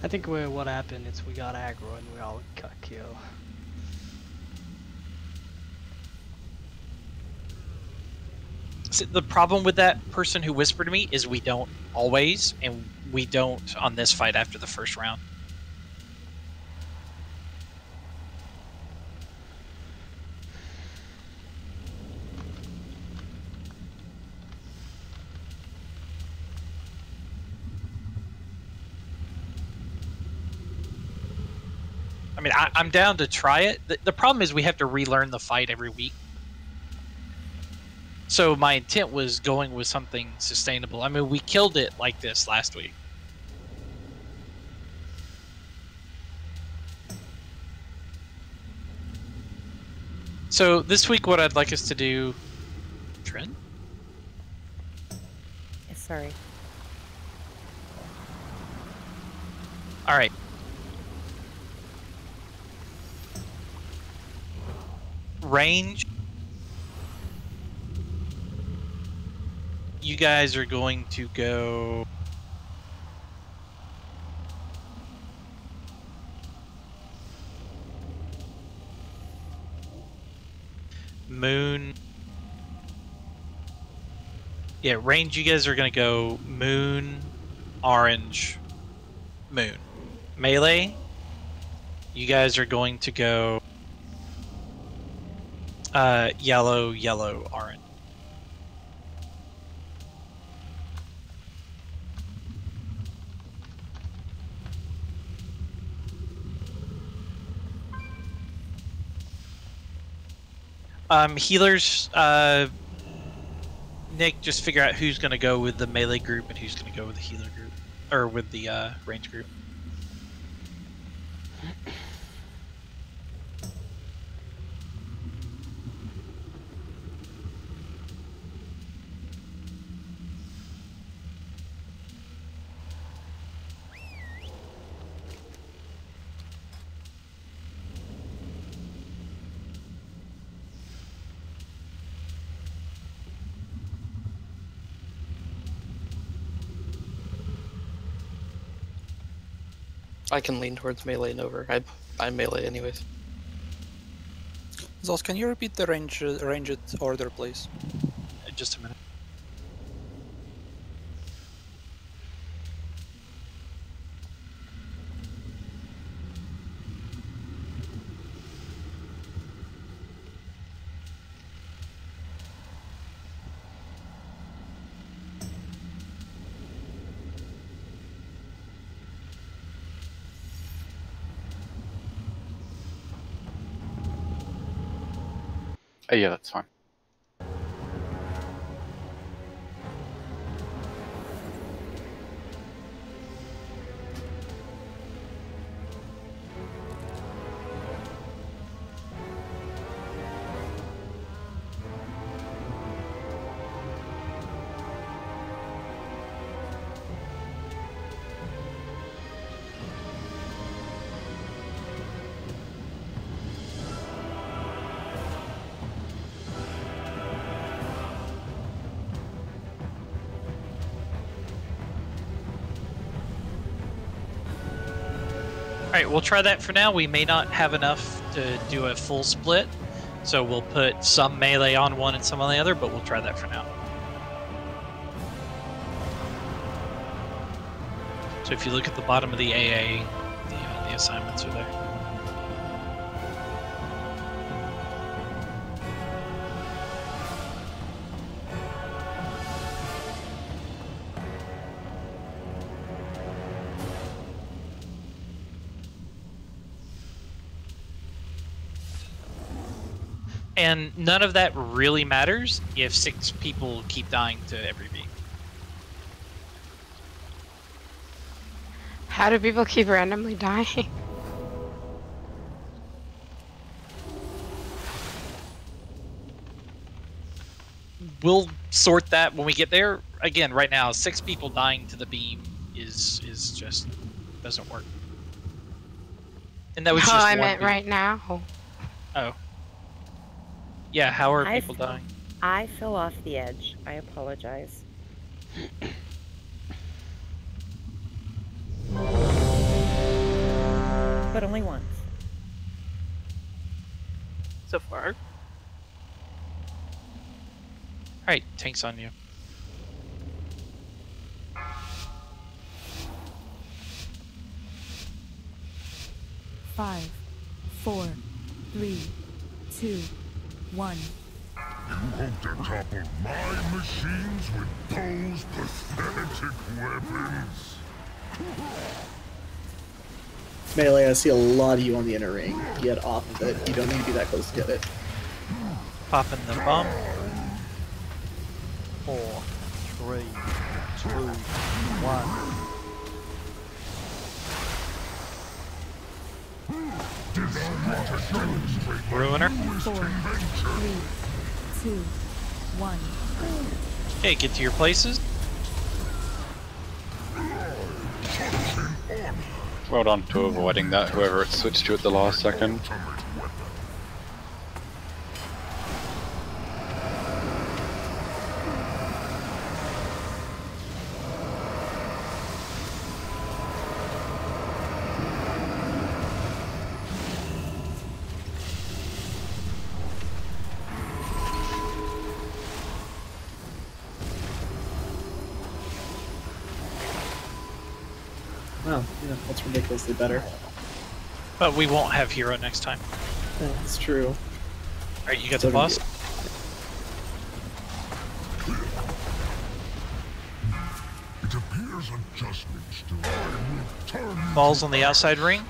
[SPEAKER 11] I think what happened is we got aggro and we all got killed.
[SPEAKER 1] So the problem with that person who whispered to me is we don't always, and we don't on this fight after the first round. I mean, I'm down to try it. The problem is we have to relearn the fight every week. So my intent was going with something sustainable. I mean, we killed it like this last week. So this week, what I'd like us to do... Trin?
[SPEAKER 5] Sorry.
[SPEAKER 1] All right. Range. You guys are going to go... Moon. Yeah, range, you guys are going to go moon, orange, moon. Melee, you guys are going to go yellow, yellow, orange. Healers, Nick, just figure out who's going to go with the melee group and who's going to go with the healer group, or with the range group.
[SPEAKER 14] I can lean towards melee and over. I'm melee anyways.
[SPEAKER 13] Zos, can you repeat the ranged order, please?
[SPEAKER 1] Just a minute.
[SPEAKER 7] Oh, yeah, that's fine.
[SPEAKER 1] Alright, we'll try that for now. We may not have enough to do a full split, so we'll put some melee on one and some on the other, but we'll try that for now. So if you look at the bottom of the AA, the assignments are there. And none of that really matters if 6 people keep dying to every beat.
[SPEAKER 9] How do people keep randomly dying?
[SPEAKER 1] We'll sort that when we get there. Again, right now, 6 people dying to the beam is just doesn't work. And that was just
[SPEAKER 9] I
[SPEAKER 1] one
[SPEAKER 9] meant
[SPEAKER 1] beam.
[SPEAKER 9] right now.
[SPEAKER 1] Oh. Yeah, how are people dying?
[SPEAKER 5] I fell off the edge. I apologize. only once.
[SPEAKER 2] So far.
[SPEAKER 1] Alright, tank's on you.
[SPEAKER 15] Five, 4, 3, 2, 1.
[SPEAKER 16] You hope to topple my machines with those pathetic weapons?
[SPEAKER 20] Melee, I see a lot of you on the inner ring. Get off of it. You don't need to be that close to get it.
[SPEAKER 1] Popping the bomb.
[SPEAKER 12] 4, 3, 2, 1.
[SPEAKER 1] Ruiner.
[SPEAKER 15] 4, 3, 2, 1.
[SPEAKER 1] Okay, get to your places.
[SPEAKER 7] Well done to avoiding that, whoever it switched to at the last second.
[SPEAKER 20] Wow, yeah, that's ridiculously better.
[SPEAKER 1] But we won't have hero next time.
[SPEAKER 20] Yeah, that's true.
[SPEAKER 1] Alright, you got the boss?
[SPEAKER 16] It appears adjustments to return.
[SPEAKER 1] Ball's on the outside ring.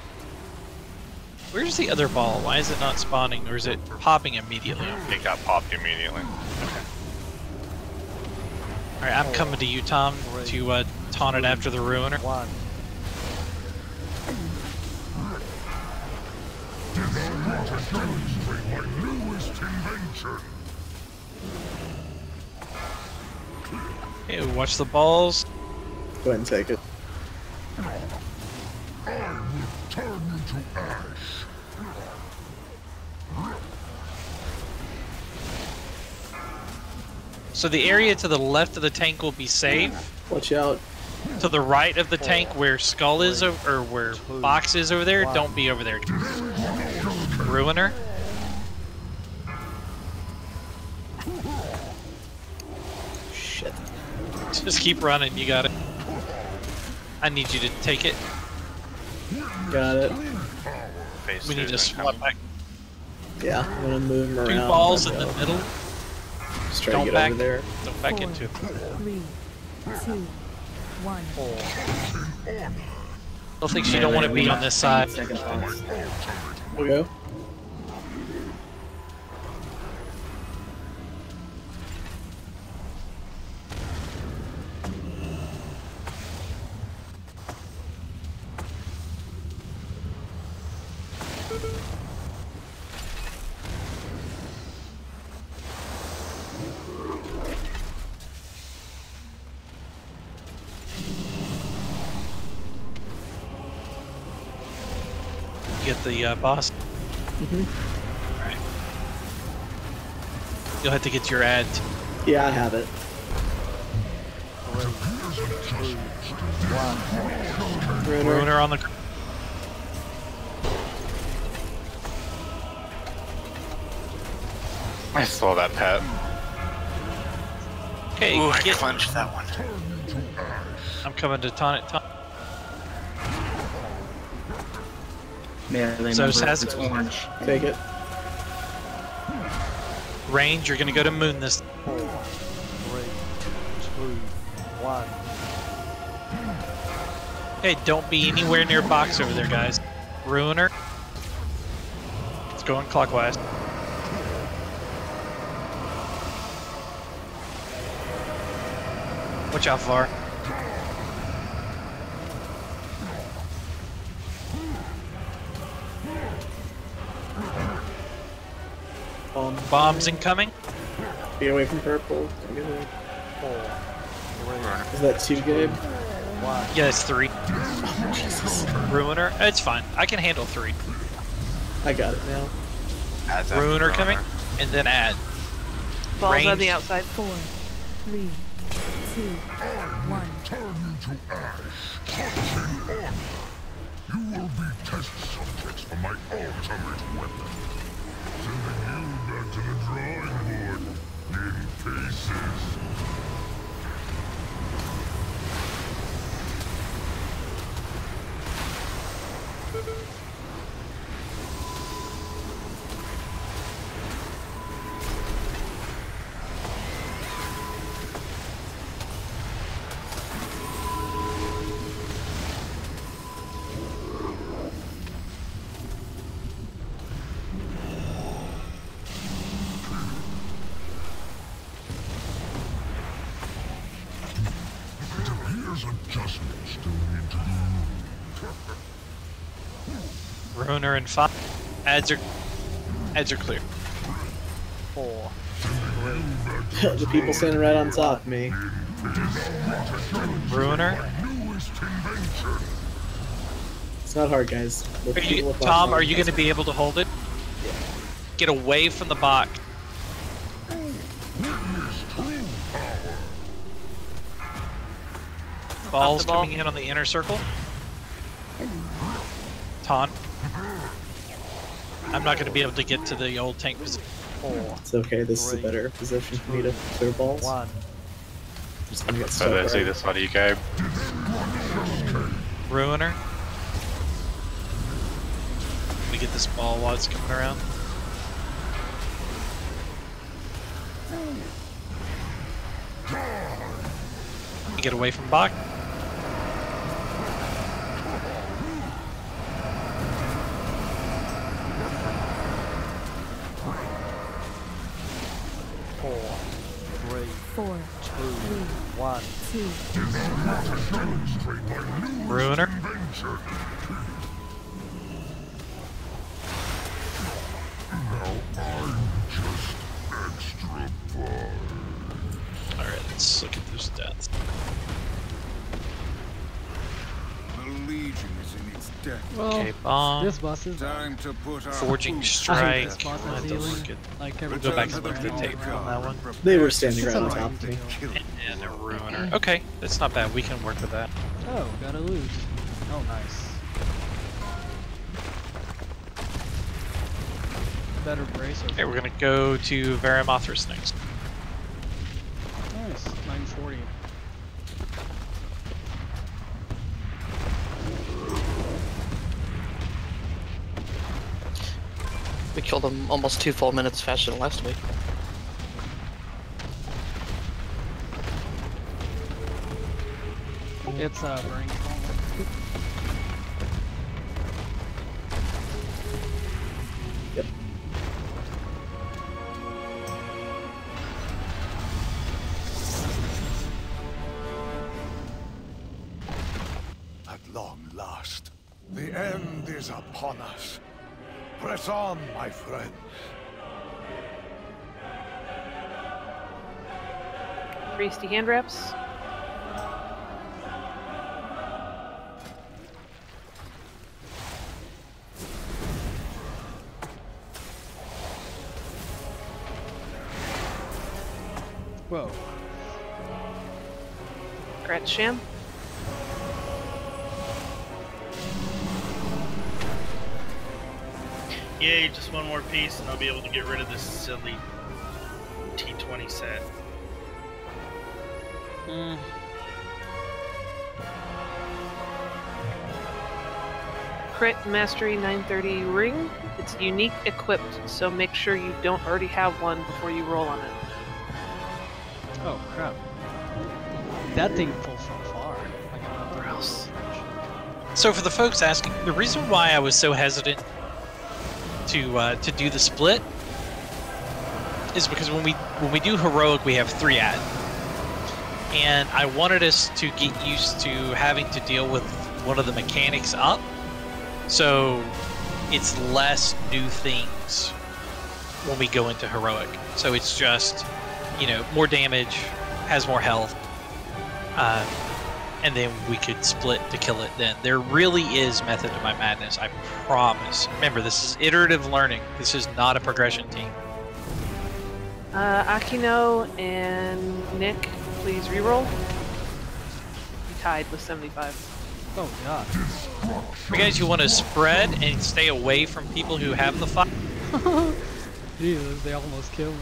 [SPEAKER 1] Where's the other ball? Why is it not spawning, or is it popping immediately?
[SPEAKER 7] It got popped immediately.
[SPEAKER 1] Alright, I'm coming to you, Tom, to taunt it after the Ruiner.
[SPEAKER 12] 1.
[SPEAKER 16] Demonstrate my newest invention.
[SPEAKER 1] Okay, watch the balls.
[SPEAKER 20] Go ahead and take it.
[SPEAKER 16] I will turn you to ash.
[SPEAKER 1] So the area to the left of the tank will be safe.
[SPEAKER 20] Watch out.
[SPEAKER 1] To the right of the tank where Skull is, or where Box is over there, don't be over there. Ruiner.
[SPEAKER 20] Shit.
[SPEAKER 1] Just keep running, you got it. I need you to take it.
[SPEAKER 20] Got it.
[SPEAKER 1] We need to swap back.
[SPEAKER 20] Yeah, I'm gonna move him around.
[SPEAKER 1] 2 balls in the middle.
[SPEAKER 20] Just try
[SPEAKER 1] Don't
[SPEAKER 20] to get
[SPEAKER 1] back,
[SPEAKER 20] over there.
[SPEAKER 1] Don't back
[SPEAKER 15] 4,
[SPEAKER 1] into it.
[SPEAKER 15] 3, 2, 1.
[SPEAKER 1] Still thinks you don't want to be on this side.
[SPEAKER 20] We'll go.
[SPEAKER 1] Get the boss. Alright. You'll have to get your ad.
[SPEAKER 20] Yeah, I have it.
[SPEAKER 12] 3, 2, 1.
[SPEAKER 1] Ruiner on the.
[SPEAKER 7] I saw that, Pat.
[SPEAKER 1] Okay,
[SPEAKER 19] Ooh, I
[SPEAKER 1] get.
[SPEAKER 19] clenched that one.
[SPEAKER 1] I'm coming to taunt it.
[SPEAKER 3] Melee
[SPEAKER 1] So
[SPEAKER 3] member,
[SPEAKER 1] has
[SPEAKER 3] it's orange.
[SPEAKER 20] Take it.
[SPEAKER 1] Range, you're gonna go to Moon this.
[SPEAKER 12] 4, 3, 2, 1.
[SPEAKER 1] Okay, don't be anywhere near Box over there, guys. Ruiner. It's going clockwise. Watch out, Var. Bombs incoming.
[SPEAKER 20] Be away from purple. Don't get hit.
[SPEAKER 12] 4, 3,
[SPEAKER 20] Is that 2, Gabe?
[SPEAKER 12] 1.
[SPEAKER 1] Yeah, it's 3.
[SPEAKER 20] Oh, Jesus.
[SPEAKER 1] Ruiner. It's fine. I can handle 3.
[SPEAKER 20] I got it now.
[SPEAKER 1] Ruiner coming, and then add.
[SPEAKER 2] Balls
[SPEAKER 1] Range.
[SPEAKER 2] on the outside.
[SPEAKER 15] 4, 3, 2, 1.
[SPEAKER 16] Turn you to ash. Touching honor. You will be test subjects for my ultimate weapon. Sending you back to the drawing board in pieces. Adjustments still need to be made.
[SPEAKER 1] Ruiner and 5. Ads are clear.
[SPEAKER 11] 4.
[SPEAKER 20] The people standing right on top of me.
[SPEAKER 1] Ruiner.
[SPEAKER 20] It's not hard, guys.
[SPEAKER 1] Tom, are you going to be able to hold it?
[SPEAKER 20] Yeah.
[SPEAKER 1] Get away from the box. Ball's coming in on the inner circle. Taunt. I'm not going to be able to get to the old tank position.
[SPEAKER 20] It's okay, this is a better position for me to clear balls. I'm just gonna get stuck.
[SPEAKER 7] So there's either side of you go.
[SPEAKER 1] Ruiner. We get this ball while it's coming around. You get away from Bach.
[SPEAKER 15] Four, three,
[SPEAKER 11] 1,
[SPEAKER 15] 2.
[SPEAKER 1] Ruiner. Alright, let's look at those stats.
[SPEAKER 4] The Legion is in its death.
[SPEAKER 11] Well,
[SPEAKER 1] Okay, bomb.
[SPEAKER 11] this boss is
[SPEAKER 4] time to put our
[SPEAKER 1] Forging strike. That doesn't look good. We'll go back and look at the tape on that one.
[SPEAKER 20] They were standing right on top of me.
[SPEAKER 1] And a ruiner. Okay, that's not bad. We can work with that.
[SPEAKER 11] Oh, got a loot. Oh, nice. Better brace.
[SPEAKER 1] Okay, we're gonna go to Varamothras next.
[SPEAKER 11] Nice, 940.
[SPEAKER 14] We killed him almost 2 full minutes faster than last week.
[SPEAKER 11] It's brain.
[SPEAKER 20] Yep.
[SPEAKER 16] At long last, the end is upon us. Press on, my friends.
[SPEAKER 2] Priesty hand wraps.
[SPEAKER 11] Whoa.
[SPEAKER 2] Grat Sham.
[SPEAKER 6] Yay, just one more piece and I'll be able to get rid of this silly T20 set.
[SPEAKER 2] Crit Mastery 930 ring. It's unique equipped, so make sure you don't already have one before you roll on it.
[SPEAKER 11] Oh crap. That thing pulls from far.
[SPEAKER 2] Gross.
[SPEAKER 1] So for the folks asking, the reason why I was so hesitant to do the split is because when we do heroic, we have 3 add, and I wanted us to get used to having to deal with one of the mechanics up, so it's less new things when we go into heroic. So it's just, you know, more damage, has more health, and then we could split to kill it then. There really is method to my madness, I promise. Remember, this is iterative learning. This is not a progression team.
[SPEAKER 2] Akino and Nick, please reroll. You tied with 75.
[SPEAKER 11] Oh god.
[SPEAKER 1] You guys, you want to spread and stay away from people who have the fight.
[SPEAKER 11] Jesus, they almost killed me.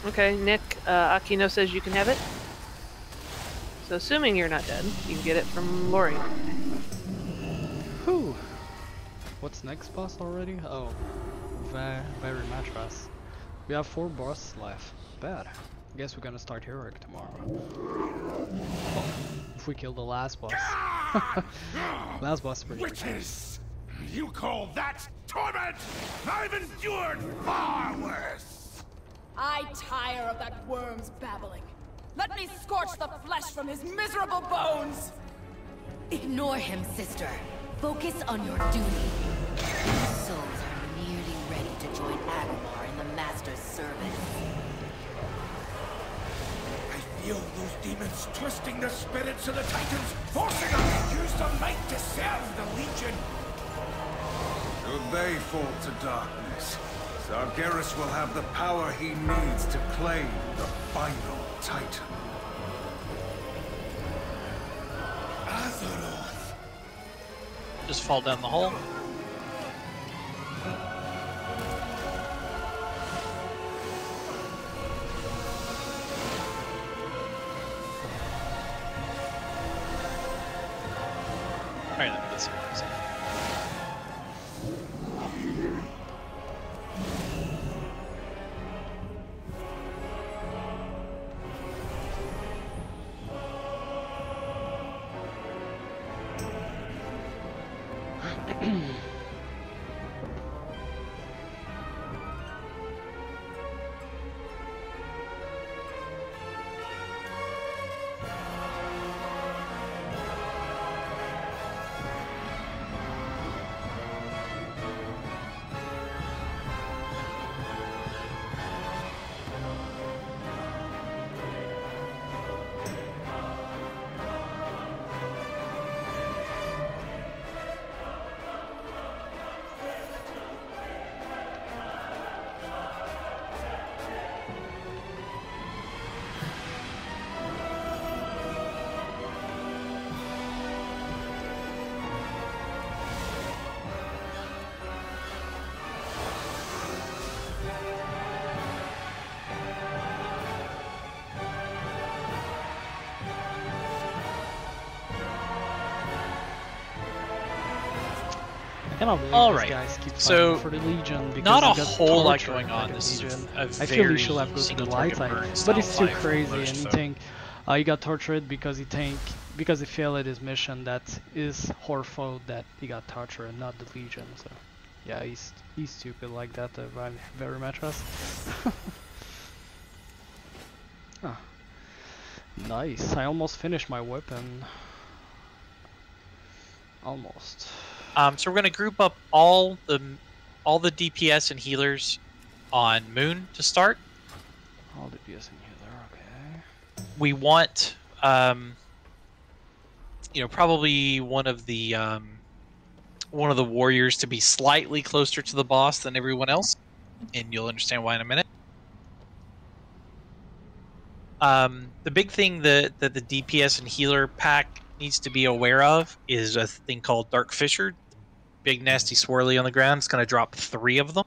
[SPEAKER 2] Okay, Nick, Aquino says you can have it. So assuming you're not dead, you can get it from Lori.
[SPEAKER 11] Whew. What's next boss already? Oh, very mattress. We have 4 bosses left. Bad. Guess we're gonna start heroic tomorrow. Well, if we kill the last boss. Last boss is pretty
[SPEAKER 16] Witches! You call that torment? I've endured far worse!
[SPEAKER 18] I tire of that worm's babbling. Let me scorch the flesh from his miserable bones!
[SPEAKER 21] Ignore him, sister. Focus on your duty. Your souls are nearly ready to join Agamar in the Master's service.
[SPEAKER 16] I feel those demons twisting the spirits of the Titans, forcing us to use the light to serve the Legion.
[SPEAKER 4] Should they fall to darkness, Sargeras will have the power he needs to claim the final Titan.
[SPEAKER 16] Azeroth.
[SPEAKER 1] Just fall down the hole. Alright, let me get some things in.
[SPEAKER 11] All right, so for the Legion because
[SPEAKER 1] not a
[SPEAKER 11] he got
[SPEAKER 1] whole lot
[SPEAKER 11] tortured
[SPEAKER 1] going
[SPEAKER 11] by
[SPEAKER 1] on.
[SPEAKER 11] the
[SPEAKER 1] This is
[SPEAKER 11] Legion.
[SPEAKER 1] a
[SPEAKER 11] I feel
[SPEAKER 1] very
[SPEAKER 11] he should have gone to the light
[SPEAKER 1] single-target
[SPEAKER 11] side,
[SPEAKER 1] burn
[SPEAKER 11] but it's too
[SPEAKER 1] style fight for
[SPEAKER 11] crazy.
[SPEAKER 1] most
[SPEAKER 11] And he
[SPEAKER 1] folk.
[SPEAKER 11] think he got tortured because he failed at his mission. That is her fault that he got tortured, and not the Legion. So yeah, he's stupid like that. Very much us. Ah, nice. I almost finished my weapon. Almost.
[SPEAKER 1] So we're gonna group up all the DPS and healers on Moon to start.
[SPEAKER 11] All DPS and healer, okay.
[SPEAKER 1] We want, probably one of the warriors to be slightly closer to the boss than everyone else, and you'll understand why in a minute. The big thing that the DPS and healer pack needs to be aware of is a thing called Dark Fisher. Big nasty swirly on the ground. It's going to drop 3 of them.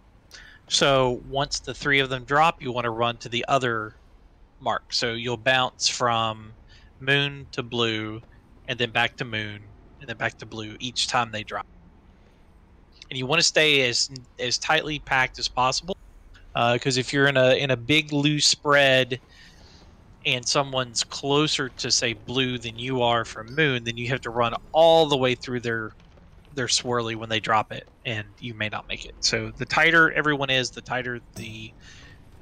[SPEAKER 1] So once the 3 of them drop, you want to run to the other mark. So you'll bounce from Moon to Blue, and then back to Moon, and then back to Blue each time they drop. And you want to stay as tightly packed as possible, because if you're in a big loose spread and someone's closer to say Blue than you are from Moon, then you have to run all the way through their swirly when they drop it, and you may not make it. So the tighter everyone is, the tighter the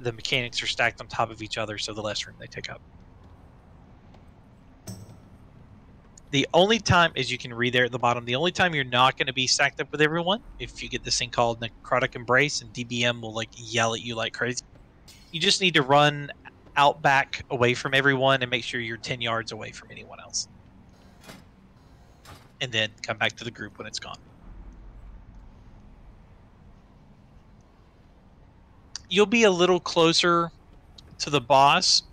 [SPEAKER 1] mechanics are stacked on top of each other, so the less room they take up. The only time, as you can read there at the bottom, the only time you're not going to be stacked up with everyone, if you get this thing called Necrotic Embrace, and DBM will like yell at you like crazy. You just need to run out back away from everyone and make sure you're 10 yards away from anyone else. And then come back to the group when it's gone. you'll be a little closer to the boss,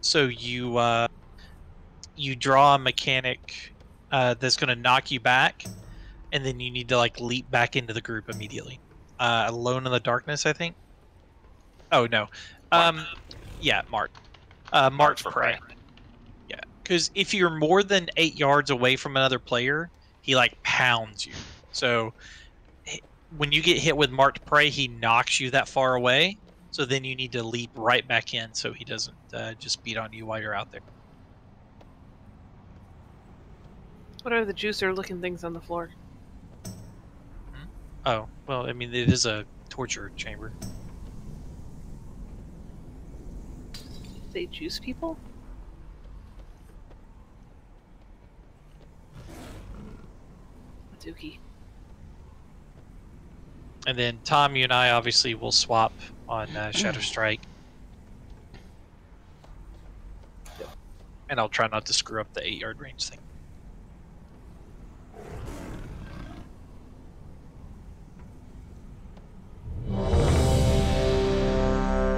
[SPEAKER 1] so you draw a mechanic that's going to knock you back, and then you need to like leap back into the group immediately. Alone in the Darkness, I think. Oh no, yeah, Mark. Mark's
[SPEAKER 19] for
[SPEAKER 1] Prey.
[SPEAKER 19] prey.
[SPEAKER 1] Yeah, because if you're more than 8 yards away from another player, he like pounds you. So when you get hit with marked prey, he knocks you that far away. So then you need to leap right back in so he doesn't just beat on you while you're out there.
[SPEAKER 2] What are the juicer-looking things on the floor?
[SPEAKER 1] Oh, well, I mean, it is a torture chamber.
[SPEAKER 2] They juice people? Dookie.
[SPEAKER 1] And then Tom, you and I obviously will swap on Shadow Strike. And I'll try not to screw up the 8-yard range thing.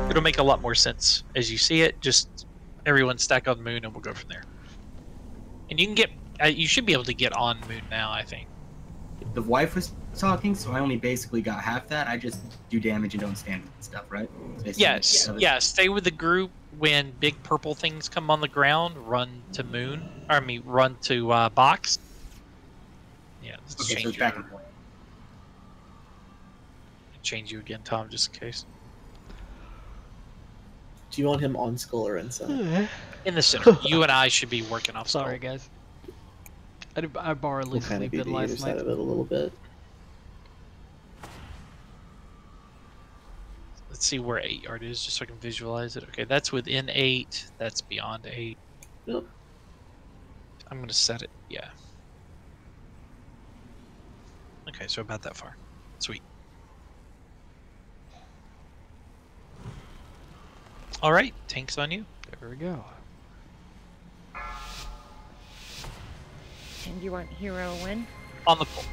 [SPEAKER 1] It'll make a lot more sense as you see it. Just everyone stack on Moon and we'll go from there. And you can get, you should be able to get on Moon now, I think.
[SPEAKER 3] The wife was talking, so I only basically got half that. I just do damage and don't stand and stuff, right?
[SPEAKER 1] Yes, yeah, stay with the group. When big purple things come on the ground, run to Moon. Or, I mean, run to Box. Yeah, let's
[SPEAKER 3] Okay,
[SPEAKER 1] change
[SPEAKER 3] so it's
[SPEAKER 1] you.
[SPEAKER 3] back and forth.
[SPEAKER 1] Change you again, Tom, just in case.
[SPEAKER 20] Do you want him on skull or inside?
[SPEAKER 1] In the center. You and I should be working off.
[SPEAKER 11] Sorry, guys. I borrowed
[SPEAKER 20] We'll kind of be
[SPEAKER 11] sleep
[SPEAKER 20] the other
[SPEAKER 11] last
[SPEAKER 20] side
[SPEAKER 11] night.
[SPEAKER 20] of it a little bit.
[SPEAKER 1] Let's see where 8-yard is, just so I can visualize it. Okay, that's within 8. That's beyond 8.
[SPEAKER 20] Yep.
[SPEAKER 1] I'm going to set it. Yeah. Okay, so about that far. Sweet. All right, tank's on you.
[SPEAKER 11] There we go.
[SPEAKER 5] And you want hero win?
[SPEAKER 1] On the pole.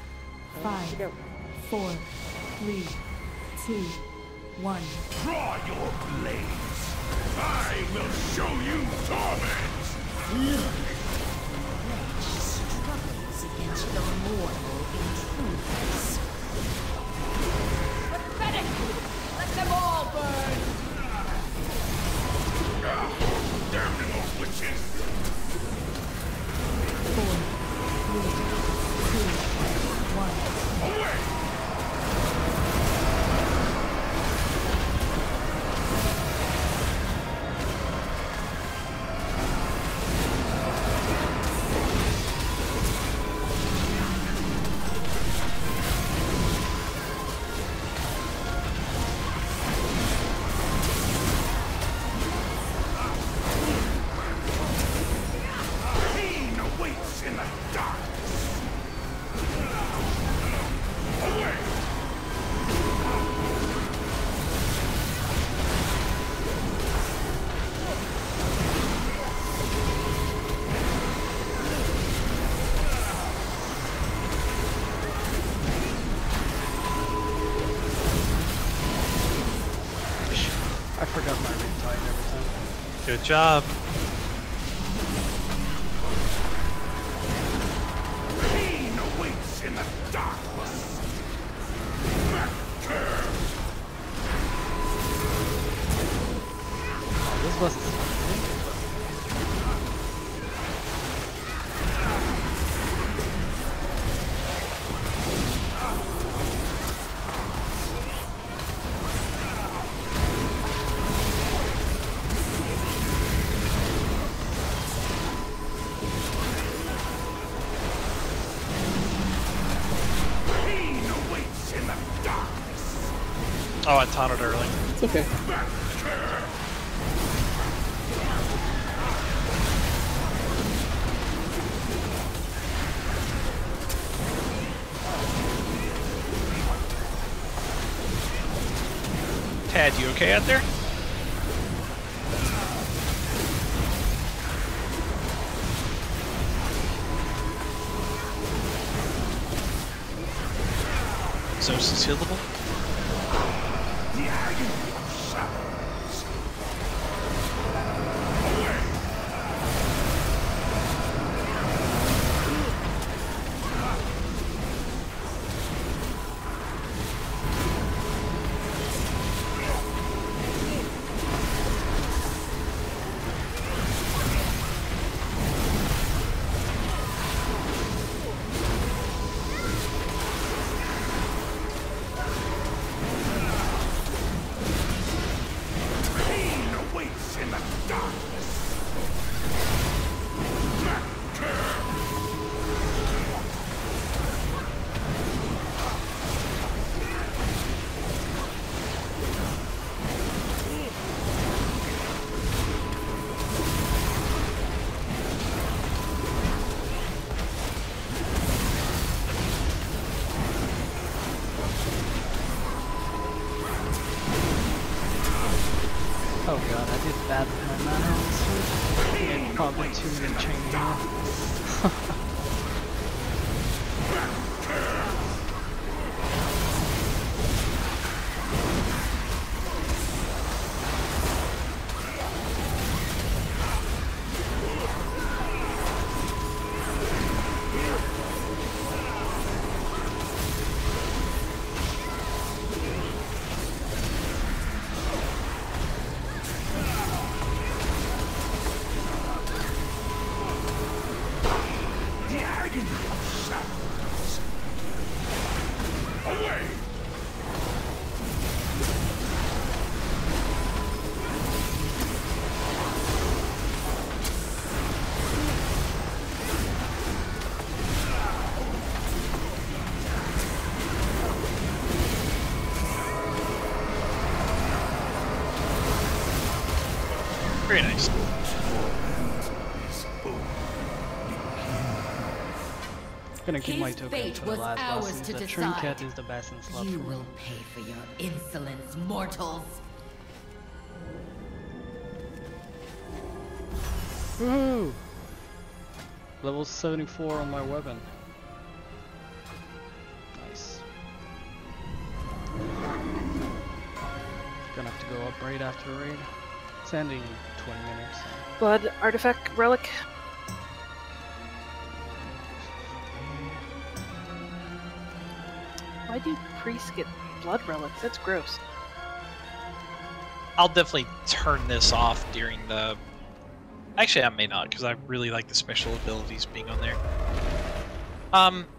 [SPEAKER 18] 5, 4, 3, 2, 1.
[SPEAKER 16] Draw your blades. I will show you torment.
[SPEAKER 21] Struggles against the mortal intruders.
[SPEAKER 18] Pathetic! Let them all burn!
[SPEAKER 16] Damnable witches.
[SPEAKER 18] 4, 3, 2, 1.
[SPEAKER 16] Away! Pain awaits in the darkness. Away!
[SPEAKER 11] I forgot my ring tie and everything.
[SPEAKER 1] Good job.
[SPEAKER 16] Pain awaits in the darkness.
[SPEAKER 11] This was
[SPEAKER 16] Pain awaits in the darkness.
[SPEAKER 1] Oh, I taunted early.
[SPEAKER 20] It's okay.
[SPEAKER 1] Tad, you okay out there? So healable?
[SPEAKER 11] another 2-minute chain here.
[SPEAKER 1] Very nice.
[SPEAKER 11] Gonna keep my
[SPEAKER 21] His
[SPEAKER 11] token
[SPEAKER 21] fate
[SPEAKER 11] for the
[SPEAKER 21] was
[SPEAKER 11] last boss
[SPEAKER 21] ours
[SPEAKER 11] since
[SPEAKER 21] to
[SPEAKER 11] the
[SPEAKER 21] decide.
[SPEAKER 11] trinket is the best in slot
[SPEAKER 21] You
[SPEAKER 11] for me.
[SPEAKER 21] will pay for your insolence, mortals.
[SPEAKER 11] Woohoo! Level 74 on my weapon. Nice. Gonna have to go up raid after raid. It's ending in 20 minutes.
[SPEAKER 2] Blood artifact relic. Why do priests get blood relics? That's gross.
[SPEAKER 1] I'll definitely turn this off during the... Actually, I may not, because I really like the special abilities being on there.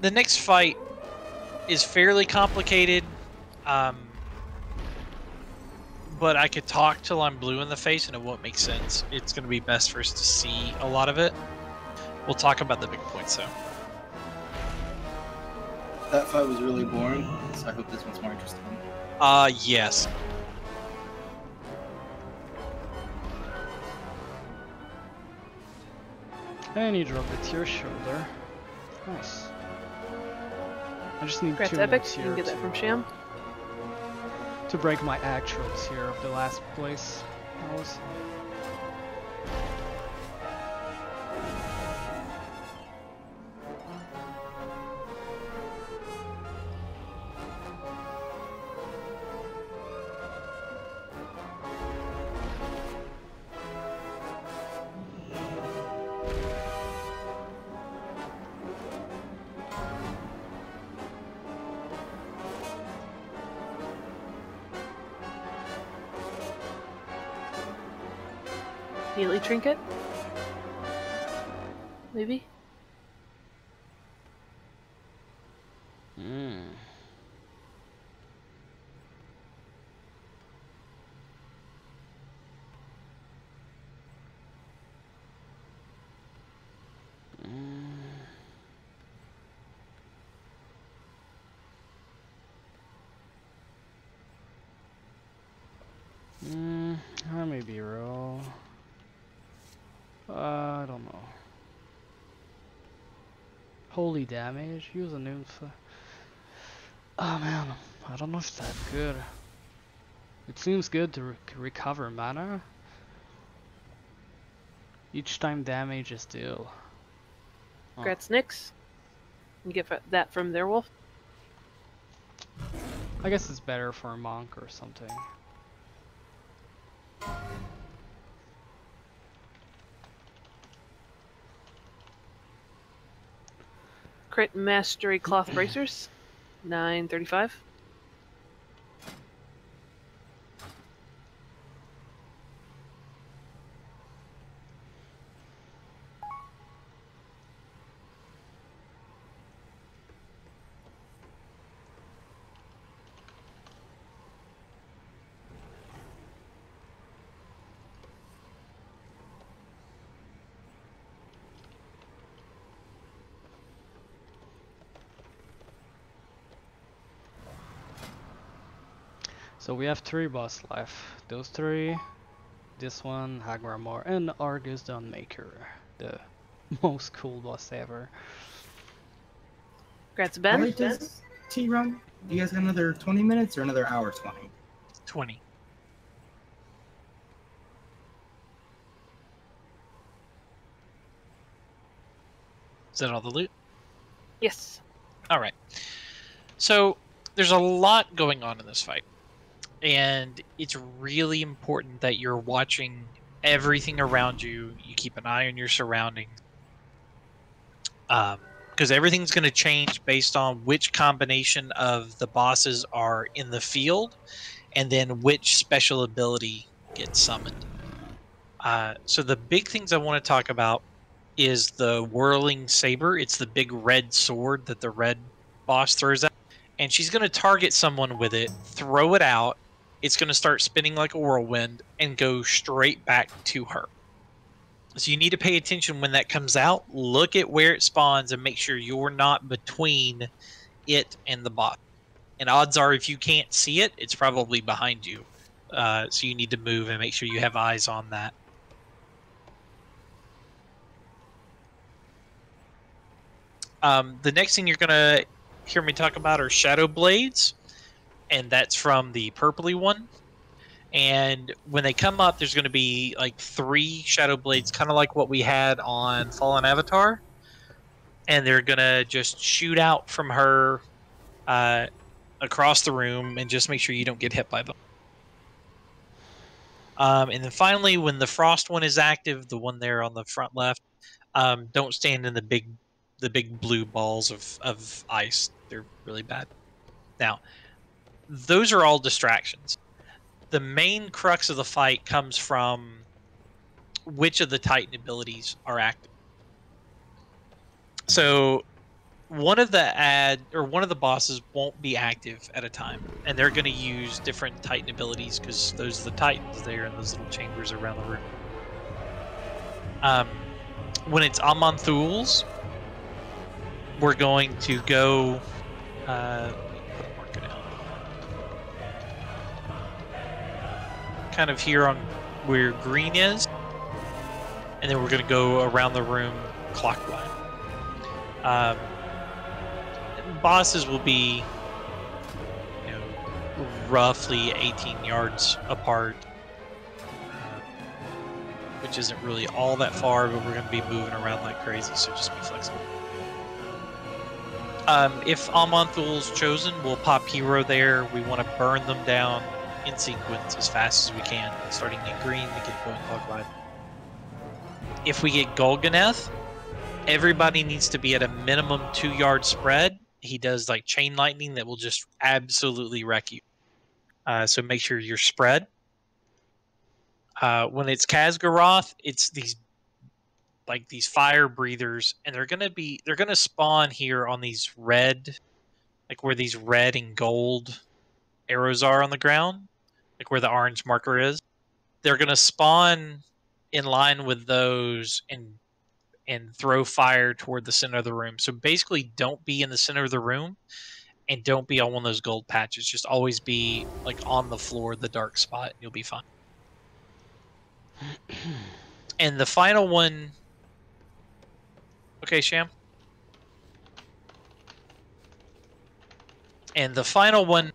[SPEAKER 1] The next fight is fairly complicated, but I could talk till I'm blue in the face and it won't make sense. It's going to be best for us to see a lot of it. We'll talk about the big points, though.
[SPEAKER 3] That fight was really boring, so I hope this one's more interesting.
[SPEAKER 1] Yes.
[SPEAKER 11] And you drop it to your shoulder. Nice. I just need
[SPEAKER 2] Congrats,
[SPEAKER 11] 2
[SPEAKER 2] Epic.
[SPEAKER 11] minutes
[SPEAKER 2] You
[SPEAKER 11] here
[SPEAKER 2] can get that from Sham.
[SPEAKER 11] to break my actuals here of the last place I was.
[SPEAKER 2] Healy trinket? Maybe?
[SPEAKER 11] Hmm. I may be real. I don't know. Holy damage. Use a nymph. Oh man, I don't know if it's that good. It seems good to recover mana. Each time damage is deal. Oh.
[SPEAKER 2] Congrats, Nyx. You get that from their wolf.
[SPEAKER 11] I guess it's better for a monk or something.
[SPEAKER 2] Crit Mastery Cloth Bracers. 935.
[SPEAKER 11] So we have 3 boss left. Those 3, this one, Hagramore, and Argus the Unmaker. The most cool boss ever.
[SPEAKER 2] Congrats, Ben.
[SPEAKER 3] How late does T run? You guys got another 20 minutes or another hour 20?
[SPEAKER 1] 20. Is that all the loot?
[SPEAKER 2] Yes.
[SPEAKER 1] All right. So there's a lot going on in this fight, and it's really important that you're watching everything around you. You keep an eye on your surroundings, because everything's going to change based on which combination of the bosses are in the field, and then which special ability gets summoned. So the big things I want to talk about is the whirling saber. It's the big red sword that the red boss throws out, and she's going to target someone with it, throw it out. It's going to start spinning like a whirlwind and go straight back to her. So you need to pay attention when that comes out. Look at where it spawns and make sure you're not between it and the boss. And odds are, if you can't see it, it's probably behind you. So you need to move and make sure you have eyes on that. The next thing you're going to hear me talk about are Shadow Blades, and that's from the purpley one. And when they come up, there's going to be like 3 Shadow Blades, kind of like what we had on Fallen Avatar. And they're going to just shoot out from her across the room, and just make sure you don't get hit by them. And then finally, when the Frost one is active, the one there on the front left, don't stand in the big blue balls of ice. They're really bad. Now, those are all distractions. The main crux of the fight comes from which of the Titan abilities are active. So one of the bosses won't be active at a time, and they're going to use different Titan abilities because those are the Titans there in those little chambers around the room. When it's Amonthul's, we're going to go. Let me put a marker down. Kind of here on where green is, and then we're going to go around the room clockwise. Bosses will be, roughly 18 yards apart, which isn't really all that far, but we're going to be moving around like crazy, so just be flexible. If Amonthul's chosen, we'll pop hero there. We want to burn them down in sequence as fast as we can, starting in green to get going clockwise. If we get Golganeth, everybody needs to be at a minimum 2-yard spread. He does like chain lightning that will just absolutely wreck you. So make sure you're spread. When it's Khazgaroth, it's these fire breathers, and they're gonna spawn here on these red, like where these red and gold arrows are on the ground, like where the orange marker is. They're gonna spawn in line with those and throw fire toward the center of the room. So basically, don't be in the center of the room, and don't be on one of those gold patches. Just always be like on the floor, the dark spot, and you'll be fine. And the final one. Okay, Sham. And the final one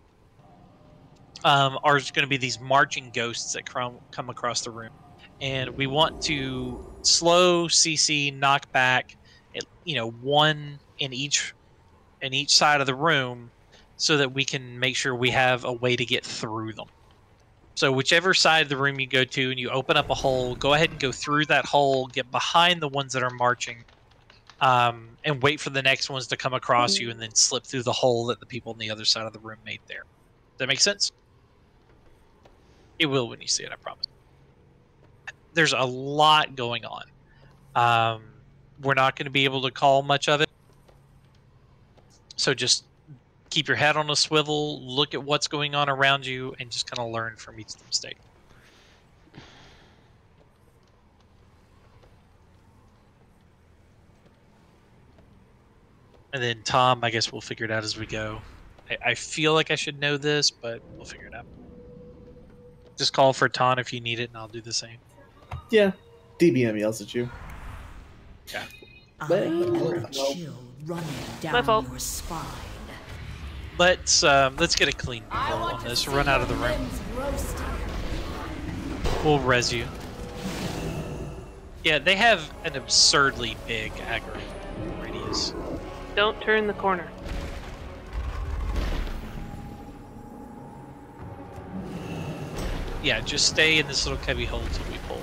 [SPEAKER 1] are going to be these marching ghosts that come across the room, and we want to slow CC, knock back, one in each side of the room, so that we can make sure we have a way to get through them. So whichever side of the room you go to and you open up a hole, go ahead and go through that hole, get behind the ones that are marching, and wait for the next ones to come across you, and then slip through the hole that the people on the other side of the room made there. Does that make sense? It will when you see it, I promise. There's a lot going on. We're not going to be able to call much of it. So just keep your head on a swivel, look at what's going on around you, and just kind of learn from each mistake. And then Tom, I guess we'll figure it out as we go. I feel like I should know this, but we'll figure it out. Just call for Ton if you need it, and I'll do the same.
[SPEAKER 20] Yeah, DBM yells at you.
[SPEAKER 1] Yeah.
[SPEAKER 21] I feel a chill running down your spine.
[SPEAKER 1] Let's get a clean roll on this. Run out of the room. We'll res you. Yeah, they have an absurdly big aggro radius.
[SPEAKER 2] Don't turn the corner.
[SPEAKER 1] Yeah, just stay in this little cubby hole till we pull.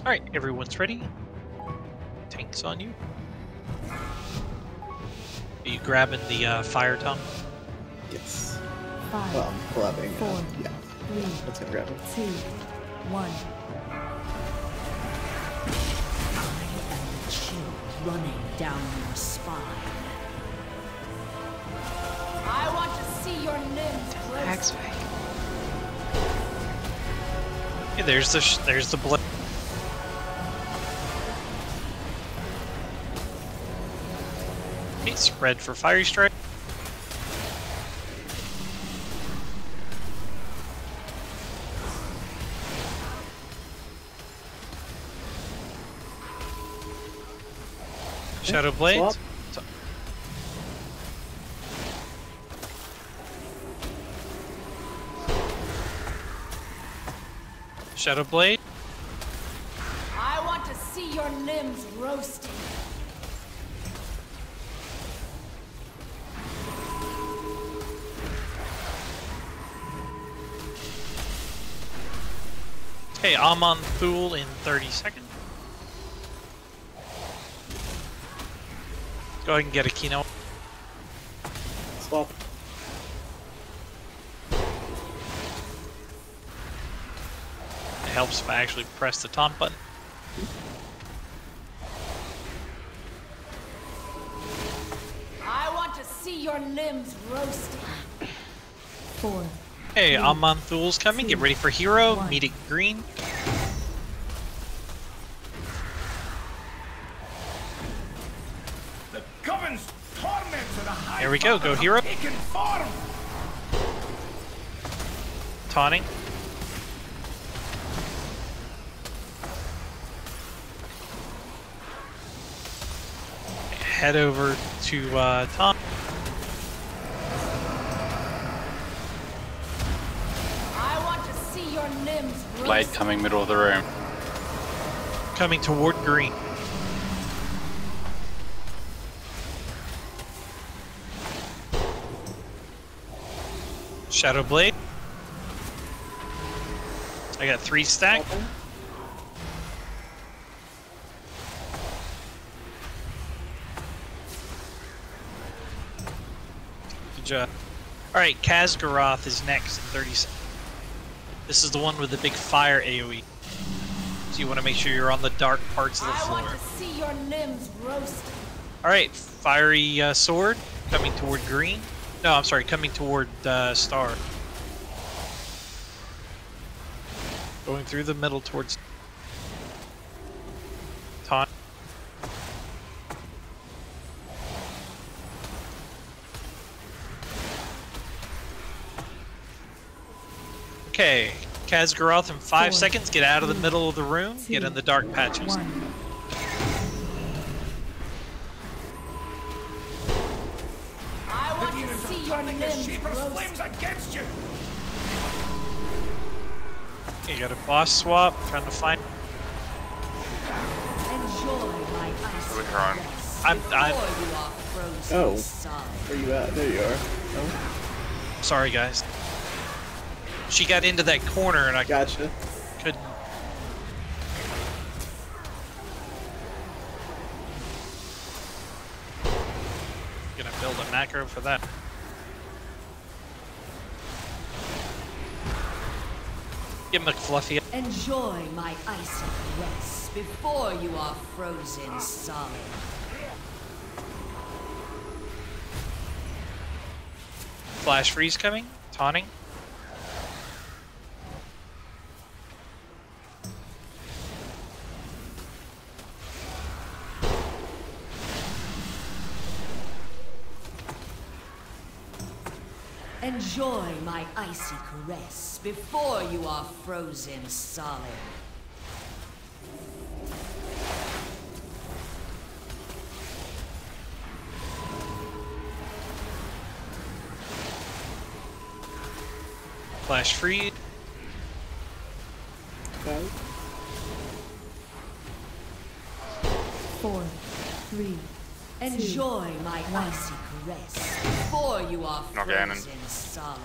[SPEAKER 1] Alright, everyone's ready. Tank's on you. Are you grabbing the fire tongue?
[SPEAKER 20] Yes.
[SPEAKER 21] 5,
[SPEAKER 20] Well, I'm collabing.
[SPEAKER 21] 4,
[SPEAKER 20] Yeah.
[SPEAKER 21] 3,
[SPEAKER 20] Let's go grab it.
[SPEAKER 21] 2, 1. I am the chill running down your spine.
[SPEAKER 18] I want to see your limbs roast.
[SPEAKER 1] Yeah, there's the blood. Okay, spread for fiery strike. Shadow Blade. Shadow Blade.
[SPEAKER 18] I want to see your limbs roasting.
[SPEAKER 1] Okay, Amon Thule in 30 seconds. Go ahead and get a keynote.
[SPEAKER 20] Swap.
[SPEAKER 1] It helps if I actually press the taunt button.
[SPEAKER 18] I want to see your limbs roasting.
[SPEAKER 21] 4.
[SPEAKER 1] Hey, Amon Thule's coming. Get ready for hero. Meet at green.
[SPEAKER 16] The Coven's torment to the high.
[SPEAKER 1] There we go. Go hero.
[SPEAKER 16] Taken form.
[SPEAKER 1] Taunting. Head over to taunt.
[SPEAKER 18] I want to see your limbs roasting.
[SPEAKER 7] Blade coming middle of the room.
[SPEAKER 1] Coming toward green. Shadow Blade. I got 3 stack. Good job. Alright, Kazgaroth is next in 30 seconds. This is the one with the big fire AoE. So you want to make sure you're on the dark parts of the floor.
[SPEAKER 18] I want to see your limbs roasting.
[SPEAKER 1] Alright, fiery sword coming toward green. No, I'm sorry, coming toward star. Going through the middle towards taunt. Okay, Kazgaroth in 5 seconds. Get out of the middle of the room. Get in the dark patches.
[SPEAKER 18] I want to see your limbs roasting.
[SPEAKER 16] Against you.
[SPEAKER 1] You got a boss swap. Trying to find.
[SPEAKER 21] Enjoy my ice.
[SPEAKER 1] I'm.
[SPEAKER 20] Oh, where you at? There you are. Oh.
[SPEAKER 1] Sorry, guys. She got into that corner and I
[SPEAKER 20] Gotcha.
[SPEAKER 1] couldn't. Gonna build a macro for that. Get McFluffy.
[SPEAKER 21] Enjoy my icy caress before you are frozen solid.
[SPEAKER 1] Flash freeze coming. Taunting.
[SPEAKER 21] Enjoy my icy caress before you are frozen solid.
[SPEAKER 1] Flash freed.
[SPEAKER 20] Okay.
[SPEAKER 21] 4, 3. Enjoy my icy caress before you are
[SPEAKER 19] Organon.
[SPEAKER 21] frozen solid.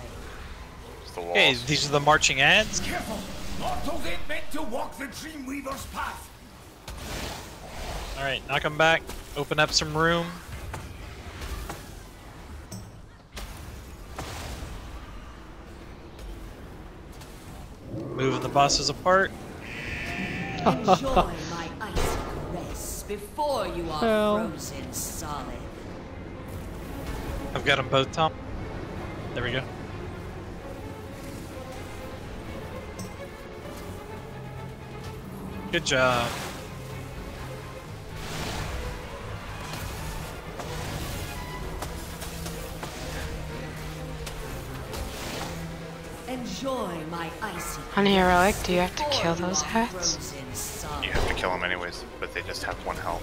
[SPEAKER 19] It's the
[SPEAKER 1] Okay,
[SPEAKER 19] walls.
[SPEAKER 1] these are the marching ads.
[SPEAKER 16] Careful! Mortals ain't meant to walk the Dreamweaver's path.
[SPEAKER 1] Alright, knock them back. Open up some room. Moving the bosses apart.
[SPEAKER 21] Enjoy my icy caress before you are frozen solid.
[SPEAKER 1] I've got them both, Tom. There we go. Good job.
[SPEAKER 21] Enjoy my icy
[SPEAKER 9] On heroic, do you have to
[SPEAKER 21] before
[SPEAKER 9] kill
[SPEAKER 21] you
[SPEAKER 9] those
[SPEAKER 21] are
[SPEAKER 9] hats?
[SPEAKER 21] frozen solid.
[SPEAKER 19] You have to kill them anyways, but they just have 1 health.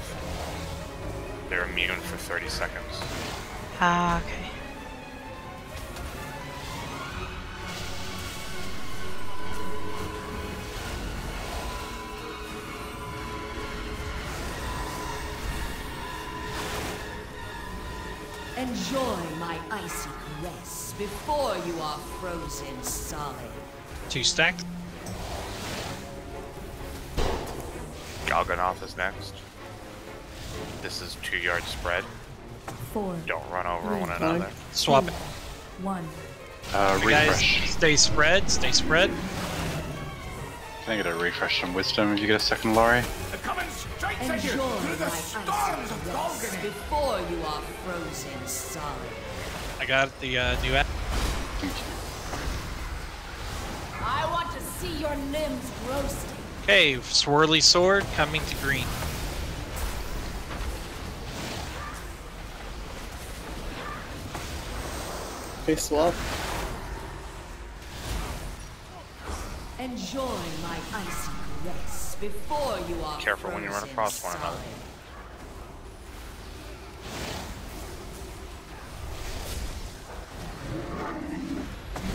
[SPEAKER 19] They're immune for 30 seconds.
[SPEAKER 9] Ah, okay.
[SPEAKER 21] Enjoy my icy caress before you are frozen solid.
[SPEAKER 1] 2 stacked.
[SPEAKER 19] Galganoth is next. This is 2-yard spread.
[SPEAKER 21] 4.
[SPEAKER 19] Don't run over one
[SPEAKER 21] Three.
[SPEAKER 19] another.
[SPEAKER 1] Swap it.
[SPEAKER 21] 1.
[SPEAKER 1] You guys,
[SPEAKER 7] Refresh.
[SPEAKER 1] stay spread, stay spread.
[SPEAKER 7] Can I get a refresh from wisdom if you get a second, Laurie?
[SPEAKER 16] They're coming straight to you
[SPEAKER 21] Enjoy
[SPEAKER 16] through the
[SPEAKER 21] my
[SPEAKER 16] storms
[SPEAKER 21] icy
[SPEAKER 16] of
[SPEAKER 21] caress
[SPEAKER 16] Golgani.
[SPEAKER 21] before you are frozen solid.
[SPEAKER 1] I got the new app.
[SPEAKER 7] Thank you.
[SPEAKER 18] I want to see your limbs roasting.
[SPEAKER 1] Okay, swirly sword coming to green.
[SPEAKER 20] Okay, swap.
[SPEAKER 21] Enjoy my icy caress before you are
[SPEAKER 19] Careful when you run
[SPEAKER 21] frozen
[SPEAKER 19] across one another.
[SPEAKER 21] solid.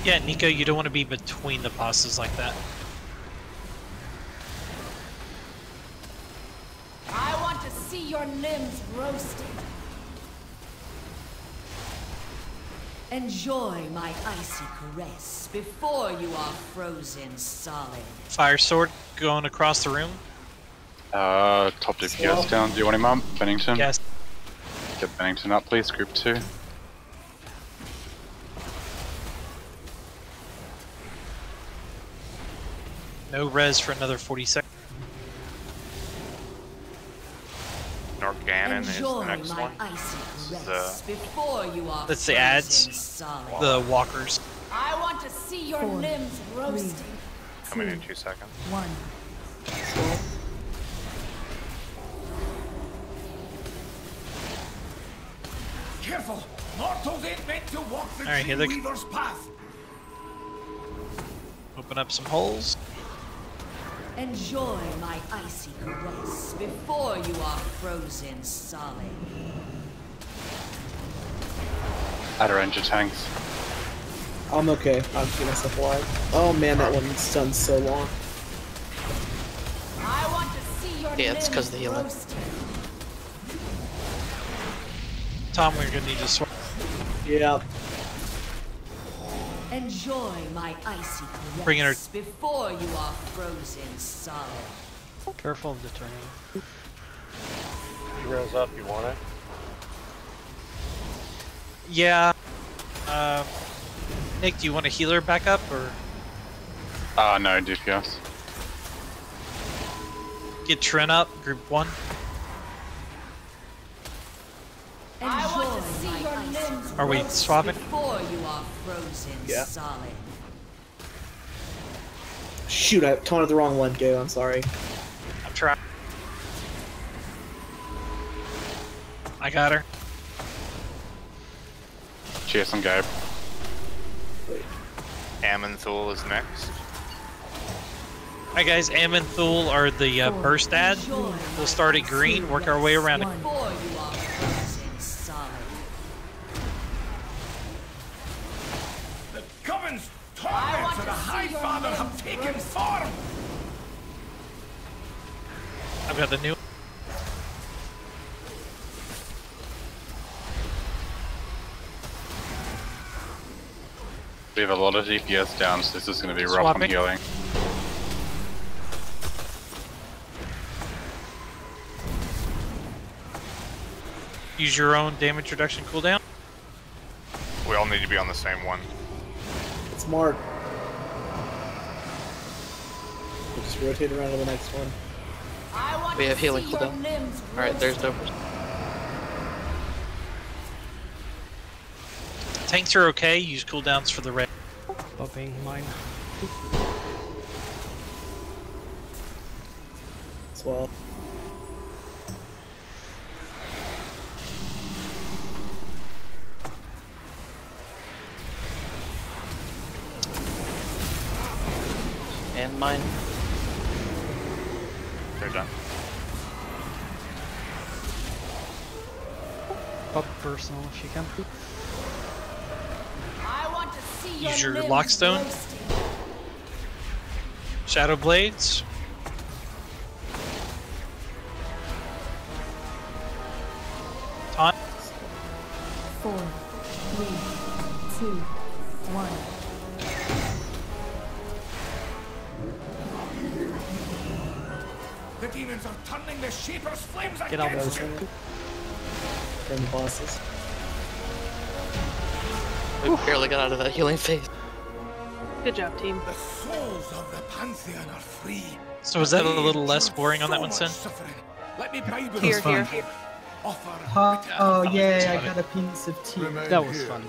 [SPEAKER 1] Yeah, Nico, you don't want to be between the bosses like that.
[SPEAKER 18] I want to see your limbs roasting.
[SPEAKER 21] Enjoy my icy caress before you are frozen solid.
[SPEAKER 1] Fire sword going across the room.
[SPEAKER 7] Top DPS down. Do you want him up? Bennington?
[SPEAKER 1] Yes.
[SPEAKER 7] Get Bennington up, please. Group 2.
[SPEAKER 1] No res for another 40 seconds.
[SPEAKER 19] Norganon is the
[SPEAKER 21] Enjoy
[SPEAKER 19] next
[SPEAKER 21] my
[SPEAKER 19] one.
[SPEAKER 21] icy
[SPEAKER 19] This is,
[SPEAKER 21] caress before you are
[SPEAKER 1] That's the
[SPEAKER 21] frozen
[SPEAKER 1] ads.
[SPEAKER 21] solid.
[SPEAKER 1] The walkers.
[SPEAKER 18] I want to see your
[SPEAKER 21] 4,
[SPEAKER 18] limbs roasting.
[SPEAKER 19] Coming in 2 seconds.
[SPEAKER 21] 1.
[SPEAKER 16] Careful! Mortals ain't meant to walk the
[SPEAKER 1] Alright, here they
[SPEAKER 16] Dreamweaver's path.
[SPEAKER 1] Open up some holes.
[SPEAKER 21] Enjoy my icy caress before you are frozen solid.
[SPEAKER 7] Add a ranger tanks.
[SPEAKER 20] I'm okay. I'm keeping myself alive. Oh man, that one's done so long.
[SPEAKER 18] I want to see your
[SPEAKER 14] Yeah, it's 'cause
[SPEAKER 18] limbs
[SPEAKER 14] of the healing.
[SPEAKER 18] roasting.
[SPEAKER 1] Tom, we're gonna need to swap.
[SPEAKER 20] Yeah.
[SPEAKER 21] Enjoy my icy caress
[SPEAKER 1] Bring in her-
[SPEAKER 21] before you are frozen solid.
[SPEAKER 11] Careful of the turning.
[SPEAKER 8] Heroes up, you want it?
[SPEAKER 1] Yeah. Nick, do you want a healer back up or
[SPEAKER 7] No DPS.
[SPEAKER 1] get Trent up? Group 1.
[SPEAKER 18] I want to see
[SPEAKER 21] my
[SPEAKER 18] your
[SPEAKER 21] icy
[SPEAKER 18] limbs
[SPEAKER 1] Are we
[SPEAKER 21] caress
[SPEAKER 1] swapping?
[SPEAKER 21] before you are frozen
[SPEAKER 20] Yeah.
[SPEAKER 21] solid.
[SPEAKER 20] Shoot, I taunted the wrong one, Gabe. I'm sorry.
[SPEAKER 1] I'm trying. I got her.
[SPEAKER 7] Cheers, I'm Gabe.
[SPEAKER 19] Amanthul is next.
[SPEAKER 1] Alright guys, Am and Thule are the burst ad. We'll start at green, work our way around it.
[SPEAKER 16] The Coven's torments of the High Father have taken form!
[SPEAKER 1] I've got the new.
[SPEAKER 7] We have a lot of DPS down, so this is going to be rough on
[SPEAKER 1] Swapping.
[SPEAKER 7] healing.
[SPEAKER 1] Use your own damage reduction cooldown.
[SPEAKER 19] We all need to be on the same one.
[SPEAKER 20] It's Mark. We'll just rotate around to the next one.
[SPEAKER 14] We have healing cooldown. Alright, there's no.
[SPEAKER 1] Tanks are okay, use cooldowns for the red.
[SPEAKER 11] Popping mine.
[SPEAKER 20] Swap.
[SPEAKER 14] And mine.
[SPEAKER 19] They're done.
[SPEAKER 11] Pop personal if you can.
[SPEAKER 18] I want to see
[SPEAKER 1] Use your
[SPEAKER 18] limbs
[SPEAKER 1] Lockstone.
[SPEAKER 18] roasting.
[SPEAKER 1] Shadow Blades. Taunt.
[SPEAKER 18] 4, 3, 2, 1.
[SPEAKER 16] The demons are turning the Shaper's flames
[SPEAKER 11] Get out
[SPEAKER 16] against
[SPEAKER 11] of
[SPEAKER 16] you!
[SPEAKER 20] From the bosses.
[SPEAKER 14] We barely got out of that healing phase.
[SPEAKER 2] Good job, team.
[SPEAKER 16] The souls of the Pantheon are free.
[SPEAKER 1] So was that a little less boring on that one, Sin?
[SPEAKER 16] Let me bribe with
[SPEAKER 2] Here,
[SPEAKER 16] this
[SPEAKER 2] here.
[SPEAKER 16] offer.
[SPEAKER 3] Oh yeah, I got a piece of tea.
[SPEAKER 11] That was fun.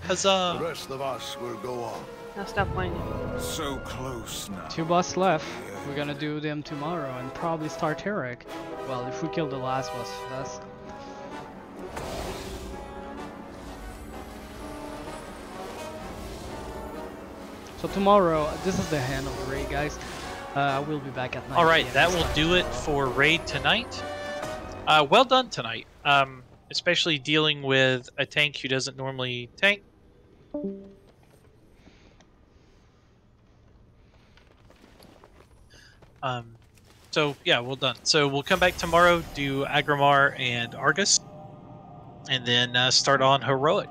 [SPEAKER 1] Huzzah!
[SPEAKER 16] The rest of us will go on.
[SPEAKER 2] Now stop whining.
[SPEAKER 4] So close now.
[SPEAKER 11] 2 boss left. We're gonna do them tomorrow and probably start Herrick. Well, if we kill the last boss first. So tomorrow, this is the hand of the raid, guys. We'll be back at 9
[SPEAKER 1] Alright,
[SPEAKER 11] PM
[SPEAKER 1] that
[SPEAKER 11] this
[SPEAKER 1] will
[SPEAKER 11] time
[SPEAKER 1] do it
[SPEAKER 11] tomorrow.
[SPEAKER 1] for raid tonight. Well done tonight. Especially dealing with a tank who doesn't normally tank. So yeah, well done. So we'll come back tomorrow, do Agramar and Argus, and then start on Heroic.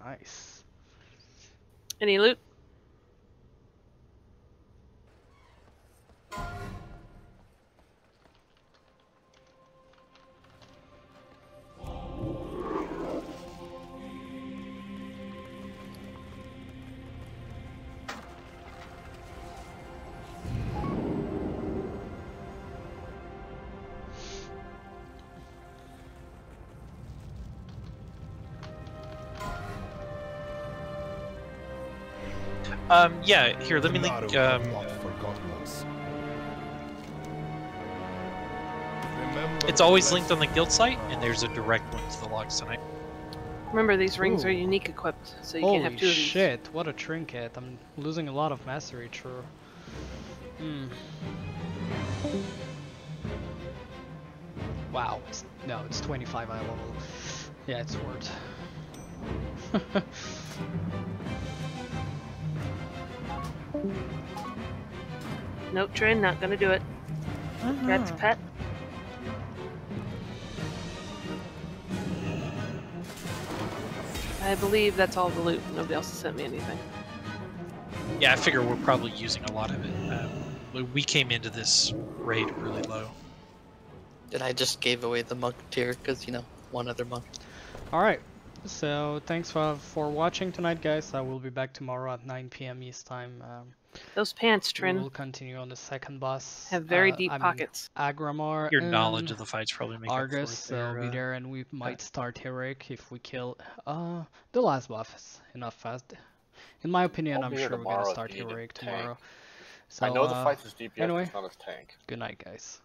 [SPEAKER 11] Nice.
[SPEAKER 2] Any loot?
[SPEAKER 1] Yeah, here, let me link, it's always linked on the guild site, and there's a direct link to the logs tonight.
[SPEAKER 2] Remember, these rings
[SPEAKER 11] Ooh.
[SPEAKER 2] are unique equipped, so you
[SPEAKER 11] Holy
[SPEAKER 2] can't have 2 of these.
[SPEAKER 11] shit, what a trinket. I'm losing a lot of mastery, true. Wow, no, it's 25 high level. Yeah, it's worth.
[SPEAKER 2] Nope, Trin, not gonna do it. That's pet. I believe that's all the loot. Nobody else has sent me anything.
[SPEAKER 1] Yeah, I figure we're probably using a lot of it. We came into this raid really low.
[SPEAKER 14] And I just gave away the monk tier because, you know, one other monk.
[SPEAKER 11] Alright, so thanks for watching tonight, guys. I will be back tomorrow at 9 PM East time.
[SPEAKER 2] Those pants, Trin.
[SPEAKER 11] We'll continue on the second boss.
[SPEAKER 2] Have very deep pockets.
[SPEAKER 11] Agramar
[SPEAKER 1] Your
[SPEAKER 11] and
[SPEAKER 1] knowledge of the fights probably make
[SPEAKER 11] Argus
[SPEAKER 1] up for it
[SPEAKER 11] will be
[SPEAKER 1] there.
[SPEAKER 11] there, and we might start Heroic if we kill the last boss enough fast. In my opinion,
[SPEAKER 8] I'll
[SPEAKER 11] I'm
[SPEAKER 8] be here
[SPEAKER 11] sure we're
[SPEAKER 8] tomorrow
[SPEAKER 11] gonna
[SPEAKER 8] if
[SPEAKER 11] start
[SPEAKER 8] you need a
[SPEAKER 11] Heroic
[SPEAKER 8] tank.
[SPEAKER 11] tomorrow. So,
[SPEAKER 8] I know the fight's as DPS,
[SPEAKER 11] anyway,
[SPEAKER 8] but it's not as tank.
[SPEAKER 11] good night, guys.